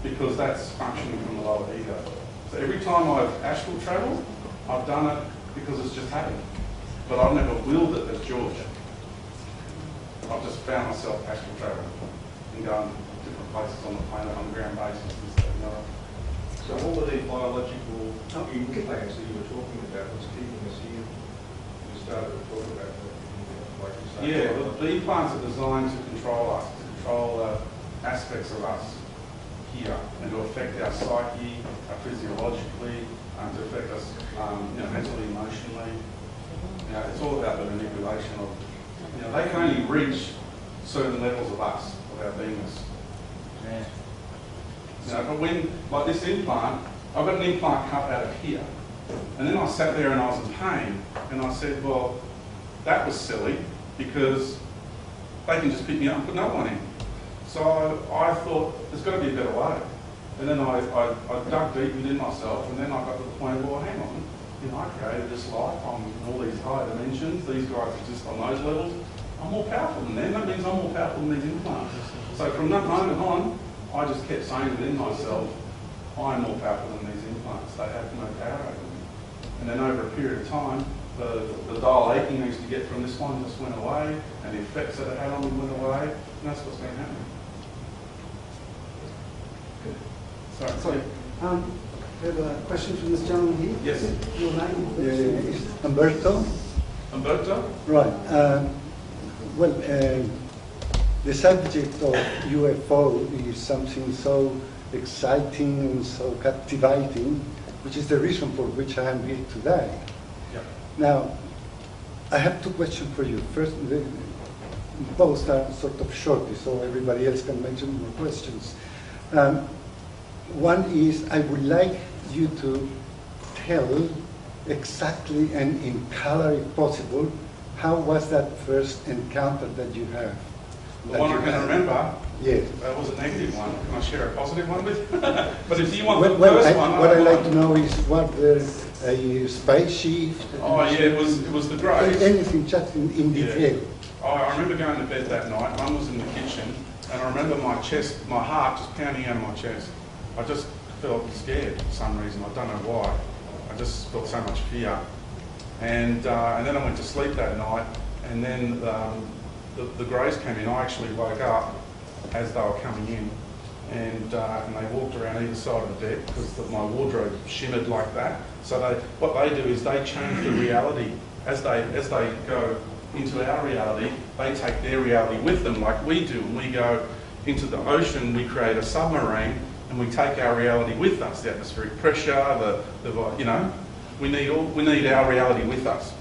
because that's functioning from the lower ego. So every time I've astral travelled, I've done it because it's just happened. But I've never willed it as George. I've just found myself astral travelling and going to different places on the planet on a ground basis. This, that, and the other. So all of these biological implants that you were talking about was keeping us here. You started to talk about that. Like you say. Yeah, the implants are designed to control us, to control aspects of us here, and to affect our psyche, physiologically, to affect us mentally, emotionally. You know, it's all about the manipulation of, they can only reach certain levels of us, of our beingness. Yeah. But when, like this implant, I've got an implant cut out of here. And then I sat there and I was in pain, and I said, well, that was silly, because they can just pick me up and put another one in. So I thought, there's got to be a better way. And then I dug deep within myself, and then I got to the point, well, hang on, I created this life, I'm in all these higher dimensions, these guys exist on those levels, I'm more powerful than them, that means I'm more powerful than these implants. So from that moment on, I just kept saying within myself, I'm more powerful than these implants, they have no power over me. And then over a period of time, the dull aching I used to get from this one just went away, and the effects that it had on me went away, and that's what's been happening. Sorry. We have a question from this gentleman here. Yes. Your name, please? Is Humberto? Umberto? Right. The subject of UFO is something so exciting and so captivating, which is the reason for which I am here today. Yep. Now, I have two questions for you. First, both are sort of short, so everybody else can mention more questions. One is, I would like you to tell exactly and in color, if possible, how was that first encounter that you had? The one I can remember, yes. That was a negative one. Can I share a positive one with you? But if you want the Well, first one... what I'd like to know is what a spaceship... Oh yeah, it was the Grace. Anything just in detail. Yeah. I remember going to bed that night, Mum was in the kitchen, and I remember my heart just pounding out of my chest. I just felt scared for some reason, I don't know why. I just felt so much fear. And then I went to sleep that night, and then the Greys came in. I actually woke up as they were coming in, and they walked around either side of the bed because my wardrobe shimmered like that. So what they do is they change the reality. As they go into our reality, they take their reality with them like we do. When we go into the ocean, we create a submarine, and we take our reality with us, the atmospheric pressure, we need our reality with us.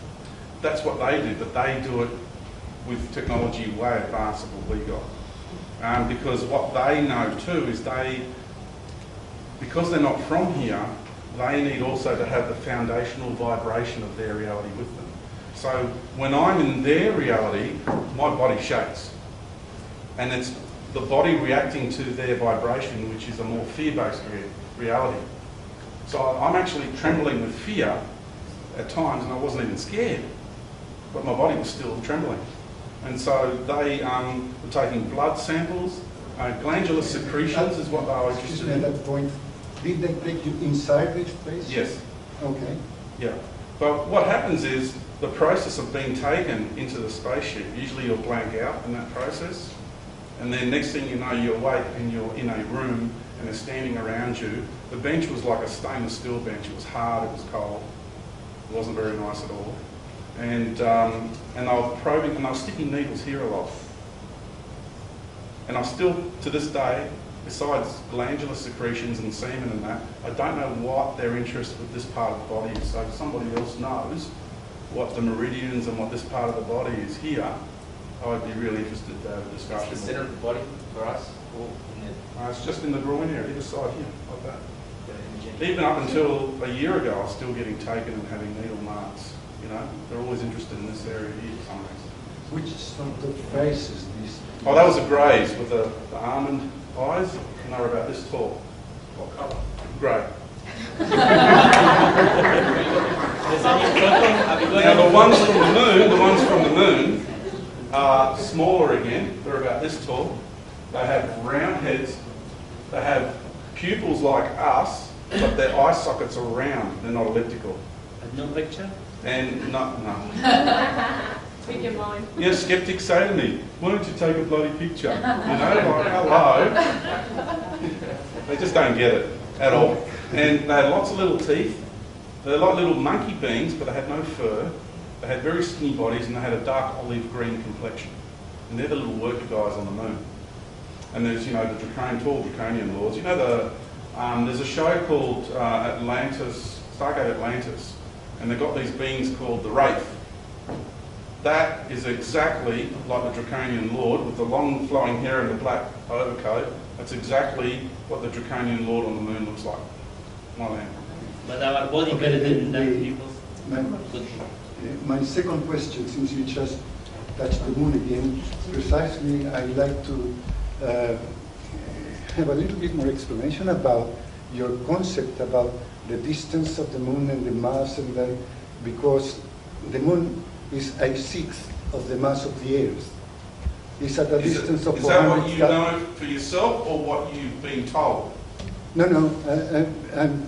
That's what they do, but they do it with technology way advanced of what we got. Because what they know too is because they're not from here, they need also to have the foundational vibration of their reality with them. So when I'm in their reality, my body shakes. And it's the body reacting to their vibration, which is a more fear-based reality. So I'm actually trembling with fear at times, and I wasn't even scared, but my body was still trembling. And so they were taking blood samples, glandular secretions is what they were Excuse interested me, in. at that point, did they take you inside the space? Yes. Okay. Yeah. But what happens is the process of being taken into the spaceship, usually you'll blank out in that process, and then next thing you know, you're awake and you're in a room and they're standing around you. The bench was like a stainless steel bench. It was hard, it was cold. It wasn't very nice at all. And they were probing, and they were sticking needles here a lot. And I still, to this day, besides glandular secretions and semen and that, I don't know what their interest with this part of the body is. So if somebody else knows what the meridians and what this part of the body is here, I would be really interested to have a discussion. It's the center of the body for us, or in the... It's just in the groin area, either side here, like that. the Even up until a year ago, I was still getting taken and having needle marks. You know, they're always interested in this area here for some reason. Which sort of faces these? Oh, that was a greys with the almond eyes, and they were about this tall. What colour? Grey. There's any purple? Have you got Now any- the ones from the moon are smaller again. They're about this tall. They have round heads. They have pupils like us, but their eye sockets are round. They're not elliptical. No picture? And no. Speak your mind. Yeah, skeptics say to me, why don't you take a bloody picture? You know, like, hello. They just don't get it at all. And they had lots of little teeth. They're like little monkey beings, but they had no fur. They had very skinny bodies, and they had a dark olive green complexion. And they're the little worker guys on the moon. And there's, you know, the tall draconian lords. You know, there's a show called Atlantis, Stargate Atlantis, and they've got these beings called the Wraith. That is exactly like the Draconian Lord with the long flowing hair and the black overcoat. That's exactly what the Draconian Lord on the moon looks like. My land. But our body better than people's. My second question, since you just touched the moon again, precisely I'd like to have a little bit more explanation about your concept about the distance of the moon and the mass, and that, because the moon is a sixth of the mass of the Earth. It's at a distance of 400. Is that what you know for yourself or what you've been told? No, I'm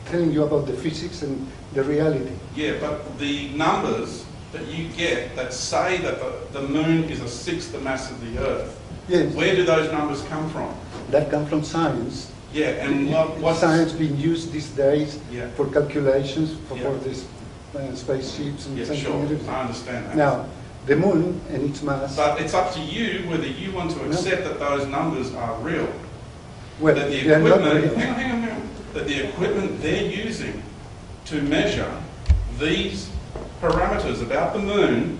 telling you about the physics and the reality. Yeah, but the numbers that you get that say that the moon is a sixth the mass of the Earth, Yes. where do those numbers come from? That comes from science. Yeah, and what's science being used these days Yeah. for calculations for Yeah. these spaceships and Yeah, something sure, everything. I understand that. Now, the moon and its mass. But it's up to you whether you want to accept that those numbers are real. Well, That the they are not equipment, real. hang on. That the equipment they're using to measure these parameters about the moon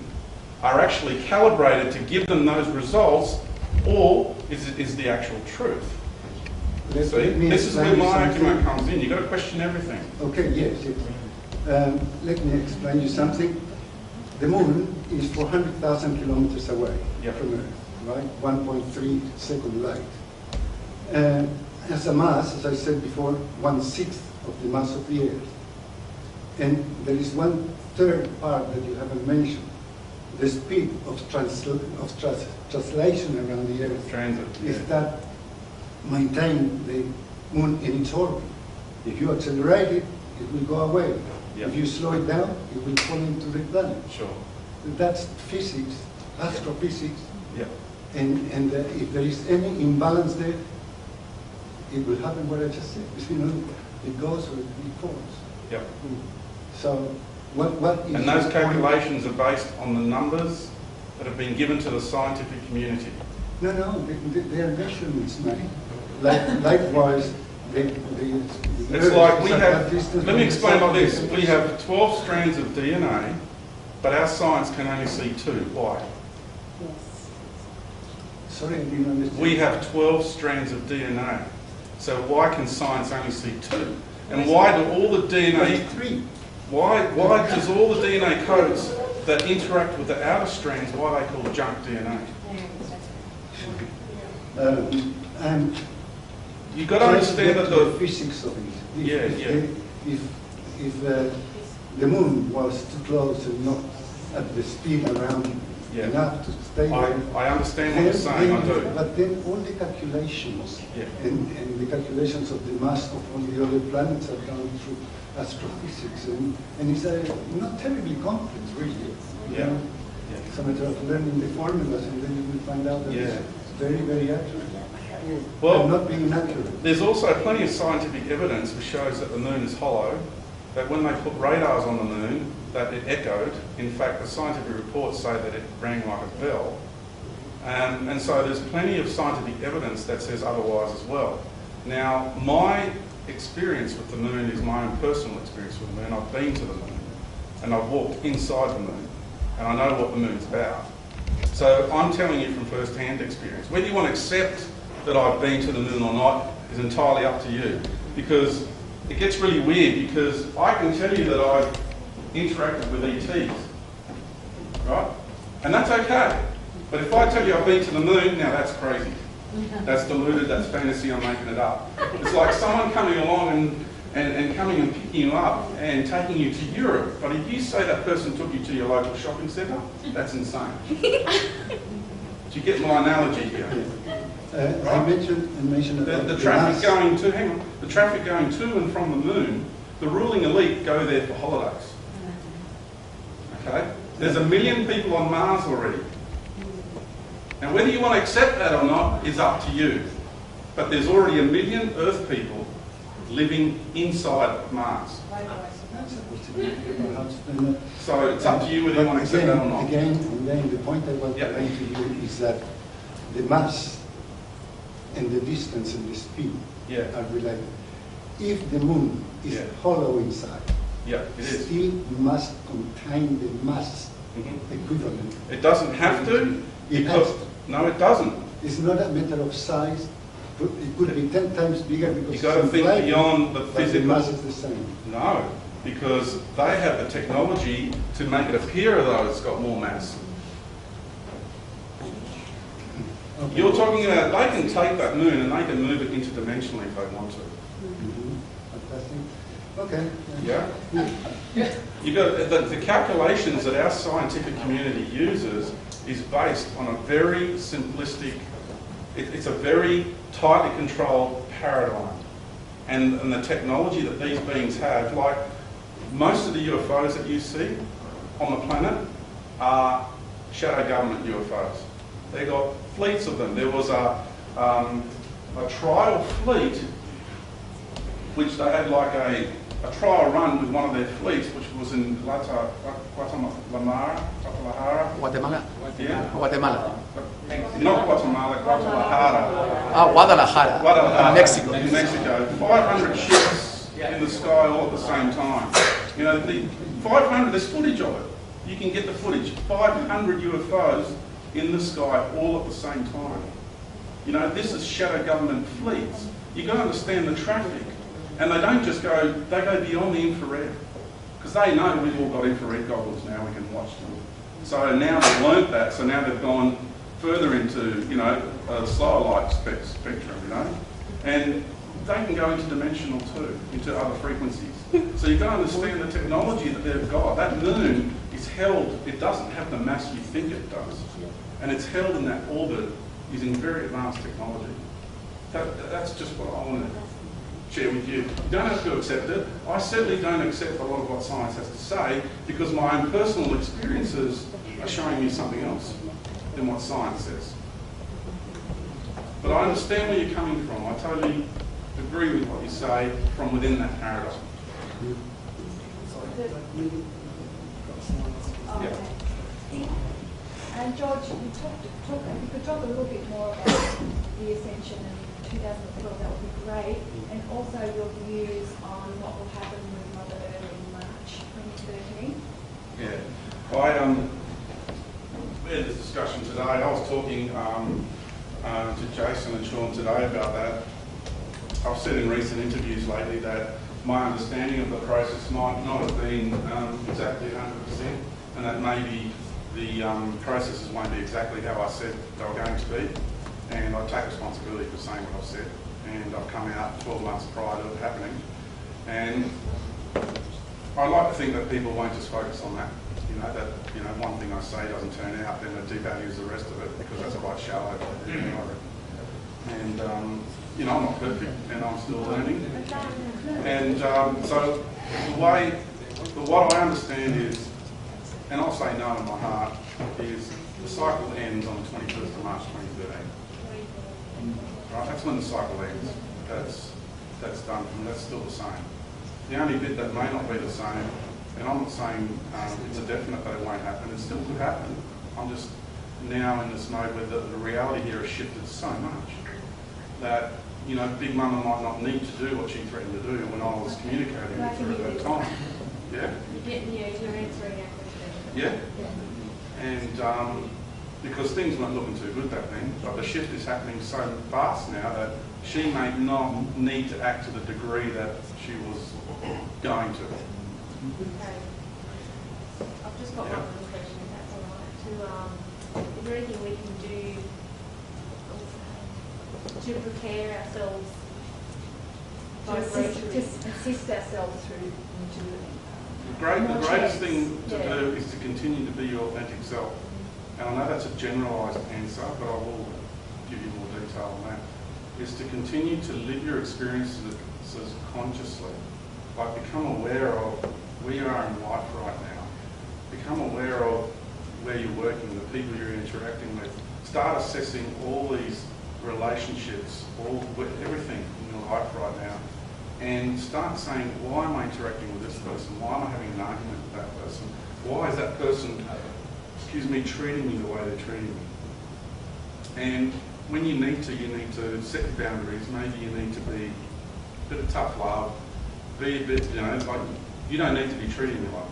are actually calibrated to give them those results, or is the actual truth? Let See, me this is where explain my something. argument comes in. You've got to question everything. Okay, yes. Let me explain you something. The moon is 400,000 kilometers away Yep. from Earth, right? 1.3 second light. As a mass, as I said before, 1/6 of the mass of the Earth. And there is 1/3 part that you haven't mentioned. The speed of translation around the Earth Transit. is that maintain the moon in its orbit. If you accelerate it, it will go away. Yeah. If you slow it down, it will fall into the planet. Sure. That's physics, astrophysics, Yeah. and if there is any imbalance there, it will happen what I just said. You know, it goes or it falls. Yep. So, what is And those the point? calculations are based on the numbers that have been given to the scientific community. No, they are measurements, mate. Likewise, the It's Earth like is we at have, that distance let me from the explain sun. like this. We have 12 strands of DNA, but our science can only see 2. Why? Sorry, I didn't understand. We have 12 strands of DNA. So why can science only see 2? And why do all the DNA, Three. why does all the DNA codes that interact with the outer strands, why are they called junk DNA? And You've got to understand that the the, physics of it. Yeah. If the moon was too close and not at the speed around enough to stay there. I understand what you're saying, I do. But then all the calculations Yeah. and the calculations of the mass of all the other planets are done through astrophysics, and it's not terribly complex, really. Yeah. It's a matter of learning the formulas, and then you will find out that it's very, very accurate. Well, and not being inaccurate. There's also plenty of scientific evidence which shows that the moon is hollow, that when they put radars on the moon, that it echoed. In fact, the scientific reports say that it rang like a bell. And so there's plenty of scientific evidence that says otherwise as well. Now, my experience with the moon is my own personal experience with the moon. I've been to the moon, and I've walked inside the moon, and I know what the moon's about. So I'm telling you from first-hand experience. Whether you want to accept that I've been to the moon or not is entirely up to you, because it gets really weird, because I can tell you that I've interacted with ETs, right? And that's okay. But if I tell you I've been to the moon, now that's crazy. That's deluded, that's fantasy, I'm making it up. It's like someone coming along and coming and picking you up and taking you to Europe. But if you say that person took you to your local shopping centre, that's insane. Do you get my analogy here? Right? I mentioned about the traffic going to, hang on, the traffic going to and from the moon, the ruling elite go there for holidays. Okay? There's 1 million people on Mars already. Now, whether you want to accept that or not is up to you. But there's already 1 million Earth people living inside Mars. That's a possibility, perhaps. So it's up to you whether you want to accept that or not. Again, the point I want to make to you is that the mass and the distance and the speed are related. If the moon is hollow inside, it is. still must contain the mass equivalent. It doesn't have to. It has to. No, it doesn't. It's not a matter of size. It could be 10 times bigger because You've got to think beyond the physical. The mass is the same. No, because they have the technology to make it appear as though it's got more mass. Okay. You're talking about they can take that moon and they can move it interdimensionally if they want to. Okay. Yeah. You got the calculations that our scientific community uses is based on a very simplistic. It's a very tightly controlled paradigm, and the technology that these beings have, like most of the UFOs that you see on the planet, are shadow government UFOs. They got fleets of them. There was a trial fleet which they had like a trial run with one of their fleets, which was in Guatemala. Yeah. Guatemala. Not Guatemala, Guadalajara. Guadalajara. Mexico. In Mexico. 500 ships in the sky all at the same time. You know, the 500, there's footage of it. You can get the footage. 500 UFOs in the sky all at the same time. You know, this is shadow government fleets. You've got to understand the traffic. And they don't just go, they go beyond the infrared. Because they know we've all got infrared goggles now, we can watch them. So now they've learnt that, so now they've gone further into, you know, a slower light spectrum, you know. And they can go interdimensional too, into other frequencies. So you've got to understand the technology that they've got. That moon is held, it doesn't have the mass you think it does. And it's held in that orbit using very advanced technology. That's just what I want to share with you. You don't have to accept it. I certainly don't accept a lot of what science has to say because my own personal experiences are showing me something else than what science says. But I understand where you're coming from. I totally agree with what you say from within that paradigm. And George, you could talk a little bit more about the Ascension in 2012, that would be great, and also your views on what will happen with Mother Earth in March 2013. Yeah, we had this discussion today. I was talking to Jason and Sean today about that. I've said in recent interviews lately that my understanding of the process might not have been exactly 100%, and that maybe the processes won't be exactly how I said they were going to be. And I take responsibility for saying what I've said. And I've come out 12 months prior to it happening. And I like to think that people won't just focus on that. That one thing I say doesn't turn out, then it devalues the rest of it, because that's quite shallow. And I'm not perfect, and I'm still learning. And so what I understand is, and I'll say no in my heart, is the cycle ends on the 21st of March 2013. Right, that's when the cycle ends. That's done, and that's still the same. The only bit that may not be the same, and I'm not saying it's a definite that it won't happen, it still could happen. I'm just now in this mode where the reality here has shifted so much that, Big Mama might not need to do what she threatened to do when I was communicating with her at that time. Yeah? You're answering our question. Yeah? And because things weren't looking too good back then, but the shift is happening so fast now that she may not need to act to the degree that she was going to. Okay. I've just got one other question, if that's all right. Is there anything we can do to prepare ourselves, to assist ourselves through The greatest thing to do is to continue to be your authentic self. And I know that's a generalised answer, but I will give you more detail on that. Is to continue to live your experiences consciously. Like, become aware of where you are in life right now. Become aware of where you're working, the people you're interacting with. Start assessing all these relationships, everything in your life right now, and start saying, why am I interacting with this person? Why am I having an argument with that person? Why is that person, treating me the way they're treating me? And when you need to set your boundaries. Maybe you need to be a bit of tough love, be a bit, like, you don't need to be treating me like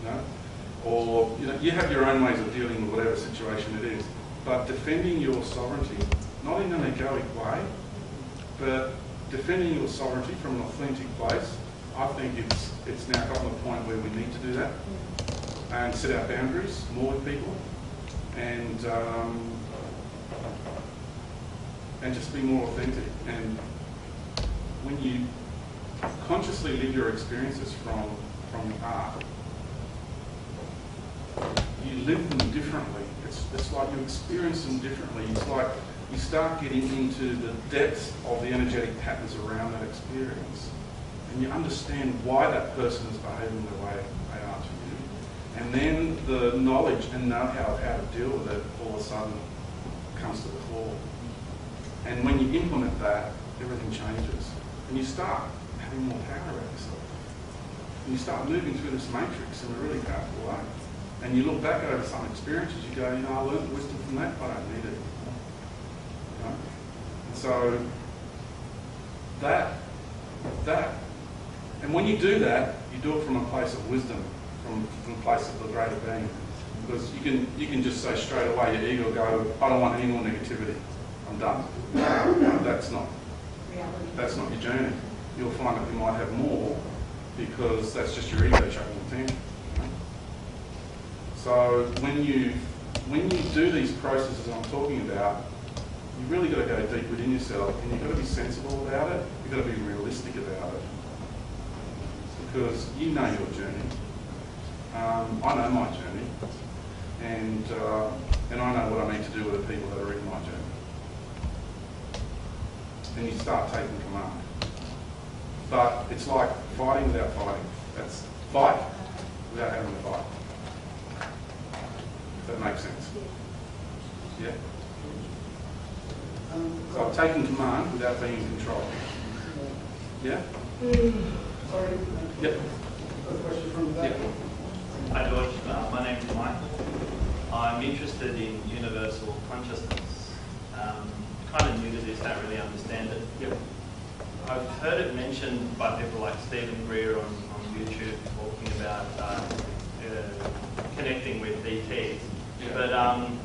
that, or you have your own ways of dealing with whatever situation it is. But defending your sovereignty, not in an egoic way, but defending your sovereignty from an authentic place, I think it's now gotten to the point where we need to do that and set our boundaries more with people, and just be more authentic. And when you consciously live your experiences from your art, you live them differently. It's like you experience them differently. It's like you start getting into the depths of the energetic patterns around that experience, and you understand why that person is behaving the way they are to you. And then the knowledge and know-how of how to deal with it all of a sudden comes to the fore. And when you implement that, everything changes. And you start having more power over yourself. And you start moving through this matrix in a really powerful way. And you look back over some experiences, you go, I learned wisdom from that, I don't need it. And so that, and when you do that, you do it from a place of wisdom, from a place of the greater being. Because you can just say straight away, your ego go, I don't want any more negativity, I'm done. No, that's not your journey. You'll find that you might have more, because that's just your ego chucking the tantrum. So when you do these processes I'm talking about, you really got to go deep within yourself, and you've got to be sensible about it. You've got to be realistic about it, because you know your journey. I know my journey, and I know what I need to do with the people that are in my journey. And you start taking command. But it's like fighting without fighting. That's fight without having to fight. If that makes sense. Yeah? So I'm taking command without being in control. Yeah? Sorry. Yep. A question from the back. Yep. Hi George, my name is Mike. I'm interested in universal consciousness. Kind of new to this, don't really understand it. Yep. I've heard it mentioned by people like Stephen Greer on YouTube talking about connecting with ETs. Yeah. But I'm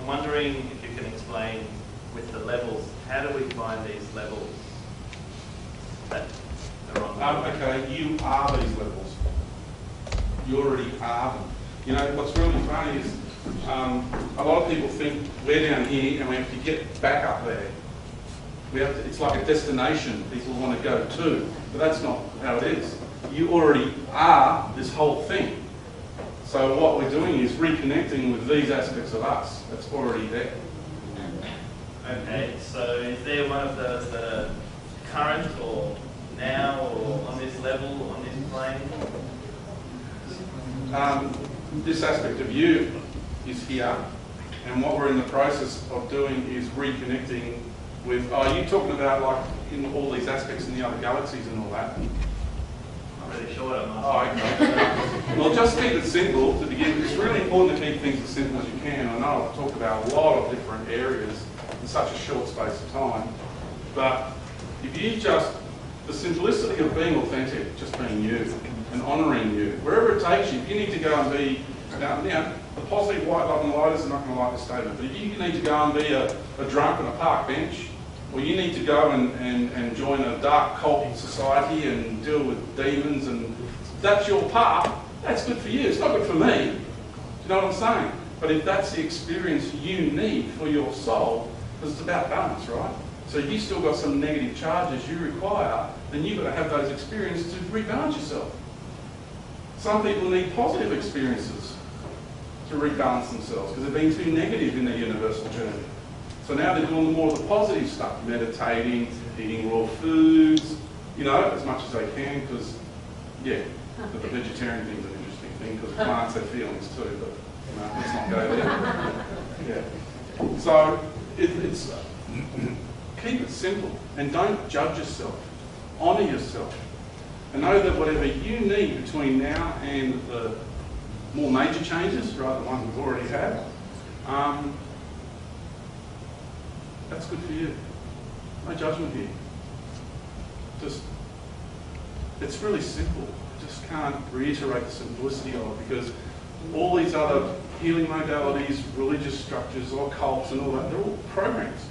wondering if you can explain with the levels, how do we find these levels that are on the Okay, you are these levels. You already are them. What's really funny is a lot of people think we're down here and we have to get back up there. It's like a destination people want to go to, but that's not how it is. you already are this whole thing. So what we're doing is reconnecting with these aspects of us that's already there. Okay, so is there one of those that are current or now or on this level, on this plane? This aspect of you is here, and what we're in the process of doing is reconnecting with, are you talking about like in all these aspects in the other galaxies and all that? Not really sure what I'm Oh, asking. okay. Well, just keep it simple to begin with. It's really important to keep things as simple as you can. I know I've talked about a lot of different areas in such a short space of time, but if you just, the simplicity of being authentic, just being you and honouring you, wherever it takes you, if you need to go and be, now the positive white loving lighters are not going to like this statement, but if you need to go and be a drunk on a park bench, or you need to go and join a dark cult society and deal with demons, and that's your path, that's good for you. It's not good for me. Do you know what I'm saying? But if that's the experience you need for your soul, because it's about balance, right? So if you've still got some negative charges you require, then you've got to have those experiences to rebalance yourself. Some people need positive experiences to rebalance themselves because they've been too negative in their universal journey. So now they're doing more of the positive stuff, meditating, eating raw foods, you know, as much as they can, because, yeah, but the vegetarian thing's an interesting thing because plants have feelings too, but you know, let's not go there. Yeah. So it's keep it simple and don't judge yourself. Honour yourself. And know that whatever you need between now and the more major changes, rather than the ones we've already had, that's good for you. No judgment here. Just, it's really simple. I just can't reiterate the simplicity of it because all these other healing modalities, religious structures, or cults and all that, they're all programs.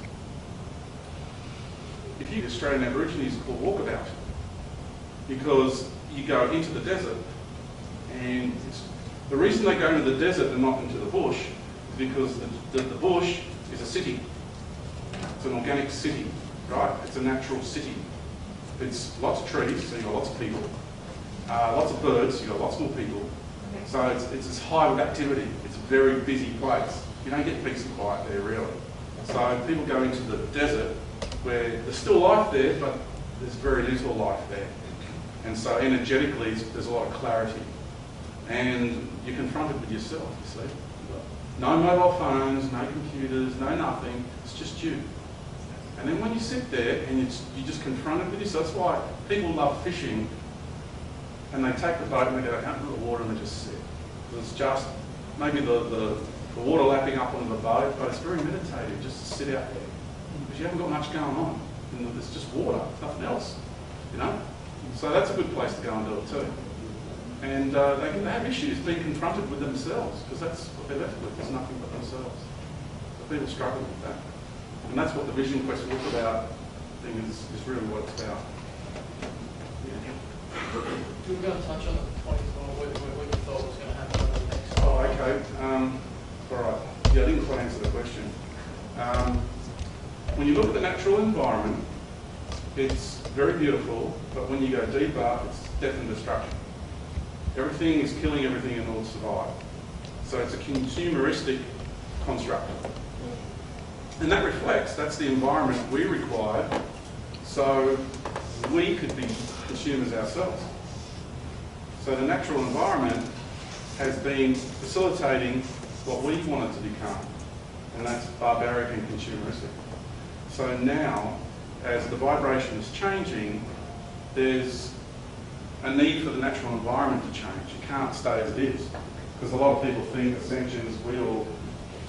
If you Australian Aborigines call walkabout, because you go into the desert, and the reason they go into the desert and not into the bush is because the bush is a city. It's an organic city, right? It's a natural city. It's lots of trees, so you've got lots of people. Lots of birds, you've got lots more people. So it's this hive of activity. It's a very busy place. You don't get peace and quiet there, really. So people go into the desert where there's still life there, but there's very little life there. And so energetically, there's a lot of clarity. And you're confronted with yourself, you see. No mobile phones, no computers, no nothing. It's just you. And then when you sit there and you're just confronted with yourself, that's why people love fishing. And they take the boat and they go out into the water and they just sit. It's just maybe the water lapping up on the boat, but it's very meditative just to sit out there. Because you haven't got much going on. And there's just water, nothing else, you know? So that's a good place to go and do it too. And they have issues being confronted with themselves, because that's what they're left with, is nothing but themselves. So people struggle with that. And that's what the Vision Quest Look About thing is really what it's about. Yeah. You were going to touch on the point as well, what you thought was going to happen over the next... Oh, okay. All right. Yeah, I didn't quite answer the question. When you look at the natural environment, it's very beautiful, but when you go deeper, it's death and destruction. Everything is killing everything in order to survive. So it's a consumeristic construct. And that reflects, that's the environment we require, so we could be consumers ourselves. So the natural environment has been facilitating what we wanted to become, and that's barbaric and consumeristic. So now, as the vibration is changing, there's a need for the natural environment to change. It can't stay as it is. Because a lot of people think ascensions, we all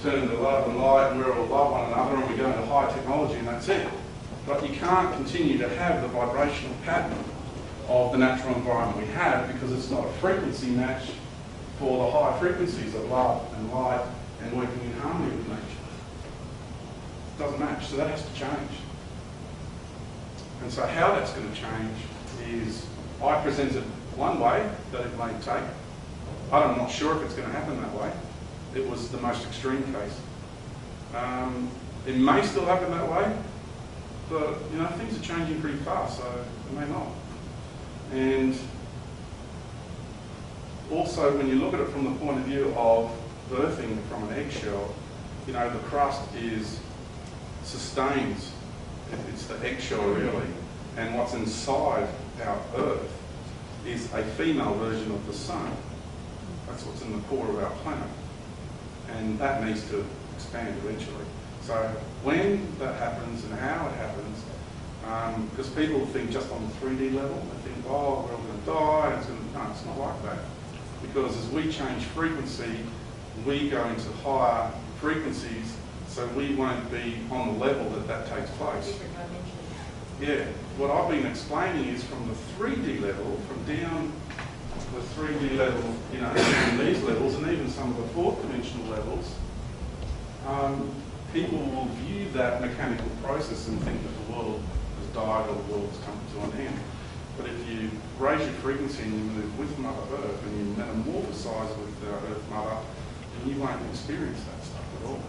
turn into love and light and we all love one another and we go into high technology and that's it. But you can't continue to have the vibrational pattern of the natural environment we have because it's not a frequency match for the high frequencies of love and light and working in harmony with nature. It doesn't match, so that has to change. And so how that's going to change is, I presented one way that it may take. I'm not sure if it's going to happen that way. It was the most extreme case. It may still happen that way, but you know things are changing pretty fast, so it may not. And also, when you look at it from the point of view of birthing from an eggshell, you know, the crust sustains. It's the eggshell really. And what's inside our Earth is a female version of the sun. That's what's in the core of our planet. And that needs to expand eventually. So when that happens and how it happens, because people think just on the 3D level, they think, oh, we're all going to die, no, it's not like that. Because as we change frequency, we go into higher frequencies, so we won't be on the level that takes place. Yeah, what I've been explaining is from the 3D level, from down the 3D level, you know, down these levels, and even some of the fourth dimensional levels, people will view that mechanical process and think that the world has died or the world has come to an end. But if you raise your frequency and you move with Mother Earth and you metamorphosize with Earth Mother, then you won't experience that stuff at all.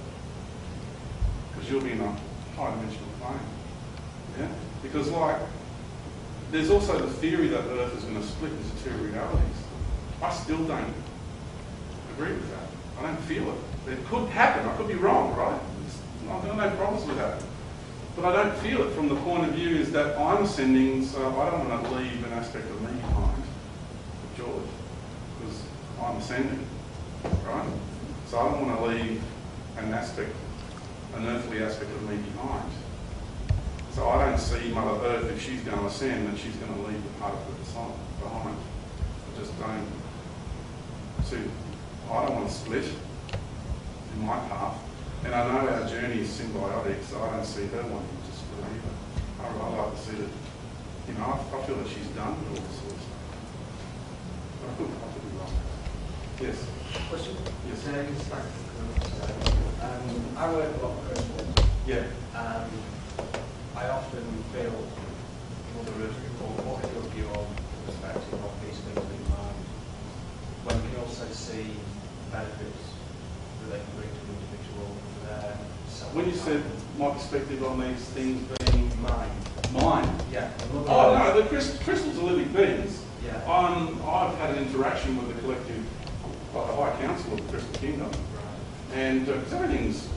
Because you'll be in a high dimensional plane. Yeah? Because there's also the theory that Earth is going to split into two realities. I still don't agree with that. I don't feel it. It could happen. I could be wrong, right? I've got no problems with that. But I don't feel it from the point of view is that I'm ascending, so I don't want to leave an aspect of me behind, George, because I'm ascending, right? So I don't want to leave an earthly aspect of me behind. So I don't see Mother Earth, if she's going to ascend, then she's going to leave the part of the sun behind. I just don't. See, I don't want to split in my path. And I know our journey is symbiotic, so I don't see her wanting to split either. I like to see that, you know, I feel that she's done with all this sort of stuff. But I could be wrong. Yes? Question? Yes. I work a lot with crystals. Yeah. I often feel Mother Earth, what is your perspective of these things in mind? When we can also see benefits that they can bring to the individual. When you said my perspective on these things being mine, yeah. Oh no, the crystals are living beings. Yeah. I've had an interaction with the collective, like the High Council of the Crystal Kingdom, and because everything's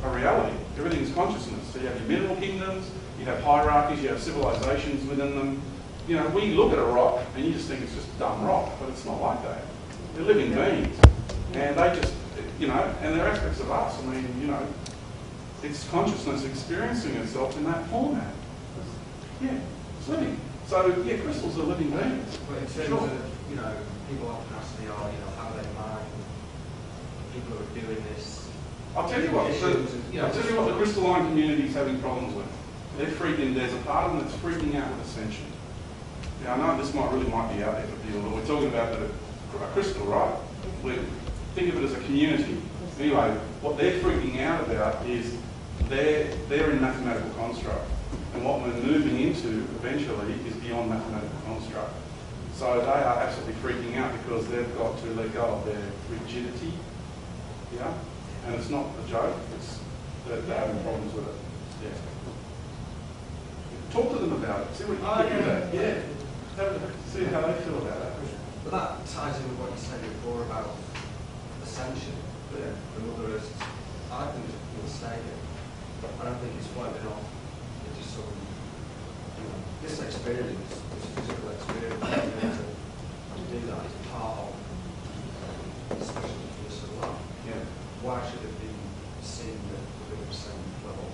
a reality, everything's consciousness. So you have your mineral kingdoms, you have hierarchies, you have civilizations within them. You know, we look at a rock and you just think it's just dumb rock, but it's not like that. They're living beings, and they just, you know, and they're aspects of us. I mean, you know, it's consciousness experiencing itself in that format. Yeah, it's living. So, yeah, crystals are living beings. But in terms of, you know, people often ask me, you know, how they mind people who are doing this. I'll tell you what, the crystalline community is having problems with. They're freaking, there's a part of them that's freaking out with ascension. Now, I know this might be out there for people, but we're talking about a crystal, right? Think of it as a community. Anyway, what they're freaking out about is they're in mathematical construct. And what we're moving into eventually is beyond mathematical construct. So they are absolutely freaking out because they've got to let go of their rigidity. Yeah? And it's not a joke, it's they're having problems with it. Yeah. Talk to them about it. See what you think of that. Yeah. See how they feel about that. But that ties in with what you said before about ascension. Yeah. The Mother Earth, I think it's mistaken. I don't think it's wiping off into some, you know, this experience, this physical experience, to do that is part of the specialness of life. Yeah. Why should it be seen that we're the same level?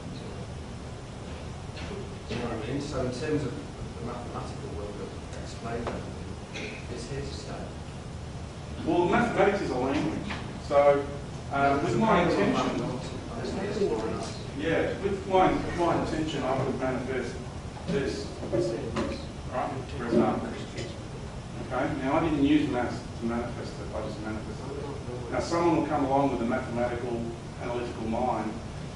Do you know what I mean? So in terms of the mathematical work that explains everything, it's here to stay. Well, mathematics is a language. So, with my intention, with my intention, I would manifest this, right? For example. Okay. Now, I didn't use maths to manifest it. I just manifested it. Now, someone will come along with a mathematical, analytical mind,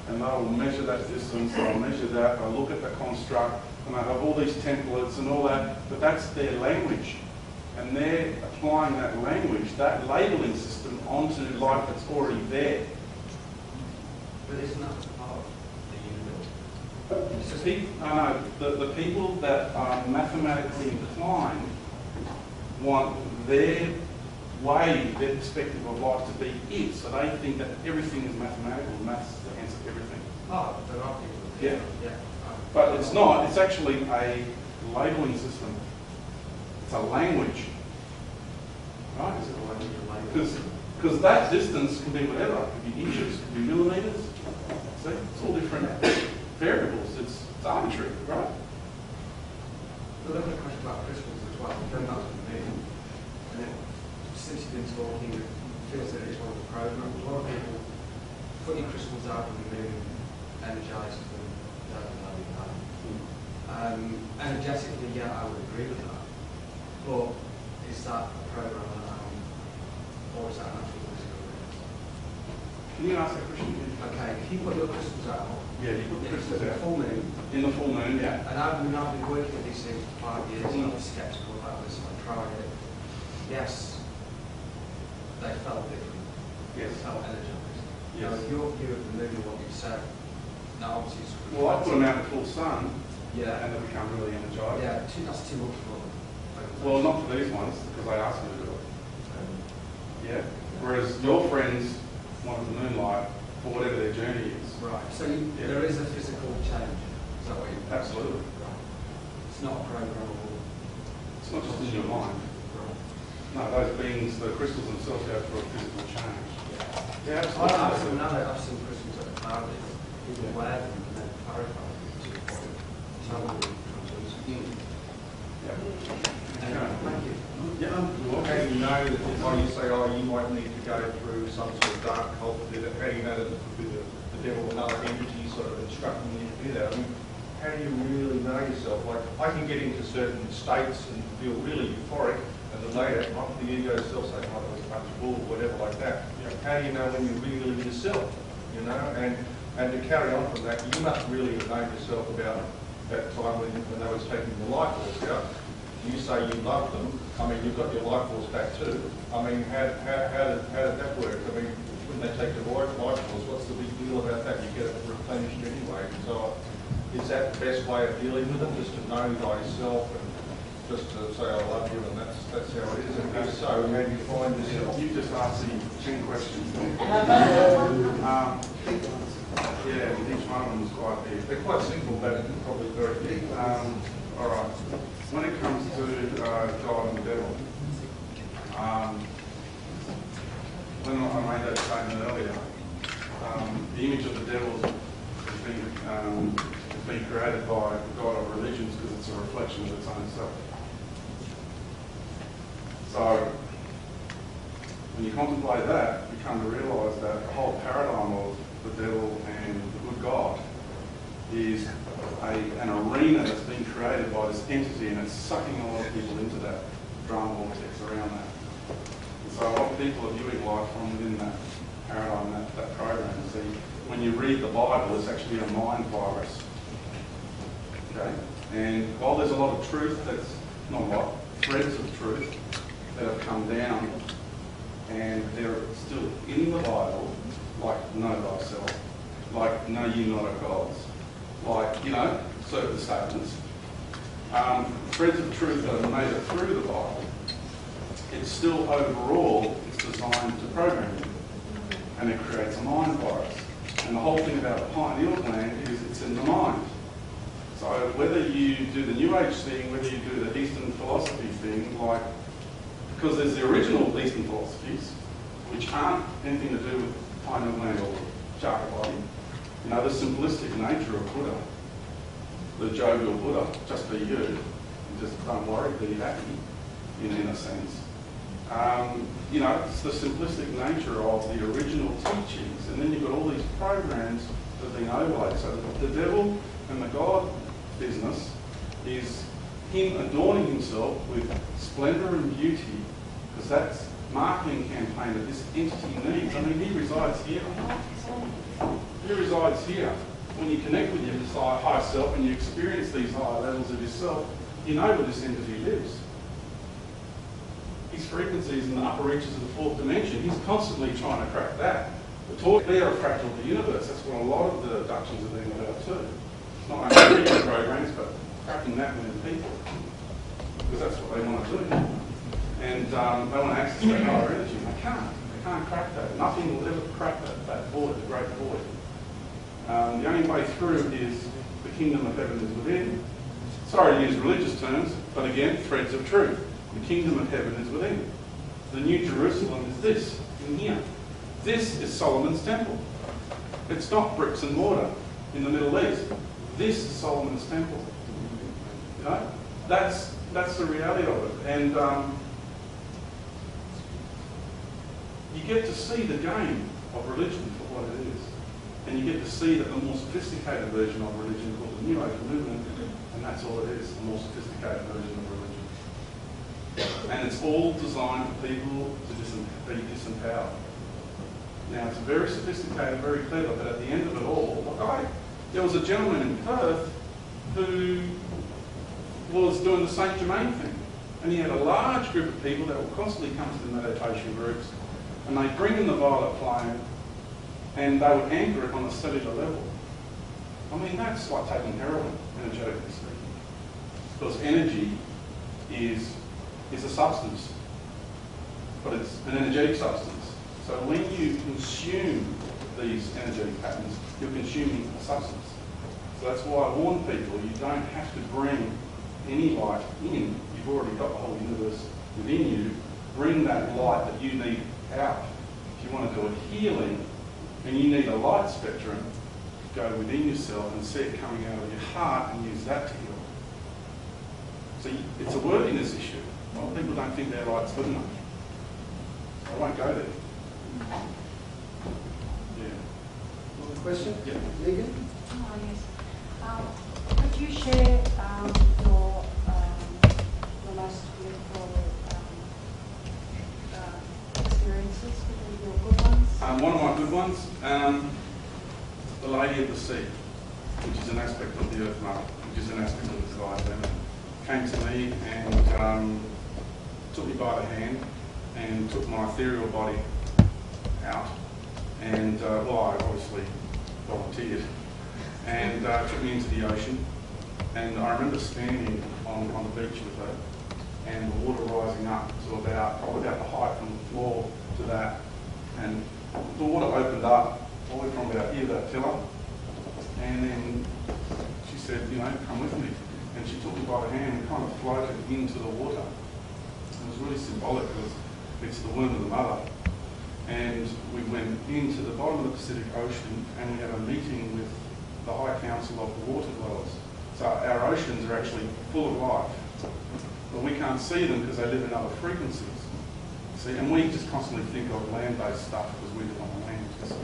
and they'll measure that distance. They'll measure that. They'll look at the construct, and they have all these templates and all that. But that's their language. And they're applying that language, that labelling system, onto life that's already there. But isn't that part of the universe? The people that are mathematically inclined want their way their perspective of life to be it. So they think that everything is mathematical, maths is the answer to everything. Oh, there are people. Yeah. Yeah. But it's not. It's actually a labelling system. It's a language. Right? Is it a language? Because that distance can be whatever. It could be inches, it could be millimetres. See? It's all different variables. It's arbitrary, right? But look at the question about crystals as well. Going back to the meeting. And then, since you've been talking, it feels that it's one of the programs. A lot of people put your crystals out on the moon, energise them, energetically, yeah, I would agree with that. But is that a program or is that an actual physical reality? Can you ask that question again? Okay, if you put your crystals out, yeah, you put the crystals in out. the full moon. In the full moon, yeah. And I've been working with these things for 5 years, and I was sceptical about this, and I tried it. Yes, they felt different. Yes. They felt energized. Yes. Now, your view of the moon and what you said, now obviously it's... Well, I put them out in the full sun, yeah, and they become really energized. Yeah, that's too much for them. Well, not for these ones, because they asked me to do it. Yeah. Whereas your friends wanted the moonlight for whatever their journey is. Right. So there is a physical change. Is that what you... Absolutely. Right. It's not programmable. It's not just in your mind. Right. No, those beings, the crystals themselves go through a physical change. Yeah, absolutely. I've seen crystals that are clouded. People wear them and then clarify them to the point. Totally translucent. Yeah. Thank you. Yeah, how do you know that, like you say, oh, you might need to go through some sort of dark cult to do that? How do you know that it could be the devil or another entity sort of instructing you to do that? I mean, how do you really know yourself? Like, I can get into certain states and feel really euphoric, and then later, the ego self saying, oh, that was a bunch of bull, or whatever like that. You know, how do you know when you're really yourself? You know, and to carry on from that, you must really have known yourself about that time when they was taking the life force out. You say you love them. I mean, you've got your life force back too. I mean, how did that work? I mean, when they take the life force, what's the big deal about that? You get it replenished anyway. So, is that the best way of dealing with it? Just to know thyself and just to say I love you, and that's how it is. And if so, how do you find yourself? You just asked the 10 questions. Yeah, each one of them is quite big. They're quite simple, but probably very big. All right. When it comes to God and the devil, when I made that statement earlier, the image of the devil has been created by the God of religions because it's a reflection of its own self. So, when you contemplate that, you come to realise that the whole paradigm of the devil and the good God is an arena that's been created by this entity, and it's sucking a lot of people into that drama vortex around that. And so a lot of people are viewing life from within that paradigm, that program. See, when you read the Bible, it's actually a mind virus. Okay? And while there's a lot of truth, that's not a lot, threads of truth that have come down, and they're still in the Bible, like know thyself, like know ye not of gods, like, you know, certain statements, threads of truth that have made it through the Bible, it's still overall, it's designed to program you, and it creates a mind virus. And the whole thing about the pineal gland is it's in the mind. So whether you do the New Age thing, whether you do the Eastern philosophy thing, like, because there's the original Eastern philosophies, which aren't anything to do with pineal gland or chakra body. You know, the simplistic nature of Buddha, the jovial Buddha, just be you, and just don't worry, be happy, in a sense. You know, it's the simplistic nature of the original teachings, and then you've got all these programs that have been overlaid. So the devil and the God business is him adorning himself with splendour and beauty, because that's marketing campaign that this entity needs. I mean, he resides here. He resides here. When you connect with your higher self and you experience these higher levels of yourself, you know where this entity lives. His frequencies in the upper reaches of the fourth dimension, he's constantly trying to crack that. We're talking there a fractal of the universe. That's what a lot of the abductions are being about too. Not only reading programs, but cracking that within people. Because that's what they want to do. And And they want to access that higher energy. They can't. They can't crack that. Nothing will ever crack that void, the great void. The only way through is the kingdom of heaven is within. Sorry to use religious terms, but again, threads of truth. The kingdom of heaven is within. The New Jerusalem is this, in here. This is Solomon's temple. It's not bricks and mortar in the Middle East. This is Solomon's temple. You know? That's the reality of it. And you get to see the game of religion for what it is. And you get to see that the more sophisticated version of religion called the New Age movement, and that's all it is, the more sophisticated version of religion. And it's all designed for people to be disempowered. Now, it's very sophisticated, very clever, but at the end of it all, there was a gentleman in Perth who was doing the Saint Germain thing. And he had a large group of people that would constantly come to the meditation groups, and they'd bring in the violet flame, and they would anchor it on a cellular level. I mean, that's like taking heroin, energetically speaking. Because energy is a substance, but it's an energetic substance. So when you consume these energetic patterns, you're consuming a substance. So that's why I warn people, you don't have to bring any light in. You've already got the whole universe within you. Bring that light that you need out. If you want to do a healing, and you need a light spectrum, go within yourself and see it coming out of your heart and use that to heal. So it's a worthiness issue. A lot of people don't think their light's good enough. I won't go there. Yeah. Another question? Yeah. Megan? Oh, yes. Could you share your most beautiful experiences, your good ones? One of my good ones, the Lady of the Sea, which is an aspect of the Earth Mother, which is an aspect of the sky planet, came to me and took me by the hand and took my ethereal body out, and I obviously volunteered, and took me into the ocean. And I remember standing on the beach with her, and the water rising up to probably about the height from the floor to that, and the water opened up all the way from about here to that pillar, and then she said, come with me. And she took me by the hand and kind of floated into the water. It was really symbolic because it's the womb of the mother. And we went into the bottom of the Pacific Ocean and we had a meeting with the High Council of the Water Dwellers. So our oceans are actually full of life, but we can't see them because they live in other frequencies. See, and we just constantly think of land-based stuff because we live on the land. So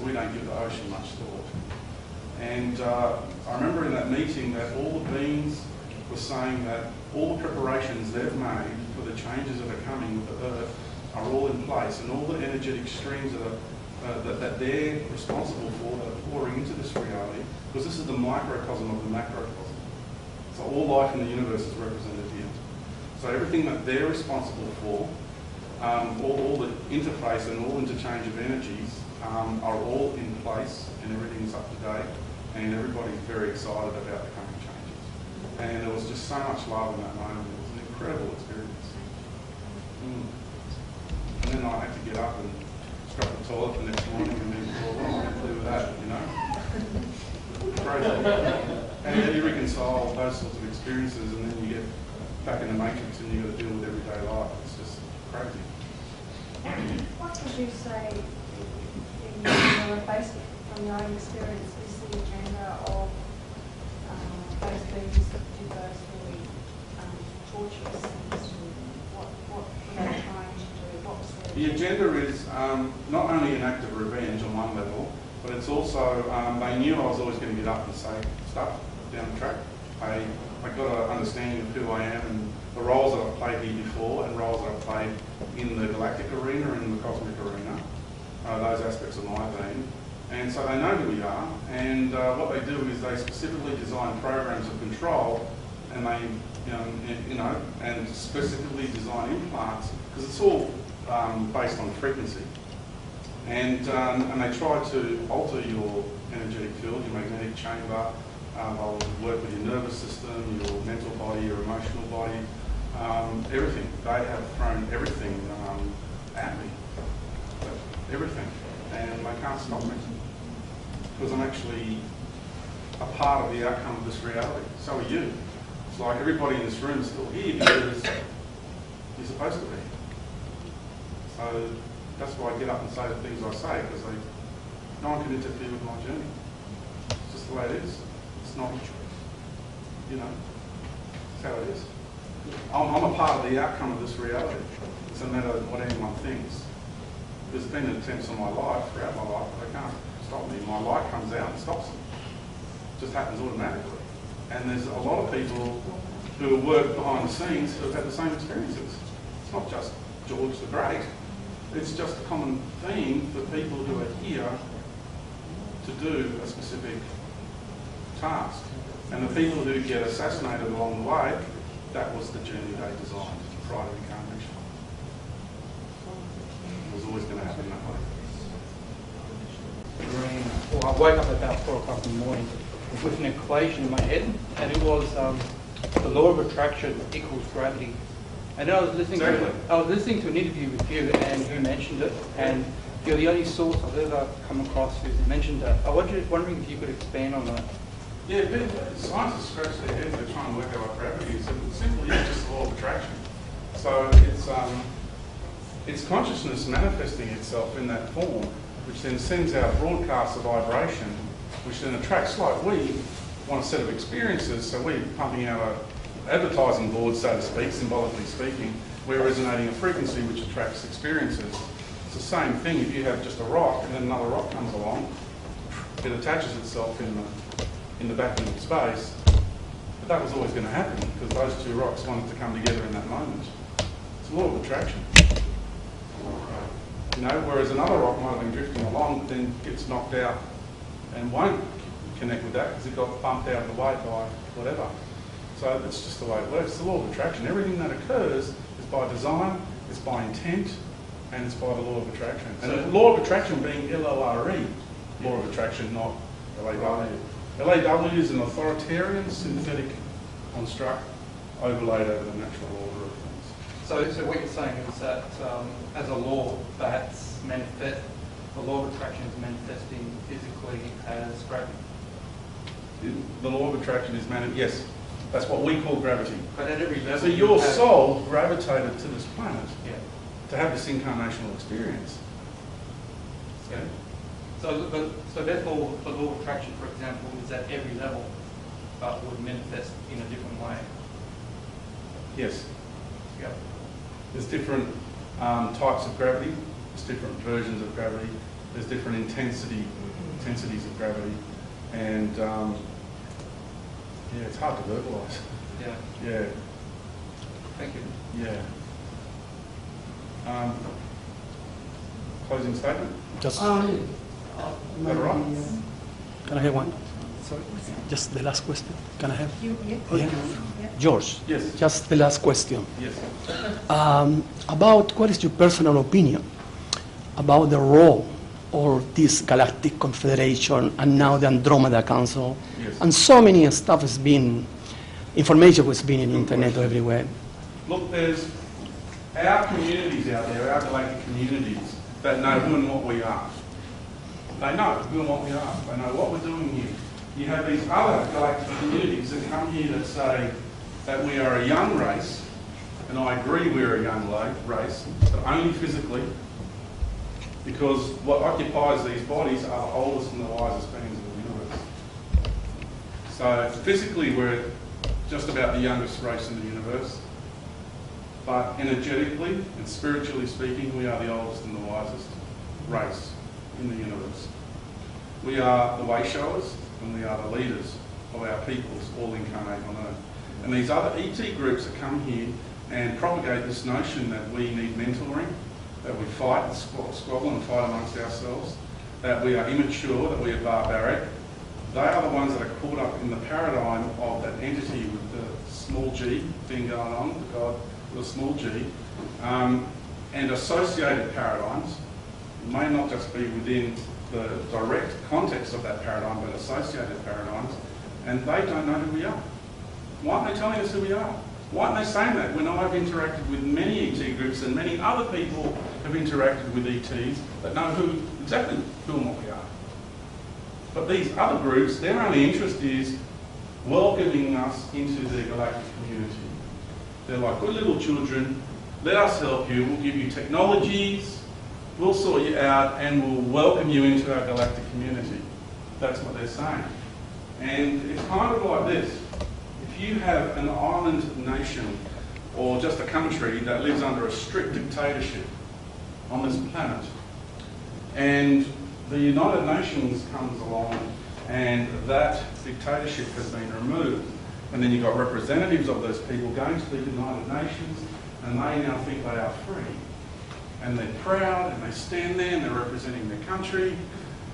we don't give the ocean much thought. And I remember in that meeting that all the beings were saying that all the preparations they've made for the changes that are coming with the Earth are all in place, and all the energetic streams that they're responsible for that are pouring into this reality, because this is the microcosm of the macrocosm. So all life in the universe is represented here. So everything that they're responsible for, all the interface and all interchange of energies are all in place, and everything's up to date, and everybody's very excited about the coming changes. And there was just so much love in that moment. It was an incredible experience. And then I had to get up and scrub the toilet the next morning and then, what am I going to do with that, Crazy. And then you reconcile those sorts of experiences, and then you get back in the matrix and you've got to deal with everyday life. It's just crazy. What would you say, based from your own experience, is the agenda of those beings that do those really torturous things? What were they trying to do? What was their The agenda is not only an act of revenge on one level, but it's also, they knew I was always going to get up and say stuff down the track. I got an understanding of who I am and the roles that I've played here before and roles that I've played in the galactic arena and in the cosmic arena, those aspects of my being. And so they know who we are, and what they do is they specifically design programs of control, and they, and specifically design implants, because it's all based on frequency. And they try to alter your energetic field, your magnetic chamber. They'll work with your nervous system, your mental body, your emotional body. everything. They have thrown everything at me. Everything. And they can't stop me. Because I'm actually a part of the outcome of this reality. So are you. It's like everybody in this room is still here because you're supposed to be. So that's why I get up and say the things I say, because no one can interfere with my journey. It's just the way it is. It's not, you know, it's how it is. I'm a part of the outcome of this reality. It's a matter of what anyone thinks. There's been attempts on my life, throughout my life, but they can't stop me. My light comes out and stops them. It just happens automatically. And there's a lot of people who work behind the scenes who have had the same experiences. It's not just George the Great. It's just a common theme for people who are here to do a specific task. And the people who get assassinated along the way, that was the journey they designed prior to incarnation. It was always going to happen that way. Well, I woke up at about 4 o'clock in the morning with an equation in my head, and it was the law of attraction equals gravity. And I was listening to an interview with you, and you mentioned it, and you're the only source I've ever come across who's mentioned it. I was just wondering if you could expand on that. Yeah, scientists scratch their heads, they're trying to work out what gravity is. It simply is just the law of attraction. So it's consciousness manifesting itself in that form, which then sends out broadcasts of vibration, which then attracts, like we want a set of experiences, so we're pumping out an advertising board, so to speak, symbolically speaking. We're resonating a frequency which attracts experiences. It's the same thing if you have just a rock and then another rock comes along, it attaches itself in the vacuum of space. But that was always going to happen because those two rocks wanted to come together in that moment. It's a law of attraction. You know, whereas another rock might have been drifting along, but then gets knocked out and won't connect with that because it got bumped out of the way by whatever. So it's just the way it works. It's the law of attraction. Everything that occurs is by design, it's by intent, and it's by the law of attraction. And the law of attraction being L-O-R-E, law of attraction, not L-A-W. L-A-W is an authoritarian synthetic construct overlaid over the natural order of things. So what you're saying is that as a law that's manifest, the law of attraction is manifesting physically as gravity. The law of attraction is yes, that's what we call gravity. But at every level, so your soul gravitated to this planet to have this incarnational experience. Yeah. So therefore, the law of attraction, for example, is at every level, but would manifest in a different way. Yes. Yep. There's different types of gravity. There's different versions of gravity. There's different intensities of gravity, and it's hard to verbalise. Yeah. Yeah. Thank you. Yeah. Closing statement. Just. Is that all right? Can I have one? Sorry. Just the last question. Can I have? Yeah. George. Yes. Just the last question. Yes. About what is your personal opinion about the role of this Galactic Confederation and now the Andromeda Council, and so many stuff has been, information was being in the internet everywhere. Look, there's our communities out there, our galactic communities, that know who and what we are. They know who and what we are. They know what we're doing here. You have these other galactic communities that come here that say that we are a young race, and I agree we're a young race, but only physically, because what occupies these bodies are the oldest and the wisest beings of the universe. So physically we're just about the youngest race in the universe, but energetically and spiritually speaking, we are the oldest and the wisest race in the universe. We are the way showers and we are the leaders of our peoples, all incarnate on Earth. And these other ET groups that come here and propagate this notion that we need mentoring, that we fight and squabble and fight amongst ourselves, that we are immature, that we are barbaric. They are the ones that are caught up in the paradigm of that entity with the small g thing going on, the God with a small g, and associated paradigms. It may not just be within the direct context of that paradigm, but associated paradigms, and they don't know who we are. Why aren't they telling us who we are? Why aren't they saying that when I've interacted with many ET groups and many other people have interacted with ETs that know exactly who and what we are? But these other groups, their only interest is welcoming us into their galactic community. They're like good little children. Let us help you. We'll give you technologies. We'll sort you out and we'll welcome you into our galactic community. That's what they're saying. And it's kind of like this. If you have an island nation or just a country that lives under a strict dictatorship on this planet, and the United Nations comes along and that dictatorship has been removed, and then you've got representatives of those people going to the United Nations, and they now think they are free. And they're proud, and they stand there, and they're representing their country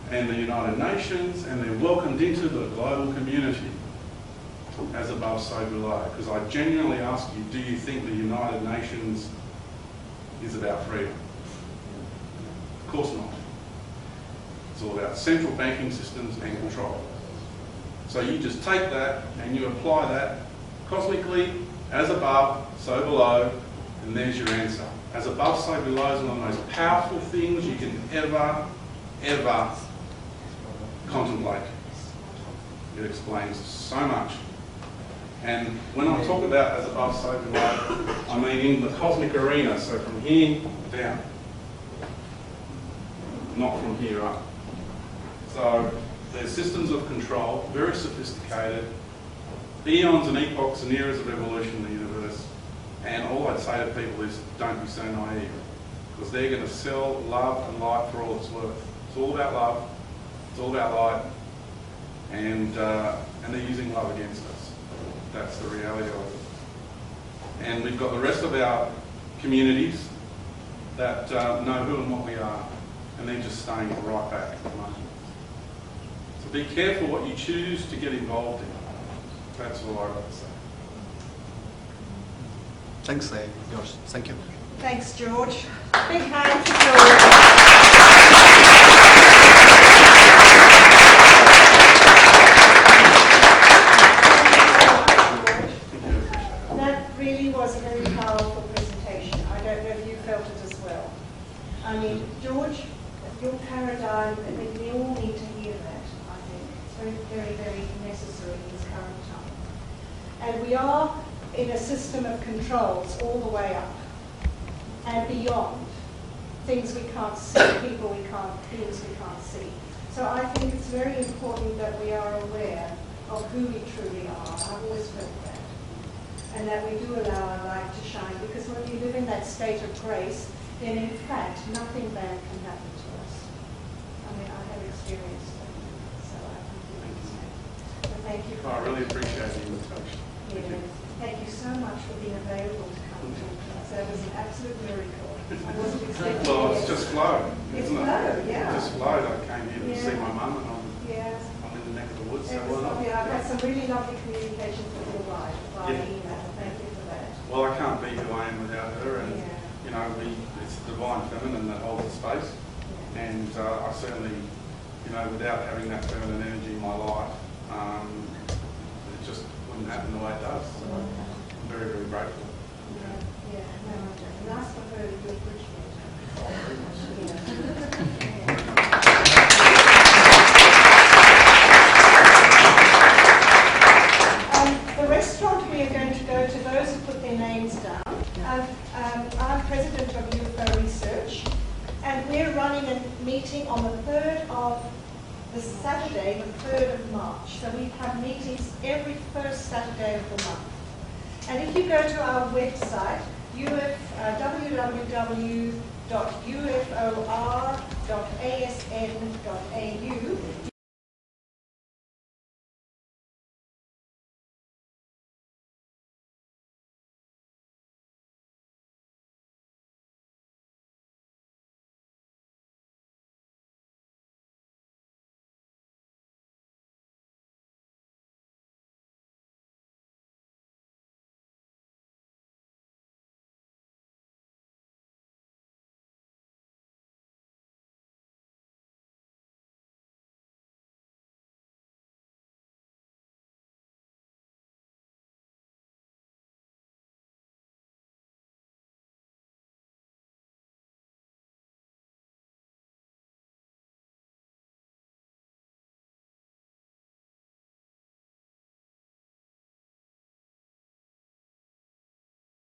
and the United Nations, and they're welcomed into the global community. As above, so below. Because I genuinely ask you, do you think the United Nations is about freedom? Of course not. It's all about central banking systems and control. So you just take that and you apply that cosmically, as above, so below, and there's your answer. As above, so below is one of the most powerful things you can ever contemplate. It explains so much. And when I talk about as above, so below, I mean in the cosmic arena, so from here down, not from here up. So there's systems of control, very sophisticated, eons and epochs and eras of evolution in the universe. And all I'd say to people is don't be so naive, because they're going to sell love and light for all it's worth. It's all about love, it's all about light, and they're using love against us. That's the reality of it. And we've got the rest of our communities that know who and what we are, and they're just staying right back at the moment. So be careful what you choose to get involved in. That's all I've got to say. Thanks, George. Thank you. Thanks, George. Big hand to George. That really was a very powerful presentation. I don't know if you felt it as well. I mean, George, your paradigm, I think we all need to hear that, I think. It's very, very necessary in this current time. And we are in a system of controls all the way up and beyond. Things we can't see, people we can't, things we can't see. So I think it's very important that we are aware of who we truly are. I've always felt that. And that we do allow our light to shine, because when we live in that state of grace, then in fact nothing bad can happen to us. I mean, I have experienced that, so I completely understand. But thank you. I really appreciate the invitation. Yeah. Thank you so much for being available to come to us. That was an absolute miracle. I wasn't expecting it. Well, it's just flowed, It's isn't it? flowed, yeah. It just flowed. I came here to see my mum, and Yes. I'm in the neck of the woods, so It why was not? lovely. I've had some really lovely communications with your wife via email. Thank you for that. Well, I can't be who I am without her, and you know, it's the divine feminine that holds the space, and I certainly, you know, without having that feminine energy in my life, it just wouldn't happen the way it does. So I'm very, very grateful. Yeah, no, nice for her to appreciate it. The restaurant, we are going to go to those who put their names down. I'm president of UFO Research, and we're running a meeting on the 3rd of the Saturday, the 3rd of March. So we have meetings every first Saturday of the month. And if you go to our website, www.ufor.asn.au,